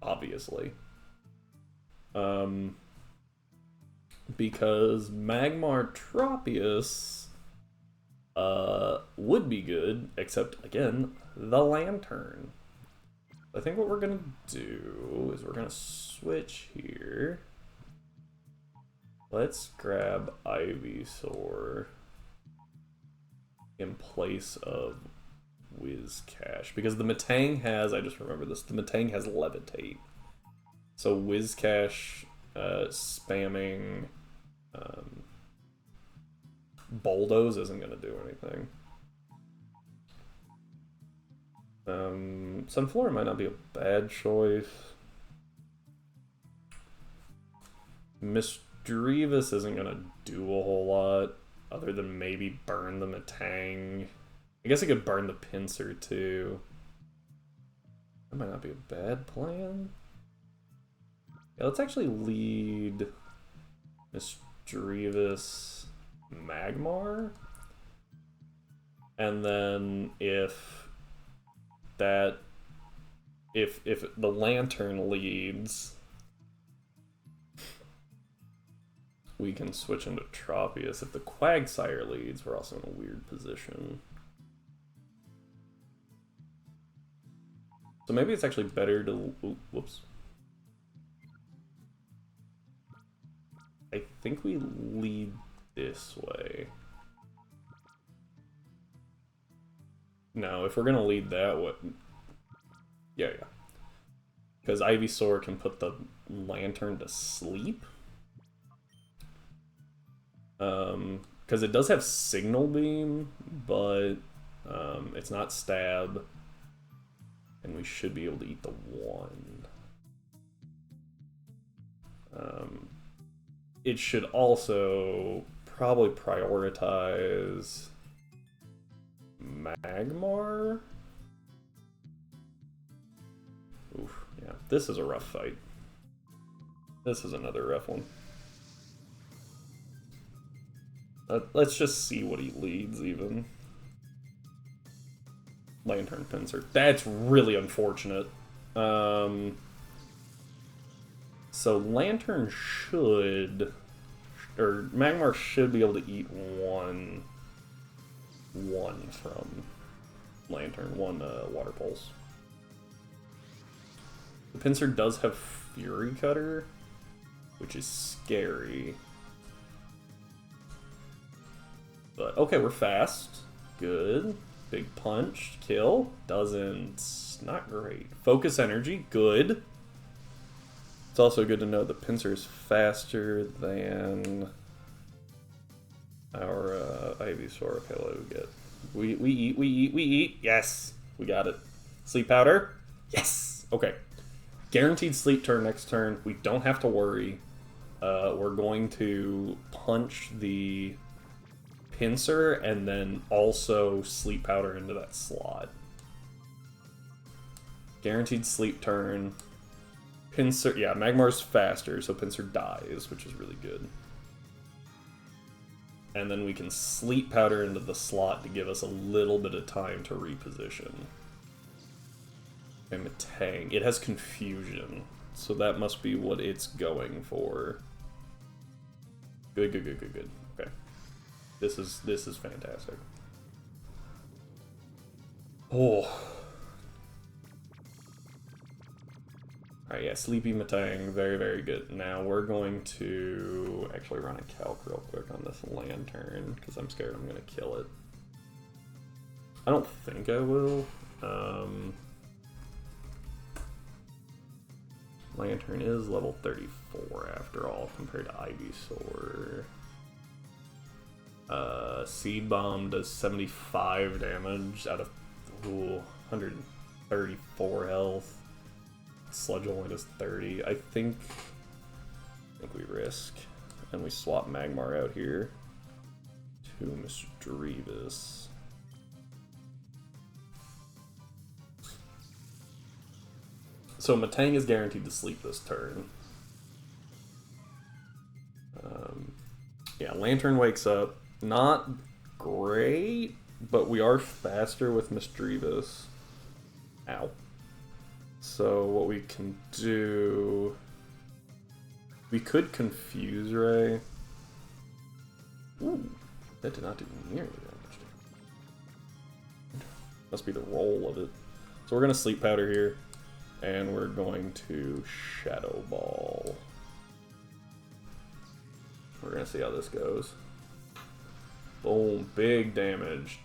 Obviously. Because Magmar Tropius would be good, except, again, the Lantern. I think what we're going to do is we're going to switch here. Let's grab Ivysaur in place of Whiscash. Because the Matang has, I just remember this, the Matang has Levitate. So Whiscash spamming Bulldoze isn't going to do anything. Sunflora might not be a bad choice. Misdreavus isn't going to do a whole lot, other than maybe burn the Matang. I guess I could burn the Pincer too. That might not be a bad plan. Yeah, let's actually lead Misdreavus Magmar. And then if the Lantern leads, we can switch into Tropius. If the Quagsire leads, we're also in a weird position. So maybe it's actually better to... Ooh, whoops. I think we lead this way. No, if we're going to lead that way... Yeah. Because Ivysaur can put the Lantern to sleep. Because it does have Signal Beam, but it's not Stab. And we should be able to eat the 1. It should also probably prioritize Magmar. Oof, yeah, this is a rough fight. This is another rough one. Let's just see what he leads, even. Lantern Pincer. That's really unfortunate. So Lantern should... Or Magmar should be able to eat one from Lantern. One Water Pulse. The Pincer does have Fury Cutter, which is scary. But, okay, we're fast. Good. Big Punch. Kill. Doesn't... Not great. Focus Energy. Good. It's also good to know the Pincer is faster than our Ivysaur. Okay, what do we get? We eat. Yes! We got it. Sleep Powder. Yes! Okay. Guaranteed sleep turn next turn. We don't have to worry. We're going to punch the Pincer and then also Sleep Powder into that slot. Guaranteed sleep turn. Pincer, yeah, Magmar's faster, so Pincer dies, which is really good. And then we can Sleep Powder into the slot to give us a little bit of time to reposition. And Matang, it has Confusion, so that must be what it's going for. Good. Okay. This is fantastic. Oh. Alright, yeah, Sleepy Matang, very, very good. Now we're going to actually run a calc real quick on this Lantern, because I'm scared I'm going to kill it. I don't think I will. Lantern is level 34 after all, compared to Ivysaur. Seed Bomb does 75 damage out of 134 health. Sludge only does 30. I think we risk. And we swap Magmar out here to Misdreavus. So Matang is guaranteed to sleep this turn. Yeah, Lantern wakes up. Not great, but we are faster with Misdreavus. Ow. So what we can do... We could Confuse Ray. Ooh, that did not do nearly that much damage. Must be the roll of it. So we're going to Sleep Powder here, and we're going to Shadow Ball. We're going to see how this goes. Boom, big damage.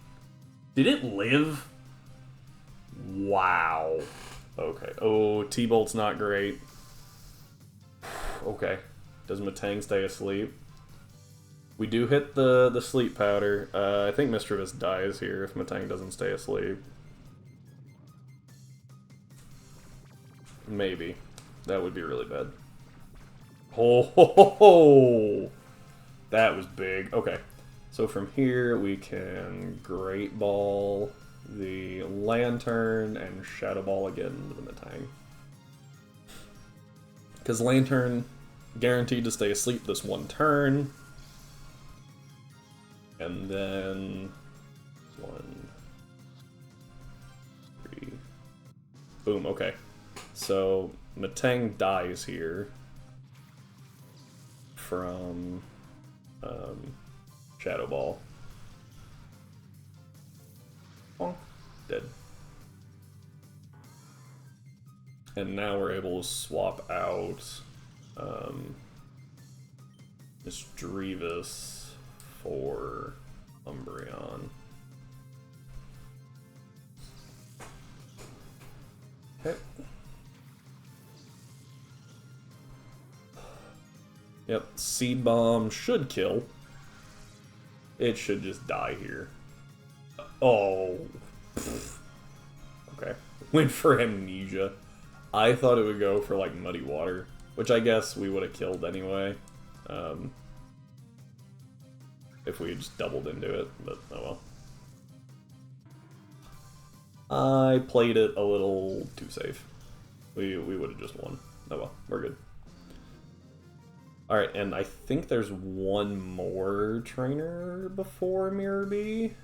Did it live? Wow. Okay. Oh, T-Bolt's not great. Okay. Does Matang stay asleep? We do hit the Sleep Powder. I think Misdreavus dies here if Matang doesn't stay asleep. Maybe. That would be really bad. Oh, ho, ho, ho. That was big. Okay. So from here, we can Great Ball the Lantern and Shadow Ball again into the Matang. Because Lantern guaranteed to stay asleep this one turn. And then 1, 3. Boom, okay. So Matang dies here from Shadow Ball. Bonk. Dead. And now we're able to swap out Misdreavus for Umbreon. Okay. Yep, Seed Bomb should kill. It should just die here. Oh. Okay. Went for Amnesia. I thought it would go for, like, Muddy Water, which I guess we would have killed anyway. If we had just doubled into it, but oh well. I played it a little too safe. We would have just won. Oh well, we're good. Alright, and I think there's one more trainer before Mirror B.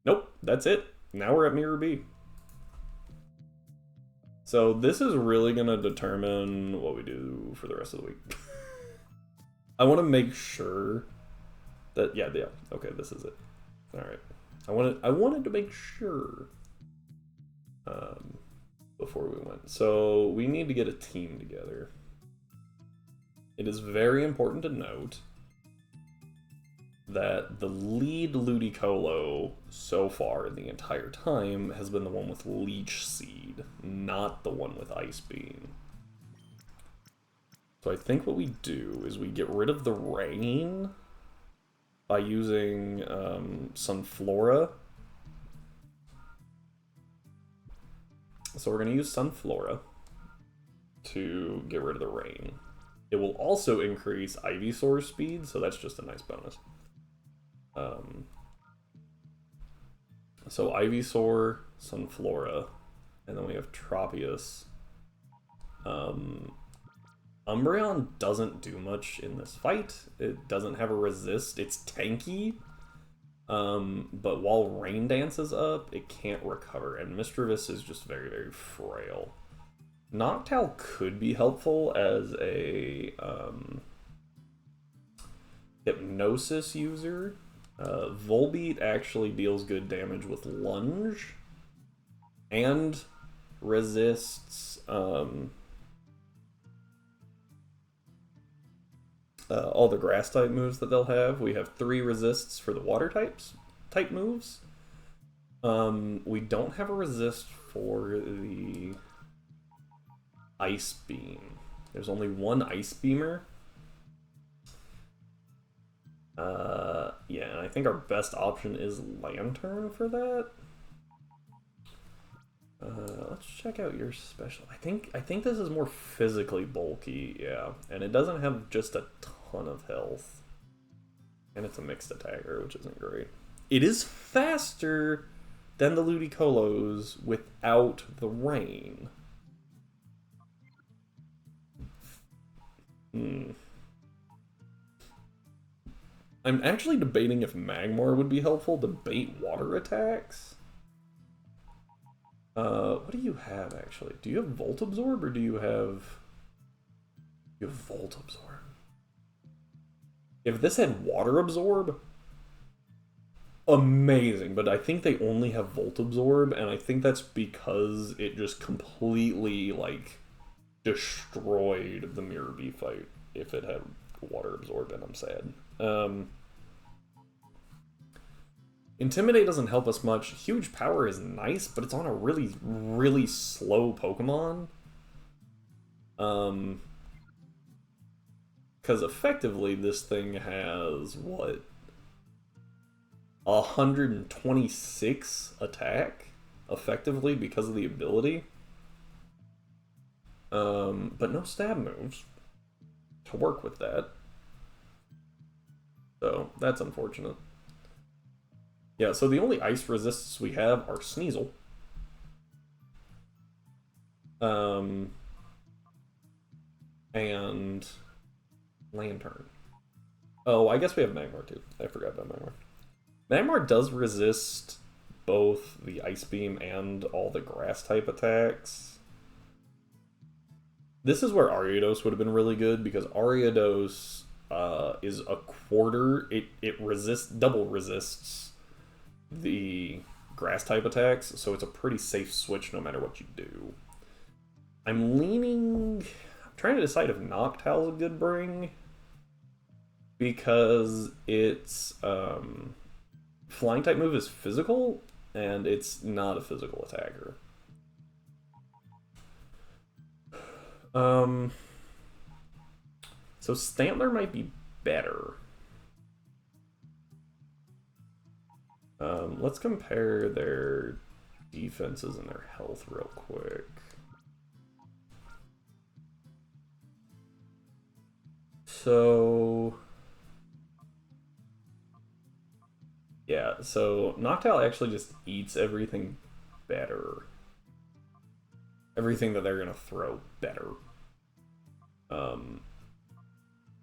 Nope, that's it. Now we're at Mirror B. So this is really going to determine what we do for the rest of the week. I want to make sure that, yeah, okay, this is it. Alright. I wanted to make sure before we went. So we need to get a team together. It is very important to note that the lead Ludicolo so far the entire time has been the one with Leech Seed, not the one with Ice Beam. So I think what we do is we get rid of the rain by using Sunflora. So we're going to use Sunflora to get rid of the rain. It will also increase Ivysaur's speed, so that's just a nice bonus. So Ivysaur, Sunflora, and then we have Tropius. Umbreon doesn't do much in this fight. It doesn't have a resist. It's tanky. But while Rain Dance is up, it can't recover, and Misdreavus is just very, very frail. Noctowl could be helpful as a Hypnosis user. Volbeat actually deals good damage with Lunge and resists all the grass type moves that they'll have. We have 3 resists for the water type moves. We don't have a resist for the Ice Beam. There's only one Ice Beamer. Yeah, and I think our best option is Lantern for that. Let's check out your special. I think this is more physically bulky, yeah. And it doesn't have just a ton of health. And it's a mixed attacker, which isn't great. It is faster than the Ludicolo's without the rain. I'm actually debating if Magmar would be helpful to bait water attacks. What do you have, actually? Do you have Volt Absorb, or do you have... You have Volt Absorb. If this had Water Absorb, amazing, but I think they only have Volt Absorb, and I think that's because it just completely, like, destroyed the Mirror Bee fight if it had Water Absorb, and I'm sad. Intimidate doesn't help us much. Huge Power is nice, but it's on a really, really slow Pokemon. Because effectively this thing has, what? 126 attack, effectively, because of the ability. But no stab moves to work with that. So, that's unfortunate. Yeah, so the only ice resists we have are Sneasel. And Lantern. Oh, I guess we have Magmar too. I forgot about Magmar. Magmar does resist both the Ice Beam and all the Grass type attacks. This is where Ariados would have been really good, because Ariados is a quarter. It resists, double resists the Grass type attacks, so it's a pretty safe switch no matter what you do. I'm trying to decide if Noctowl's a good bring, because its flying type move is physical, and it's not a physical attacker. So Stantler might be better. Let's compare their defenses and their health real quick. So... yeah, so Noctowl actually just eats everything better. Everything that they're gonna throw better.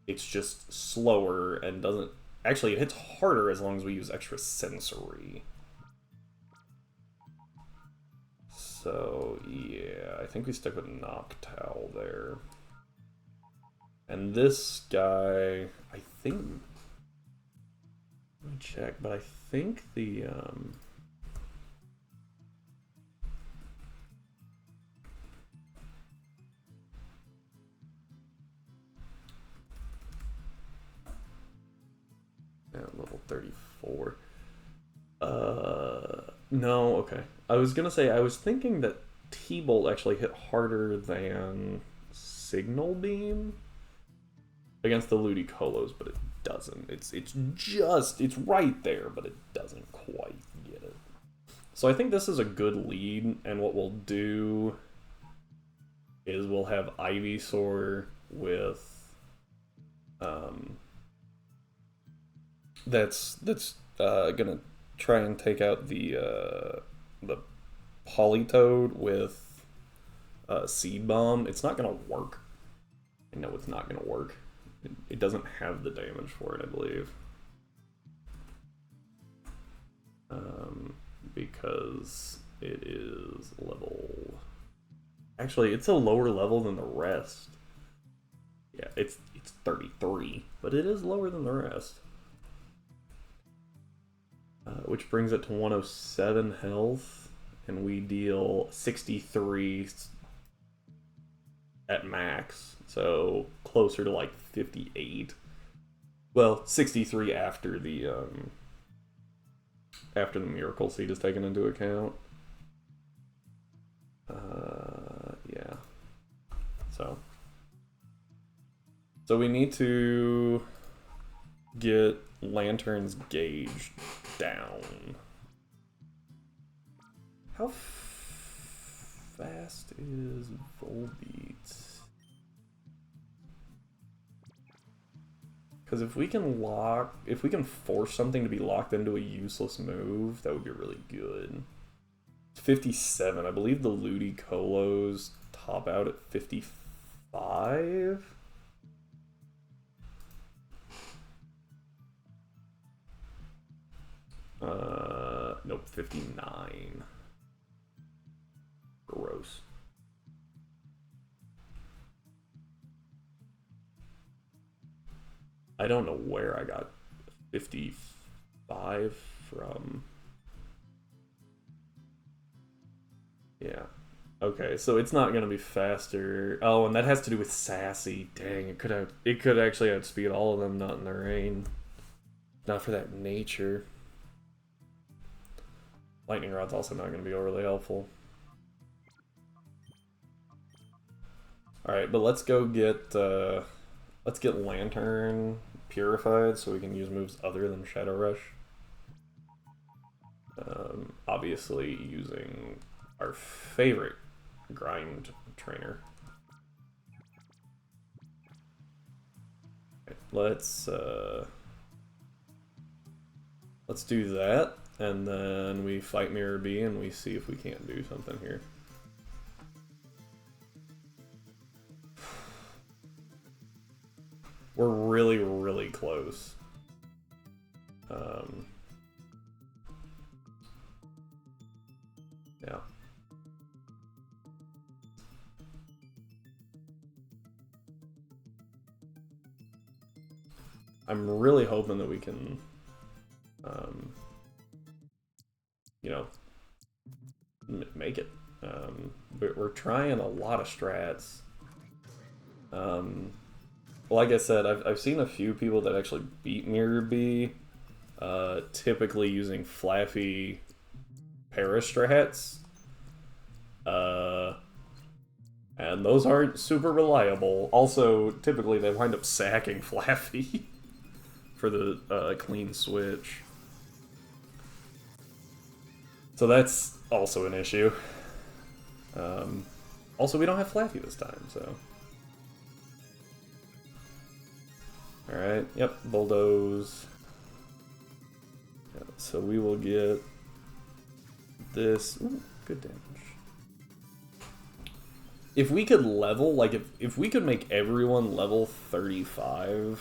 It's just slower and doesn't... actually, it hits harder as long as we use extra sensory. So, yeah, I think we stick with Noctowl there. And this guy, I think... let me check, but I think the... at level 34. No, okay. I was gonna say, I was thinking that T-Bolt actually hit harder than Signal Beam against the Ludicolo's, but it doesn't. It's right there, but it doesn't quite get it. So I think this is a good lead, and what we'll do is we'll have Ivysaur with that's gonna try and take out the Politoed with Seed Bomb. It's not gonna work. I know it's not gonna work. It doesn't have the damage for it, I believe. Because it is level... actually, it's a lower level than the rest. Yeah, it's 33, but it is lower than the rest. Which brings it to 107 health, and we deal 63 at max, so closer to like 58. Well, 63 after the Miracle Seed is taken into account. Yeah. So we need to get Lantern's gauge down. How fast is Volbeat? Because if we can force something to be locked into a useless move, that would be really good. 57. I believe the Ludi Colos top out at 55. Nope, 59. Gross. I don't know where I got 55 from. Yeah. Okay, so it's not gonna be faster. Oh, and that has to do with Sassy. Dang, it could actually outspeed all of them, not in the rain. Not for that nature. Lightning Rod's also not gonna be overly helpful. Alright, but let's go get Lantern purified so we can use moves other than Shadow Rush. Obviously using our favorite grind trainer. Okay, let's do that, and then we fight Mirror B and we see if we can't do something here. We're really, really close. Yeah. I'm really hoping that we can, you know, make it. We're trying a lot of strats. Like I said, I've seen a few people that actually beat Mirror B, typically using Flaffy Parastrats. And those aren't super reliable. Also, typically they wind up sacking Flaffy for the clean switch. So that's also an issue. Also, we don't have Flaffy this time, so... Alright, yep, Bulldoze. Yeah, so we will get this. Ooh, good damage. If we could level, like, if we could make everyone level 35,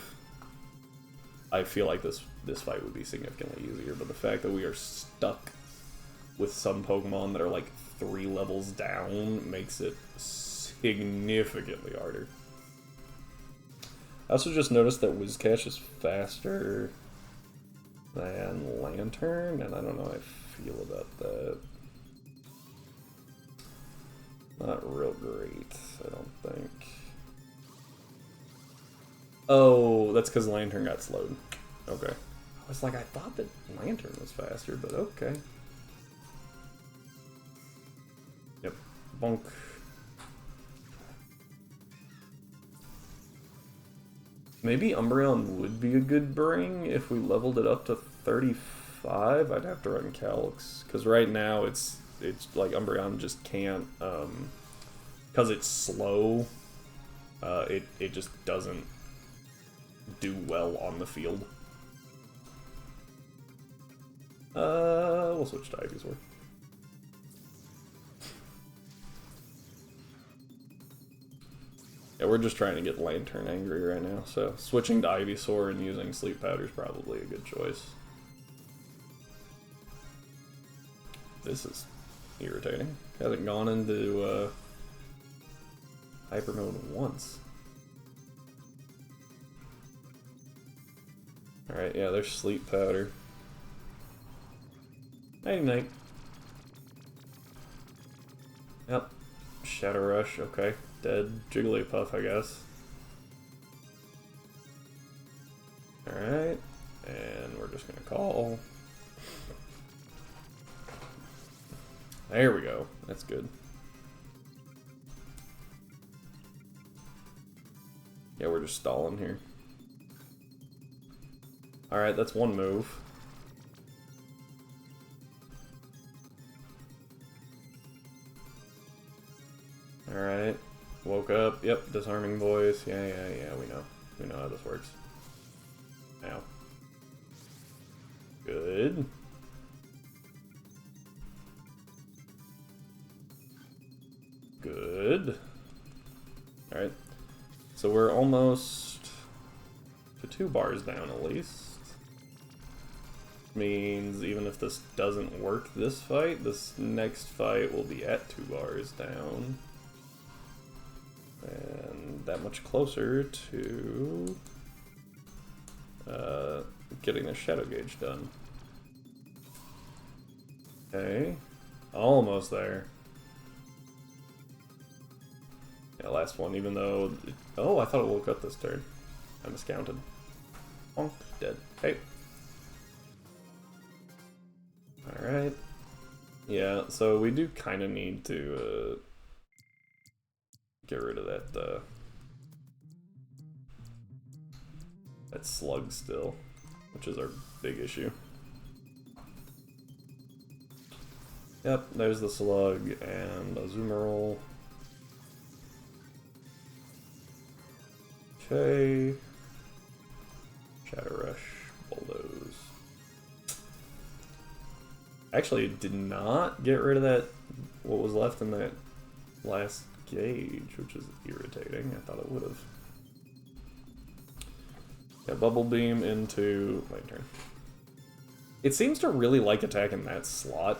I feel like this fight would be significantly easier, but the fact that we are stuck with some Pokemon that are, like, 3 levels down makes it significantly harder. I also just noticed that Whiscash is faster than Lantern, and I don't know how I feel about that. Not real great, I don't think. Oh, that's because Lantern got slowed. Okay. I was like, I thought that Lantern was faster, but okay. Yep. Bonk. Maybe Umbreon would be a good bring if we leveled it up to 35. I'd have to run Calx, because right now it's like Umbreon just can't, because it's slow, it just doesn't do well on the field. We'll switch to Ivysaur. Yeah, we're just trying to get Lantern angry right now, so switching to Ivysaur and using Sleep Powder is probably a good choice. This is irritating. Hasn't gone into Hyper Mode once. Alright, yeah, there's Sleep Powder. Nighty night. Yep. Shadow Rush, okay. Dead Jigglypuff, I guess. Alright. And we're just gonna call. There we go. That's good. Yeah, we're just stalling here. Alright, that's one move. Alright. Woke up. Yep, disarming voice. Yeah, we know. We know how this works. Good. Alright. So we're almost to 2 bars down at least. Means even if this doesn't work this fight, this next fight will be at 2 bars down. And that much closer to getting the shadow gauge done. Okay. Almost there. Yeah, last one, even though... Oh, I thought it woke up this turn. I miscounted. Bonk, dead. Hey. Alright. Yeah, so we do kind of need to get rid of that that slug still, which is our big issue. Yep, there's the slug and a Zoomerol. Okay. Shadow Rush, Bulldoze. Actually, it did not get rid of that, what was left in that last gauge, which is irritating. I thought it would have. Yeah, Bubble Beam into my turn. It seems to really like attacking that slot.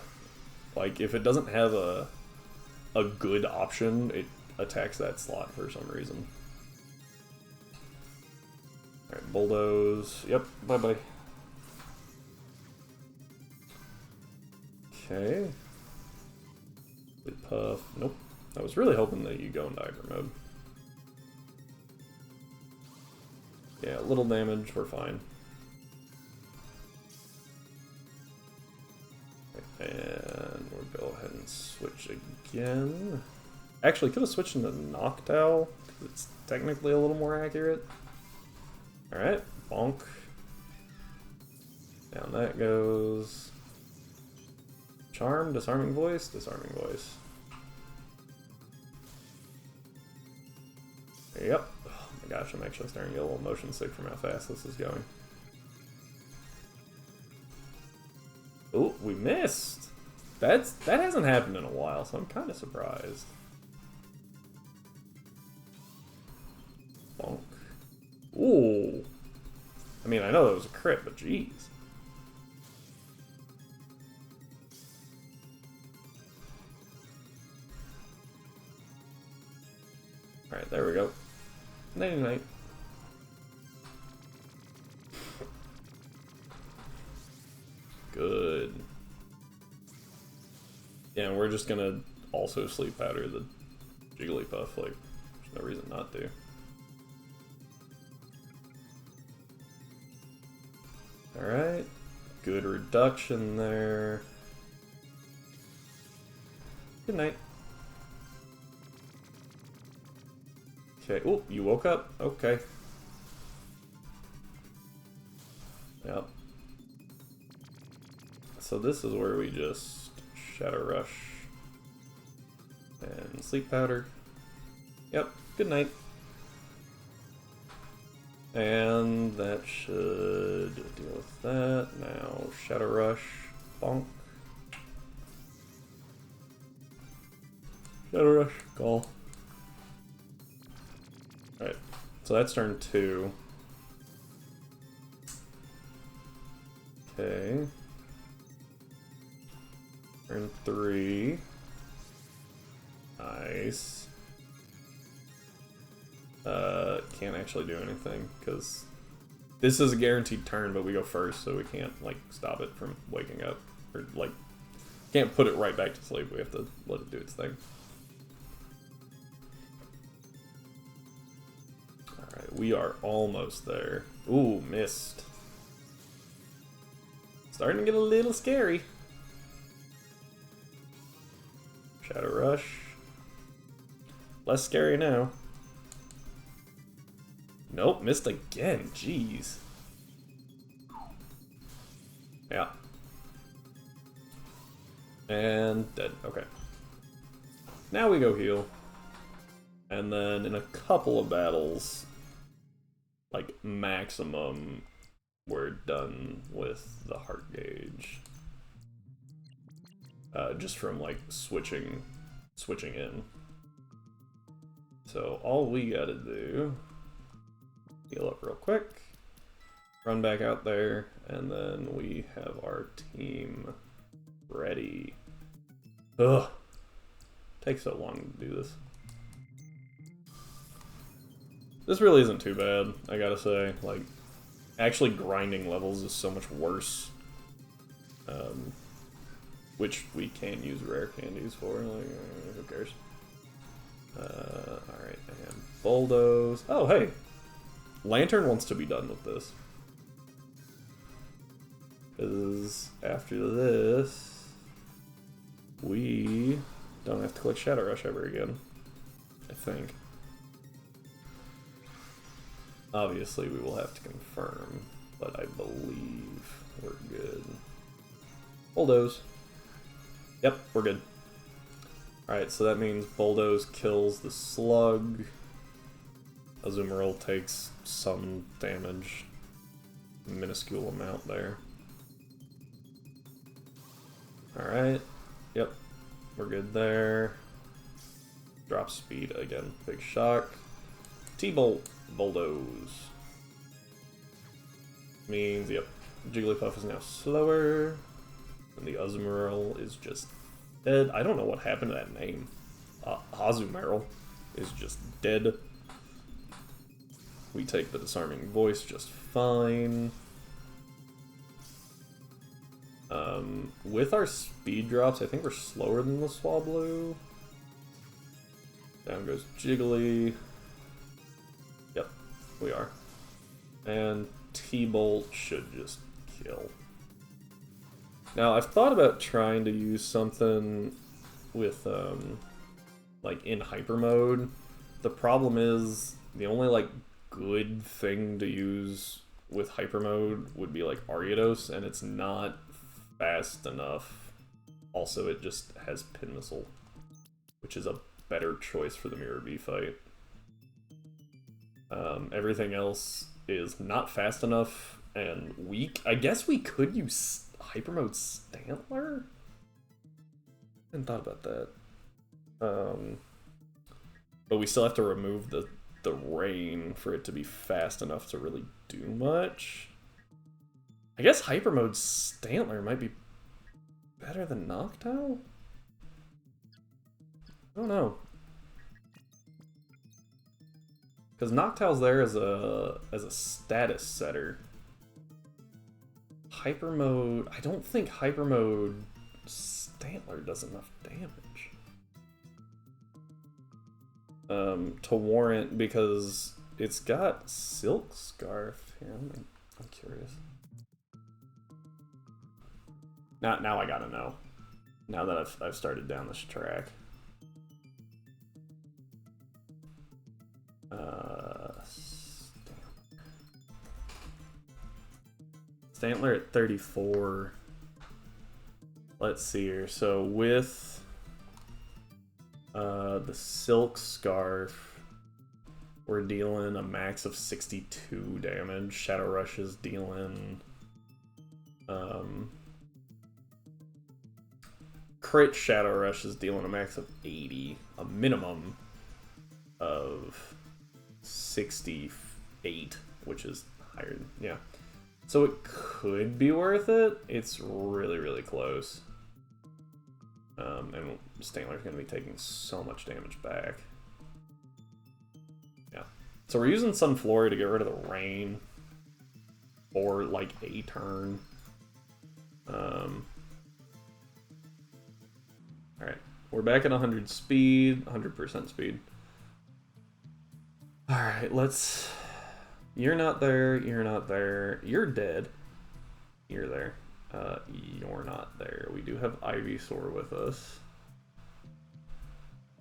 Like, if it doesn't have a good option, it attacks that slot for some reason. Alright, Bulldoze. Yep, bye-bye. Okay. Puff. Nope. I was really hoping that you go into hyper mode. Yeah, little damage, we're fine. And we'll go ahead and switch again. Actually, could have switched into Noctowl, because it's technically a little more accurate. Alright, bonk. Down that goes. Charm, Disarming Voice, Disarming Voice. Yep. Oh my gosh, I'm actually starting to get a little motion sick from how fast this is going. Oh, we missed! That hasn't happened in a while, so I'm kind of surprised. Bonk. Ooh. I mean, I know that was a crit, but jeez. Alright, there we go. Nighty night. Good. Yeah, and we're just gonna also sleep powder the Jigglypuff, like, there's no reason not to. Alright. Good reduction there. Good night. Okay. Oh, you woke up? Okay. Yep. So this is where we just Shadow Rush and Sleep Powder. Yep. Good night. And that should deal with that. Now Shadow Rush. Bonk. Shadow Rush. Call. Alright, so that's turn 2. Okay. Turn 3. Nice. Can't actually do anything, because this is a guaranteed turn, but we go first, so we can't, like, stop it from waking up. Or, like, can't put it right back to sleep. We have to let it do its thing. We are almost there. Ooh, missed. Starting to get a little scary. Shadow Rush. Less scary now. Nope, missed again. Jeez. Yeah. And dead. Okay. Now we go heal. And then in a couple of battles, like maximum, we're done with the heart gauge. Just from like switching in. So all we gotta do, heal up real quick, run back out there, and then we have our team ready. Ugh. Takes so long to do this. This really isn't too bad, I gotta say. Like, actually grinding levels is so much worse. Which we can use rare candies for, like, who cares? Alright, and bulldoze. Oh, hey! Lantern wants to be done with this. Because after this, we don't have to click Shadow Rush ever again, I think. Obviously, we will have to confirm, but I believe we're good. Bulldoze. Yep, we're good. Alright, so that means Bulldoze kills the slug. Azumarill takes some damage. Minuscule amount there. Alright, yep, we're good there. Drop speed again, big shock. T-Bolt, Bulldoze. Means, yep, Jigglypuff is now slower. And the Azumarill is just dead. I don't know what happened to that name. Azumarill is just dead. We take the Disarming Voice just fine. With our speed drops, I think we're slower than the Swablu. Down goes Jiggly. Yep, we are. And T-Bolt should just kill. Now, I've thought about trying to use something with, like, in hyper mode. The problem is, the only, like, good thing to use with hyper mode would be, like, Ariados, and it's not fast enough. Also, it just has Pin Missile, which is a better choice for the Mirror B fight. Everything else is not fast enough and weak. I guess we could use hyper mode Stantler? I hadn't thought about that. But we still have to remove the rain for it to be fast enough to really do much. I guess hyper mode Stantler might be better than Noctowl? I don't know. Because Noctowl's there as a status setter. Hyper mode, I don't think hyper mode Stantler does enough damage. To warrant, because it's got Silk Scarf. Here, I'm curious. Now I gotta know. Now that I've started down this track. Stantler at 34. Let's see here. So with the Silk Scarf, we're dealing a max of 62 damage. Shadow Rush is dealing crit Shadow Rush is dealing a max of 80, a minimum of 68, which is higher. Yeah. So it could be worth it. It's really, really close. And Stantler's going to be taking so much damage back. Yeah. So we're using Sunflora to get rid of the rain. Or, like, a turn. Alright. We're back at 100 speed. 100% speed. Alright, let's... You're not there, you're not there, you're dead. You're there. You're not there. We do have Ivysaur with us.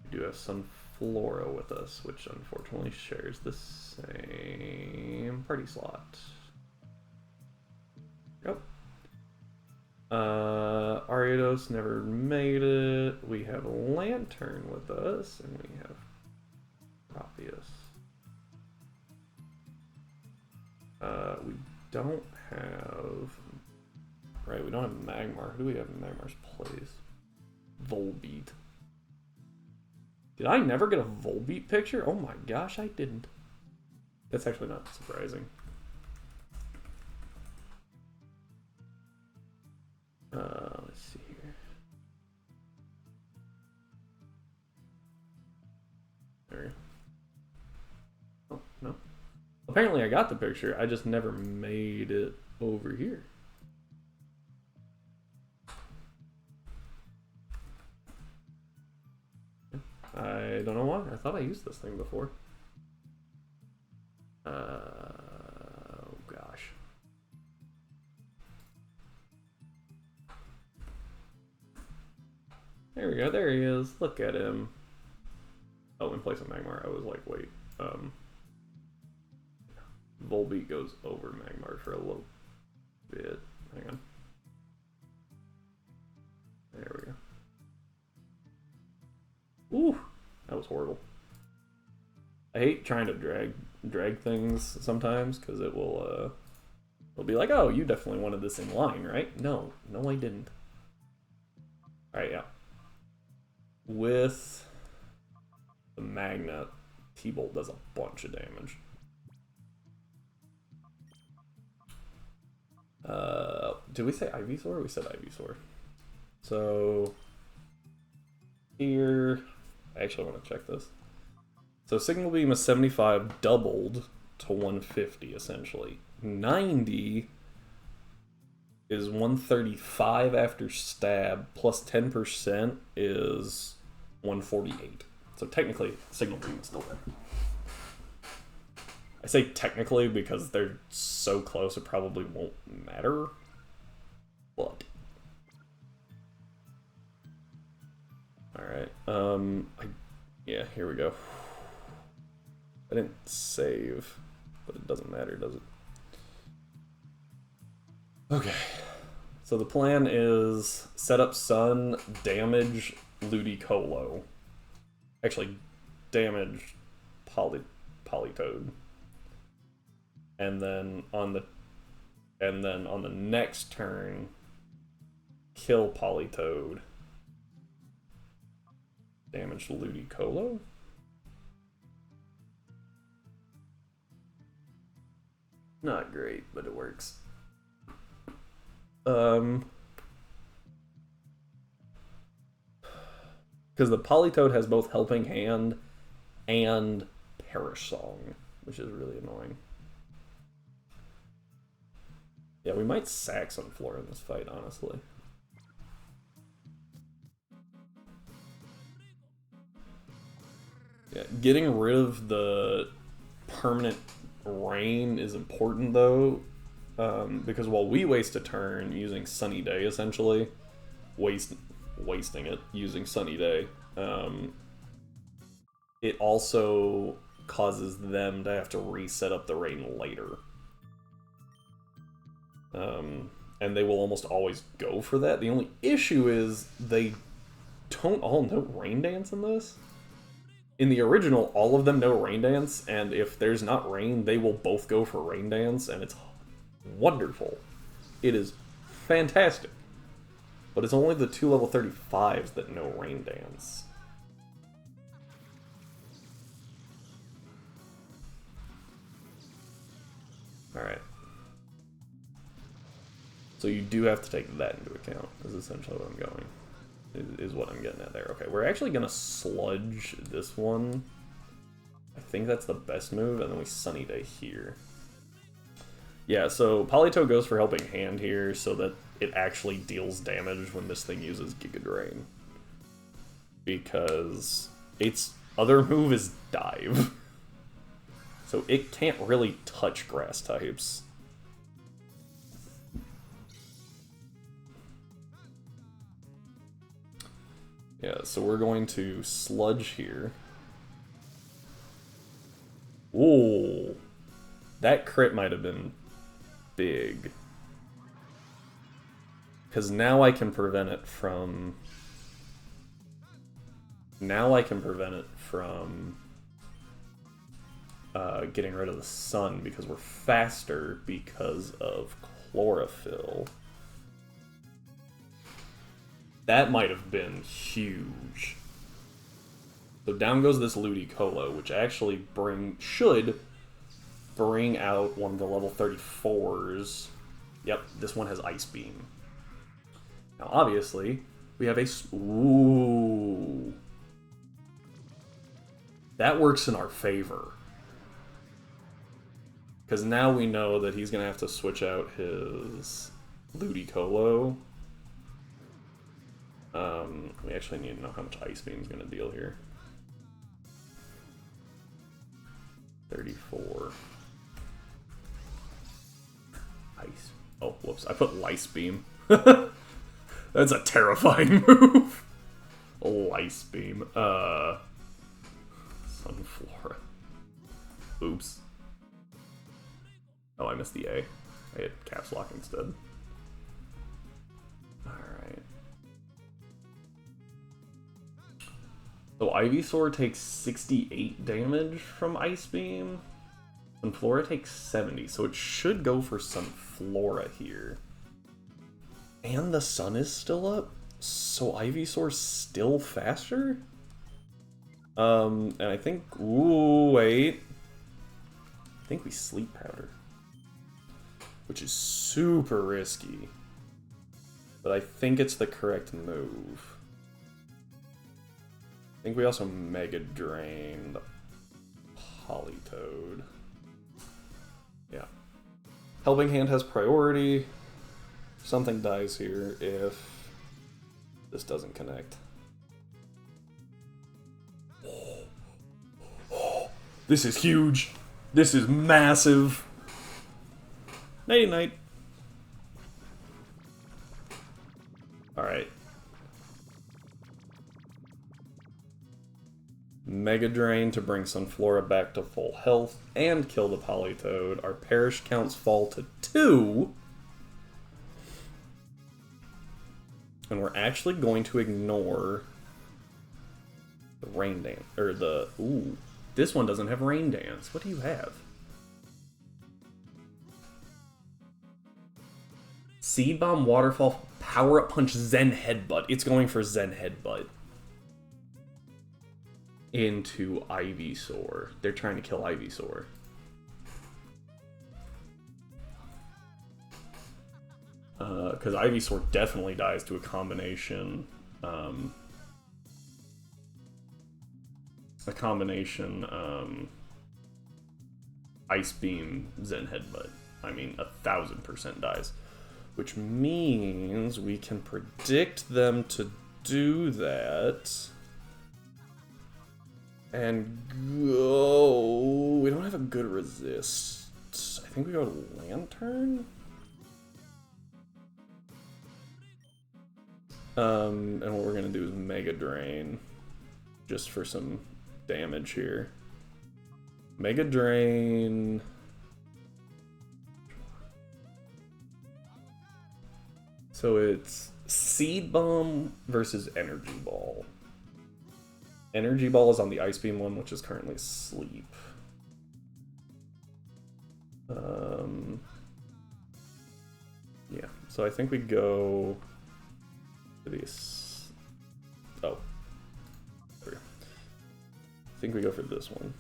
We do have Sunflora with us, which unfortunately shares the same party slot. Yep. Ariados never made it. We have Lantern with us, and we have Propius. We don't have... Right, we don't have Magmar. Who do we have in Magmar's place? Volbeat. Did I never get a Volbeat picture? Oh my gosh, I didn't. That's actually not surprising. Let's see here. There we go. Oh, no. Apparently I got the picture, I just never made it over here. I don't know why. I thought I used this thing before. Oh gosh. There we go. There he is. Look at him. Oh, in place of Magmar, I was like, wait. Volbeat goes over Magmar for a little bit. Hang on. There we go. Ooh, that was horrible. I hate trying to drag things sometimes because it'll be like, oh, you definitely wanted this in line, right? No, I didn't. All right, yeah. With the magnet, T-Bolt does a bunch of damage. Did we say Ivysaur? We said Ivysaur. So here, I actually want to check this. So Signal Beam is 75 doubled to 150 essentially. 90 is 135 after stab plus 10% is 148. So technically, Signal Beam is still there. I say technically because they're so close it probably won't matter. But alright, yeah, here we go. I didn't save, but it doesn't matter, does it? Okay, so the plan is set up Sun, damage Ludicolo. Actually, damage Politoed. And then on the next turn, kill Politoed. Damage Ludicolo? Not great, but it works. Because the Politoed has both Helping Hand and Perish Song, which is really annoying. Yeah, we might sack Sunflora in this fight, honestly. Yeah, getting rid of the permanent rain is important, though, because while we waste a turn using Sunny Day, essentially, wasting it using Sunny Day, it also causes them to have to reset up the rain later. And they will almost always go for that. The only issue is they don't all know Rain Dance in this. In the original, all of them know Rain Dance, and if there's not rain, they will both go for Rain Dance, and it's wonderful. It is fantastic. But it's only the 2 level 35s that know Rain Dance. Alright. So you do have to take that into account, is essentially what I'm going. Is what I'm getting at there. Okay, we're actually going to Sludge this one. I think that's the best move, and then we Sunny Day here. Yeah, so Politoed goes for Helping Hand here so that it actually deals damage when this thing uses Giga Drain. Because its other move is Dive. So it can't really touch grass types. Yeah, so we're going to Sludge here. Ooh, that crit might have been big. Because now I can prevent it from... getting rid of the sun, because we're faster because of Chlorophyll. That might have been huge. So down goes this Ludicolo, which actually should bring out one of the level 34s. Yep, this one has Ice Beam. Now, obviously, we have a... Ooh. That works in our favor. Because now we know that he's going to have to switch out his Ludicolo. We actually need to know how much Ice Beam is going to deal here. 34. Ice. Oh, whoops. I put Lice Beam. That's a terrifying move. Lice Beam. Sunflora. Oops. Oh, I missed the A. I hit Caps Lock instead. Alright. So Ivysaur takes 68 damage from Ice Beam. Sunflora takes 70, so it should go for Sunflora here. And the sun is still up, so Ivysaur's still faster? And I think... Ooh, wait. I think we Sleep Powder. Which is super risky. But I think it's the correct move. I think we also Mega Drain the Politoed. Yeah. Helping Hand has priority. Something dies here if this doesn't connect. This is huge. This is massive. Nighty night. Alright. Mega Drain to bring Sunflora back to full health and kill the Politoed. Our Perish counts fall to 2. And we're actually going to ignore the Rain Dance. Or the... Ooh. This one doesn't have Rain Dance. What do you have? Seed Bomb, Waterfall, Power Up Punch, Zen Headbutt. It's going for Zen Headbutt. Into Ivysaur. They're trying to kill Ivysaur. Because Ivysaur definitely dies to a combination. Ice Beam, Zen Headbutt. I mean, 1000% dies. Which means we can predict them to do that. And go... We don't have a good resist. I think we go to Lantern? And what we're gonna do is Mega Drain. Just for some damage here. Mega Drain... So it's Seed Bomb versus Energy Ball. Energy Ball is on the Ice Beam one, which is currently Sleep. Yeah, so I think we go to this. Oh, there we go. I think we go for this one.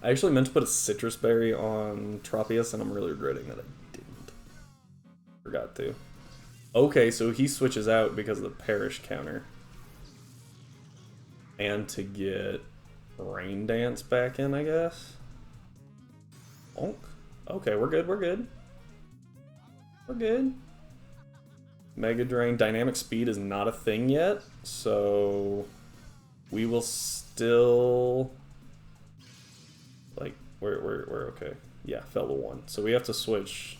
I actually meant to put a Citrus Berry on Tropius, and I'm really regretting that I didn't. Forgot to. Okay, so he switches out because of the Perish counter. And to get Rain Dance back in, I guess. Bonk. Okay, we're good, we're good. We're good. Mega Drain. Dynamic Speed is not a thing yet, so we will still... Like, we're okay. Yeah, fell to 1. So we have to switch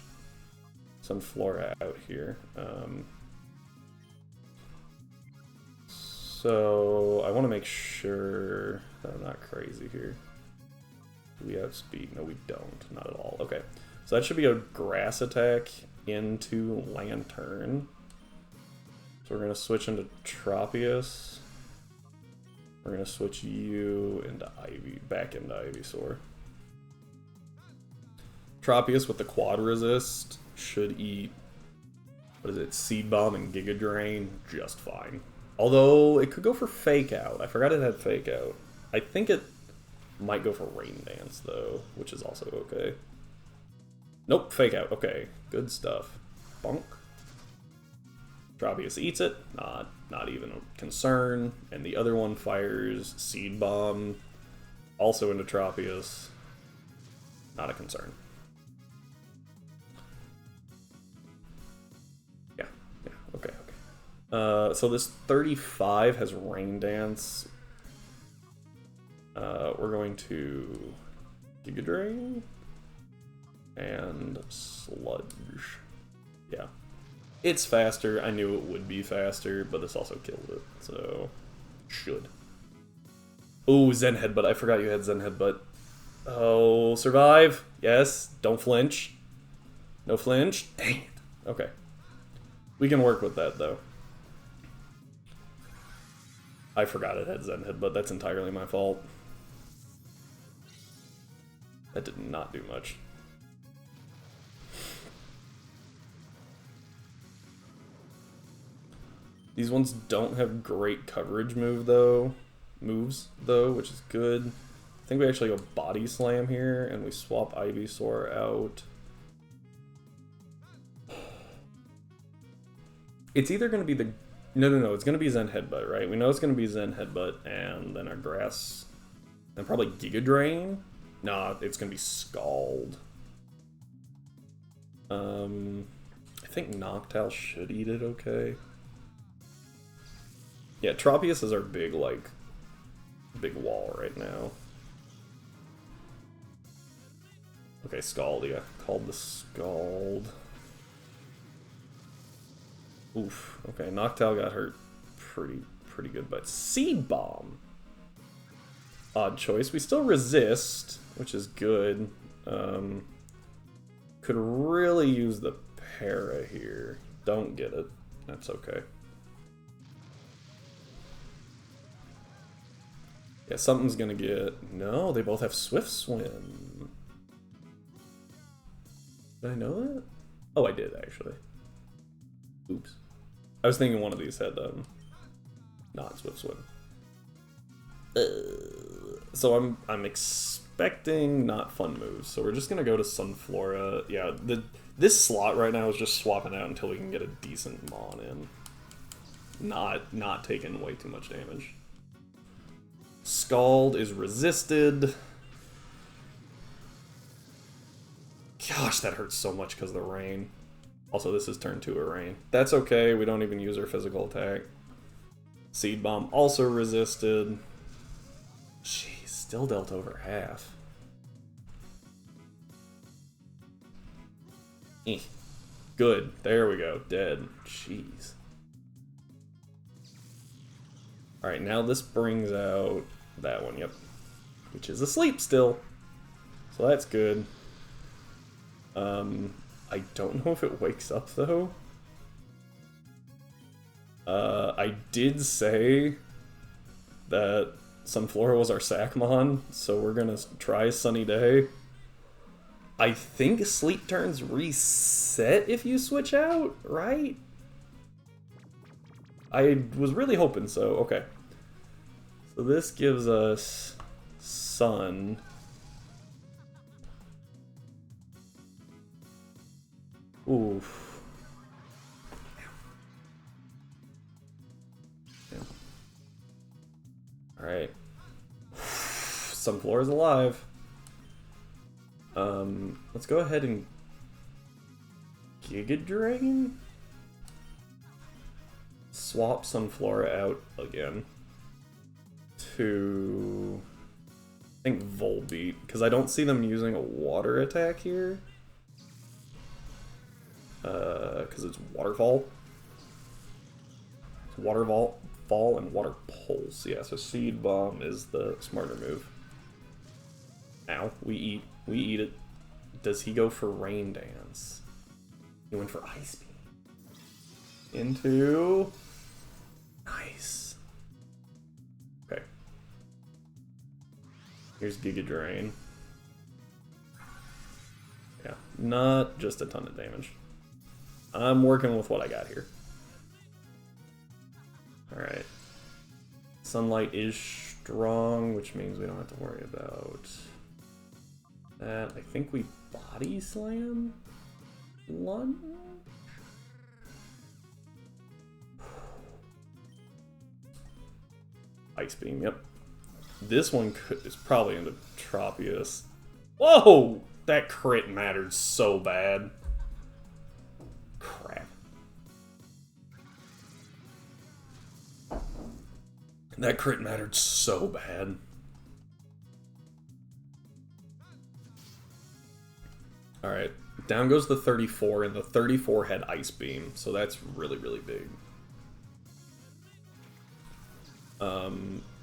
Sunflora out here. So I want to make sure that I'm not crazy here. Do we have speed? No, we don't. Not at all. Okay. So that should be a grass attack into Lantern. So we're going to switch into Tropius. We're going to switch you into back into Ivysaur. Tropius with the quad resist should eat, what is it, Seed Bomb and Giga Drain just fine. Although, it could go for Fake Out. I forgot it had Fake Out. I think it might go for Rain Dance, though, which is also okay. Nope, Fake Out. Okay, good stuff. Bonk. Tropius eats it. Not even a concern. And the other one fires Seed Bomb, also into Tropius. Not a concern. Yeah, okay. So this 35 has Rain Dance. We're going to Giga Drain and Sludge. Yeah. It's faster. I knew it would be faster, but this also killed it, so should. Oh, Zen Headbutt. I forgot you had Zen Headbutt. Oh, survive. Yes. Don't flinch. No flinch. Dang it. Okay. We can work with that, though. I forgot it had Zen Headbutt. That's entirely my fault. That did not do much. These ones don't have great coverage moves though, which is good. I think we actually go Body Slam here, and we swap Ivysaur out. It's either going to be the... No, it's going to be Zen Headbutt, right? We know it's going to be Zen Headbutt, and then our Grass... And probably Giga Drain? Nah, it's going to be Scald. I think Noctowl should eat it okay. Yeah, Tropius is our big wall right now. Okay, Scald, yeah. Called the Scald. Oof. Okay, Noctowl got hurt pretty good, but Seed Bomb. Odd choice. We still resist, which is good. Could really use the Para here. Don't get it. That's okay. Yeah, something's gonna get... No, they both have Swift Swim. Did I know that? Oh, I did, actually. Oops. I was thinking one of these had, not Swift Swim. So I'm expecting not fun moves, so we're just gonna go to Sunflora. Yeah, this slot right now is just swapping out until we can get a decent Mon in. Not taking way too much damage. Scald is resisted. Gosh, that hurts so much because of the rain. Also, this is turn 2 of rain. That's okay, we don't even use our physical attack. Seed Bomb also resisted. Jeez, still dealt over half. Good, there we go, dead. Jeez. Alright, now this brings out that one, yep. Which is asleep still. So that's good. I don't know if it wakes up, though. I did say that Sunflora was our Sackmon, so we're gonna try Sunny Day. I think sleep turns reset if you switch out, right? I was really hoping so. Okay. So this gives us Sun. Oof. Yeah. Alright. Sunflora's alive. Let's go ahead and Giga Drain? Swap Sunflora out again to, I think, Volbeat, because I don't see them using a water attack here. Because it's Waterfall. It's Waterfall and Water Pulse. Yeah, so Seed Bomb is the smarter move. Ow, we eat it. Does he go for Rain Dance? He went for Ice Beam. Into... Nice. Okay. Here's Giga Drain. Yeah, not just a ton of damage. I'm working with what I got here. Alright. Sunlight is strong, which means we don't have to worry about that. I think we body slam lunge. Ice beam, yep. This one is probably into Tropius. Whoa! That crit mattered so bad. Crap. That crit mattered so bad. Alright, down goes the 34, and the 34 had Ice Beam, so that's really, really big.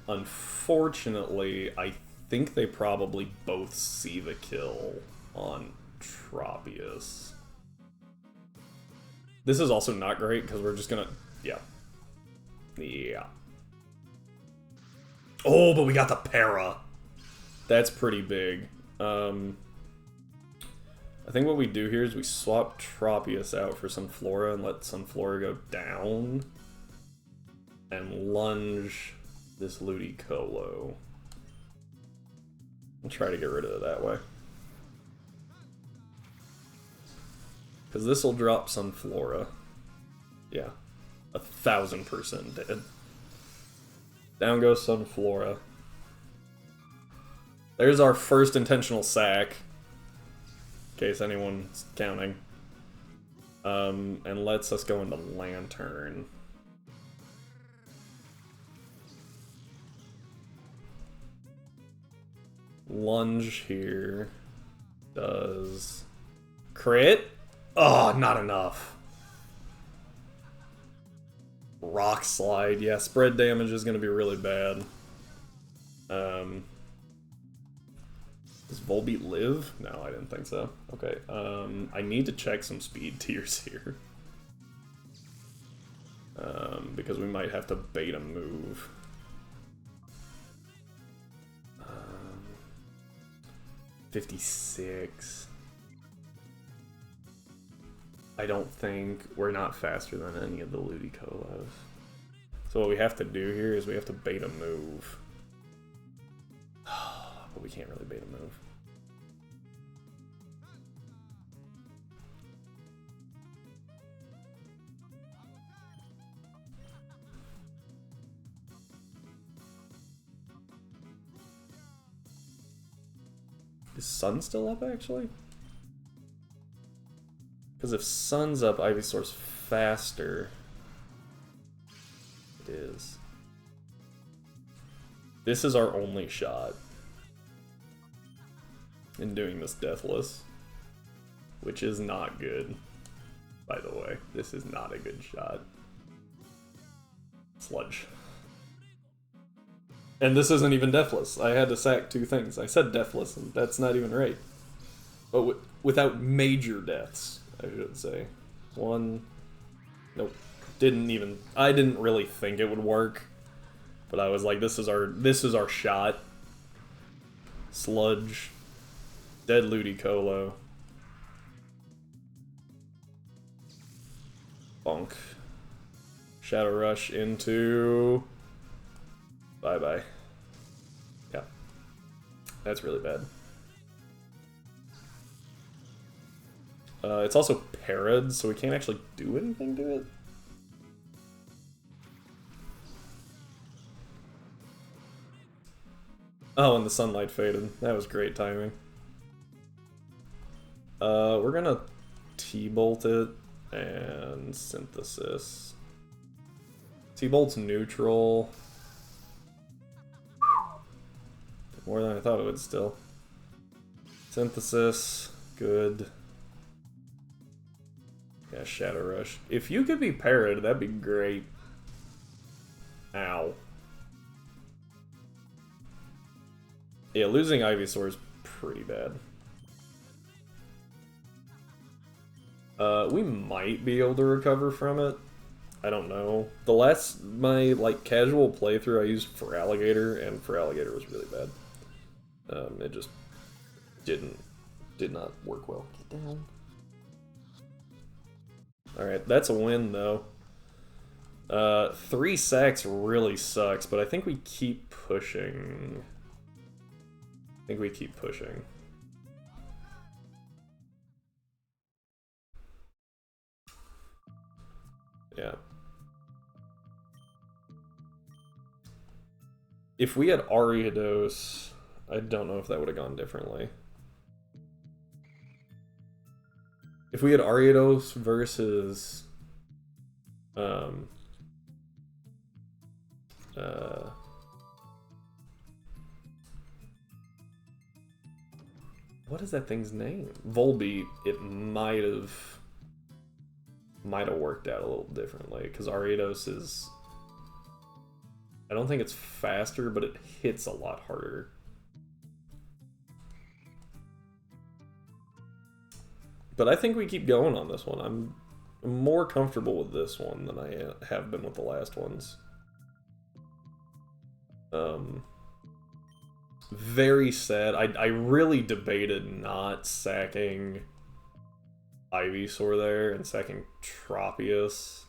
Unfortunately, I think they probably both see the kill on Tropius. This is also not great, because we're just gonna... Yeah. Yeah. Oh, but we got the para! That's pretty big. I think what we do here is we swap Tropius out for Sunflora and let Sunflora go down. And lunge this Ludicolo. And try to get rid of it that way. Because this will drop Sunflora. Yeah. 1000% dead. Down goes Sunflora. There's our first intentional sack. In case anyone's counting. And lets us go into Lantern. Lunge here does crit. Oh, not enough. Rock Slide. Yeah, spread damage is going to be really bad. Does Volbeat live? No, I didn't think so. Okay, I need to check some speed tiers here. Because we might have to bait a move. 56. I don't think we're not faster than any of the Ludicolos. So what we have to do here is we have to bait a move. But we can't really bait a move. Is Sun still up, actually? Because if Sun's up, Ivysaur's faster. It is. This is our only shot in doing this Deathless. Which is not good, by the way. This is not a good shot. Sludge. And this isn't even Deathless. I had to sack 2 things. I said Deathless, and that's not even right. But without major deaths, I should say. 1. Nope. Didn't even... I didn't really think it would work. But I was like, this is our shot. Sludge. Dead Ludicolo. Bonk. Shadow Rush into... Bye-bye. Yeah. That's really bad. It's also parried, so we can't actually do anything to it. Oh, and the sunlight faded. That was great timing. We're gonna T-bolt it and Synthesis. T-bolt's neutral. More than I thought it would still. Synthesis, good. Yeah, Shadow Rush. If you could be parried, that'd be great. Ow. Yeah, losing Ivysaur is pretty bad. We might be able to recover from it. I don't know. My casual playthrough I used for Alligator, and for Alligator was really bad. It just did not work well. Get down. Alright, that's a win though. 3 sacks really sucks, but I think we keep pushing. I think we keep pushing. Yeah. If we had Ariados, I don't know if that would have gone differently. If we had Ariados versus what is that thing's name? Volbeat, it might have worked out a little differently, because Ariados is, I don't think it's faster, but it hits a lot harder. But I think we keep going on this one. I'm more comfortable with this one than I have been with the last ones. Very sad. I really debated not sacking Ivysaur there and sacking Tropius.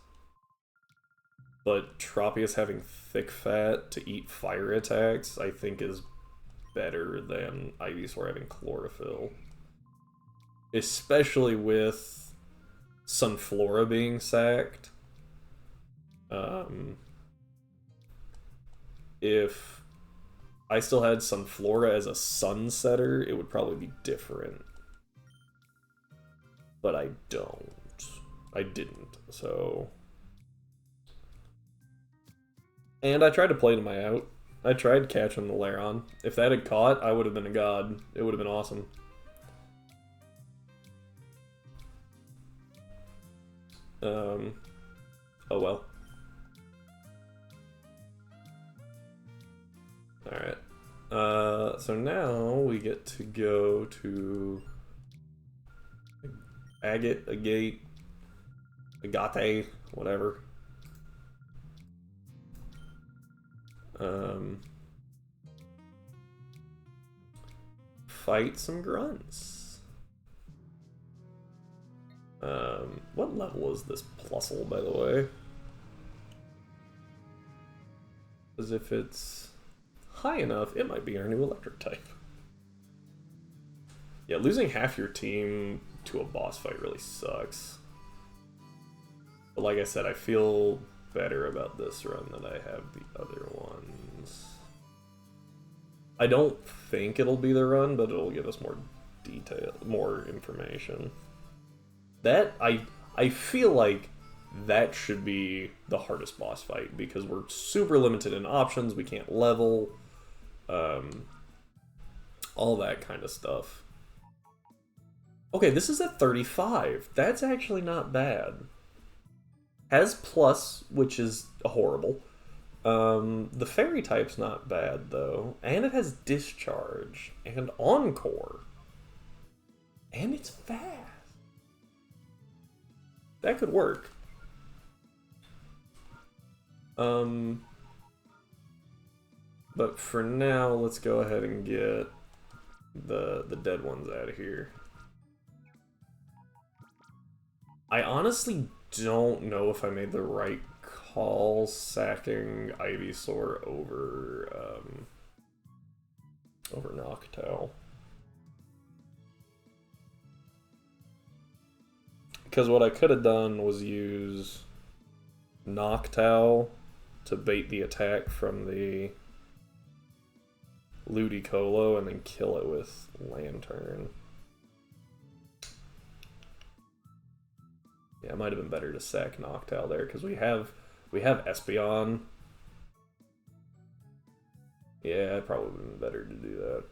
But Tropius having thick fat to eat fire attacks, I think, is better than Ivysaur having chlorophyll. Especially with Sunflora being sacked. If I still had Sunflora as a Sunsetter, it would probably be different. But I don't. I didn't, so... And I tried to play to my out. I tried catching the Lairon. If that had caught, I would have been a god. It would have been awesome. Oh well. Alright. So now we get to go to Agate, whatever. Fight some grunts. What level is this Plusle, by the way? Because if it's high enough, it might be our new electric type. Yeah, losing half your team to a boss fight really sucks. But like I said, I feel better about this run than I have the other ones. I don't think it'll be the run, but it'll give us more detail, more information. That, I feel like that should be the hardest boss fight, because we're super limited in options, we can't level, all that kind of stuff. Okay, this is at 35. That's actually not bad. Has plus, which is horrible. The fairy type's not bad, though. And it has discharge and encore. And it's fast. That could work. But for now, let's go ahead and get the dead ones out of here. I honestly don't know if I made the right call sacking Ivysaur over Noctowl. Because what I could have done was use Noctowl to bait the attack from the Ludicolo and then kill it with Lantern. Yeah, it might have been better to sack Noctowl there, because we have Espeon. Yeah, it probably would have been better to do that.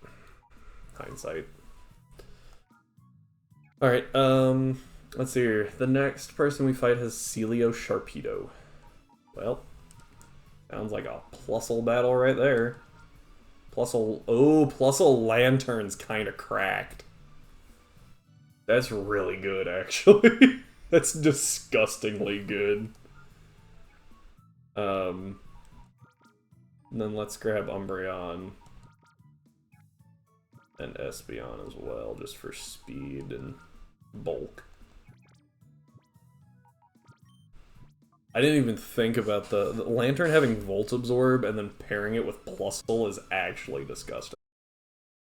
Hindsight. Alright, let's see here. The next person we fight has Celio Sharpedo. Well, sounds like a Plusle battle right there. Plusle Lantern's kind of cracked. That's really good, actually. That's disgustingly good. Then let's grab Umbreon and Espeon as well, just for speed and bulk. I didn't even think about the lantern having volt absorb and then pairing it with plus soul is actually disgusting.